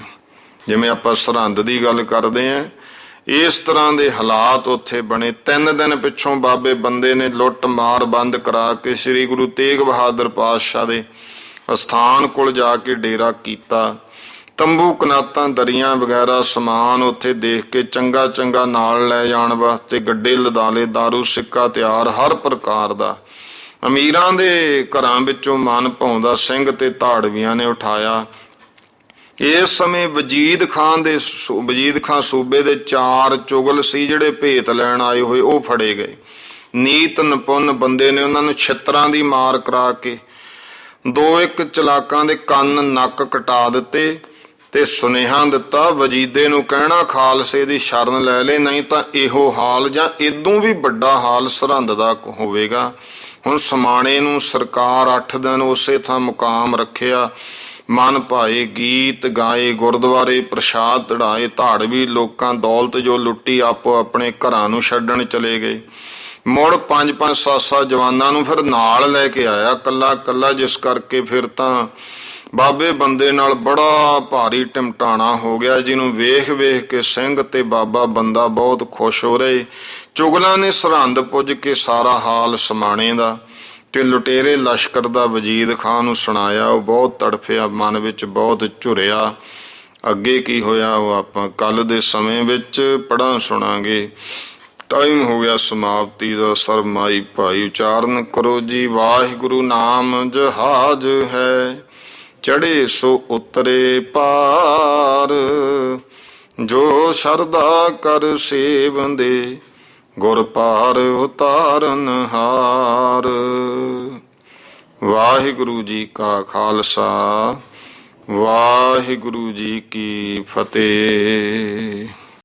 ਜਿਵੇਂ ਆਪਾਂ ਸਰਹੰਦ ਦੀ ਗੱਲ ਕਰਦੇ ਹਾਂ, ਇਸ ਤਰ੍ਹਾਂ ਦੇ ਹਾਲਾਤ ਉੱਥੇ ਬਣੇ। 3 ਦਿਨ ਪਿੱਛੋਂ ਬਾਬੇ ਬੰਦੇ ਨੇ ਲੁੱਟ ਮਾਰ ਬੰਦ ਕਰਾ ਕੇ ਸ੍ਰੀ ਗੁਰੂ ਤੇਗ ਬਹਾਦਰ ਪਾਤਸ਼ਾਹ ਦੇ ਅਸਥਾਨ ਕੋਲ ਜਾ ਕੇ ਡੇਰਾ ਕੀਤਾ। ਤੰਬੂ ਕਨਾਤਾਂ ਦਰੀਆਂ ਵਗੈਰਾ ਸਮਾਨ ਉੱਥੇ ਦੇਖ ਕੇ ਚੰਗਾ ਚੰਗਾ ਨਾਲ ਲੈ ਜਾਣ ਵਾਸਤੇ ਗੱਡੇ ਲਦਾਲੇ, ਦਾਰੂ ਸਿੱਕਾ ਤਿਆਰ ਹਰ ਪ੍ਰਕਾਰ ਦਾ। ਅਮੀਰਾਂ ਦੇ ਘਰਾਂ ਵਿੱਚੋਂ ਮਨ ਭਾਉਂਦਾ ਸਿੰਘ ਤੇ ਧਾੜਵੀਆਂ ਨੇ ਉਠਾਇਆ। ਇਸ ਸਮੇਂ ਵਜੀਦ ਖਾਂ ਸੂਬੇ ਦੇ 4 ਚੁਗਲ ਸੀ ਜਿਹੜੇ ਭੇਤ ਲੈਣ ਆਏ ਹੋਏ, ਉਹ ਫੜੇ ਗਏ। ਨੀਤ ਨਿਪੁੰਨ ਬੰਦੇ ਨੇ ਉਹਨਾਂ ਨੂੰ ਛਿੱਤਰਾਂ ਦੀ ਮਾਰ ਕਰਾ ਕੇ 2-1 ਚਲਾਕਾਂ ਦੇ ਕੰਨ ਨੱਕ ਕਟਾ ਦਿੱਤੇ ਤੇ ਸੁਨੇਹਾ ਦਿੱਤਾ ਵਜੀਦੇ ਨੂੰ ਕਹਿਣਾ ਖਾਲਸੇ ਦੀ ਸ਼ਰਨ ਲੈ ਲੈ, ਨਹੀਂ ਤਾਂ ਇਹੋ ਹਾਲ ਜਾਂ ਇਦੋਂ ਵੀ ਵੱਡਾ ਹਾਲ ਸਰਹੰਦ ਦਾ ਹੋਵੇਗਾ। ਹੁਣ ਸਮਾਣੇ ਨੂੰ ਸਰਕਾਰ 8 ਦਿਨ ਉਸੇ ਥਾਂ ਮੁਕਾਮ ਰੱਖਿਆ। ਮਨ ਭਾਏ ਗੀਤ ਗਾਏ, ਗੁਰਦੁਆਰੇ ਪ੍ਰਸ਼ਾਦ ਚੜਾਏ। ਧਾੜਵੀ ਲੋਕਾਂ ਦੌਲਤ ਜੋ ਲੁੱਟੀ ਆਪੋ ਆਪਣੇ ਘਰਾਂ ਨੂੰ ਛੱਡਣ ਚਲੇ ਗਏ। ਮੁੜ 5-5 7 ਜਵਾਨਾਂ ਨੂੰ ਫਿਰ ਨਾਲ ਲੈ ਕੇ ਆਇਆ ਕੱਲਾ ਕੱਲਾ, ਜਿਸ ਕਰਕੇ ਫਿਰ ਤਾਂ ਬਾਬੇ ਬੰਦੇ ਨਾਲ ਬੜਾ ਭਾਰੀ ਟਿਮਟਾਣਾ ਹੋ ਗਿਆ, ਜਿਹਨੂੰ ਵੇਖ ਵੇਖ ਕੇ ਸਿੰਘ ਤੇ ਬਾਬਾ ਬੰਦਾ ਬਹੁਤ ਖੁਸ਼ ਹੋ ਰਹੇ। ਚੁਗਲਾਂ ਨੇ ਸਰਹੰਦ ਪੁੱਜ ਕੇ ਸਾਰਾ ਹਾਲ ਸਮਾਣੇ ਦਾ ਤੇ ਲੁਟੇਰੇ ਲਸ਼ਕਰ ਦਾ ਵਜੀਦ ਖਾਨ ਨੂੰ ਸੁਣਾਇਆ। ਉਹ ਬਹੁਤ ਤੜਫਿਆ, ਮਨ ਵਿੱਚ ਬਹੁਤ ਝੁਰਿਆ। ਅੱਗੇ ਕੀ ਹੋਇਆ ਉਹ ਆਪਾਂ ਕੱਲ ਦੇ ਸਮੇਂ ਵਿੱਚ ਪੜ੍ਹਾਂ ਸੁਣਾਂਗੇ। ਟਾਈਮ ਹੋ ਗਿਆ ਸਮਾਪਤੀ ਦਾ। ਸਰਮਾਈ ਭਾਈ ਉਚਾਰਨ ਕਰੋ ਜੀ। ਵਾਹਿਗੁਰੂ ਨਾਮ ਜਹਾਜ਼ ਹੈ, ਚੜੇ ਸੋ ਉਤਰੇ ਪਾਰ। ਜੋ ਸ਼ਰਧਾ ਕਰ ਸੇਵੰਦੇ, ਗੁਰ ਪਾਰ ਉਤਾਰਨ ਹਾਰ। ਵਾਹਿਗੁਰੂ ਜੀ ਕਾ ਖਾਲਸਾ, ਵਾਹਿਗੁਰੂ ਜੀ ਕੀ ਫਤਿਹ।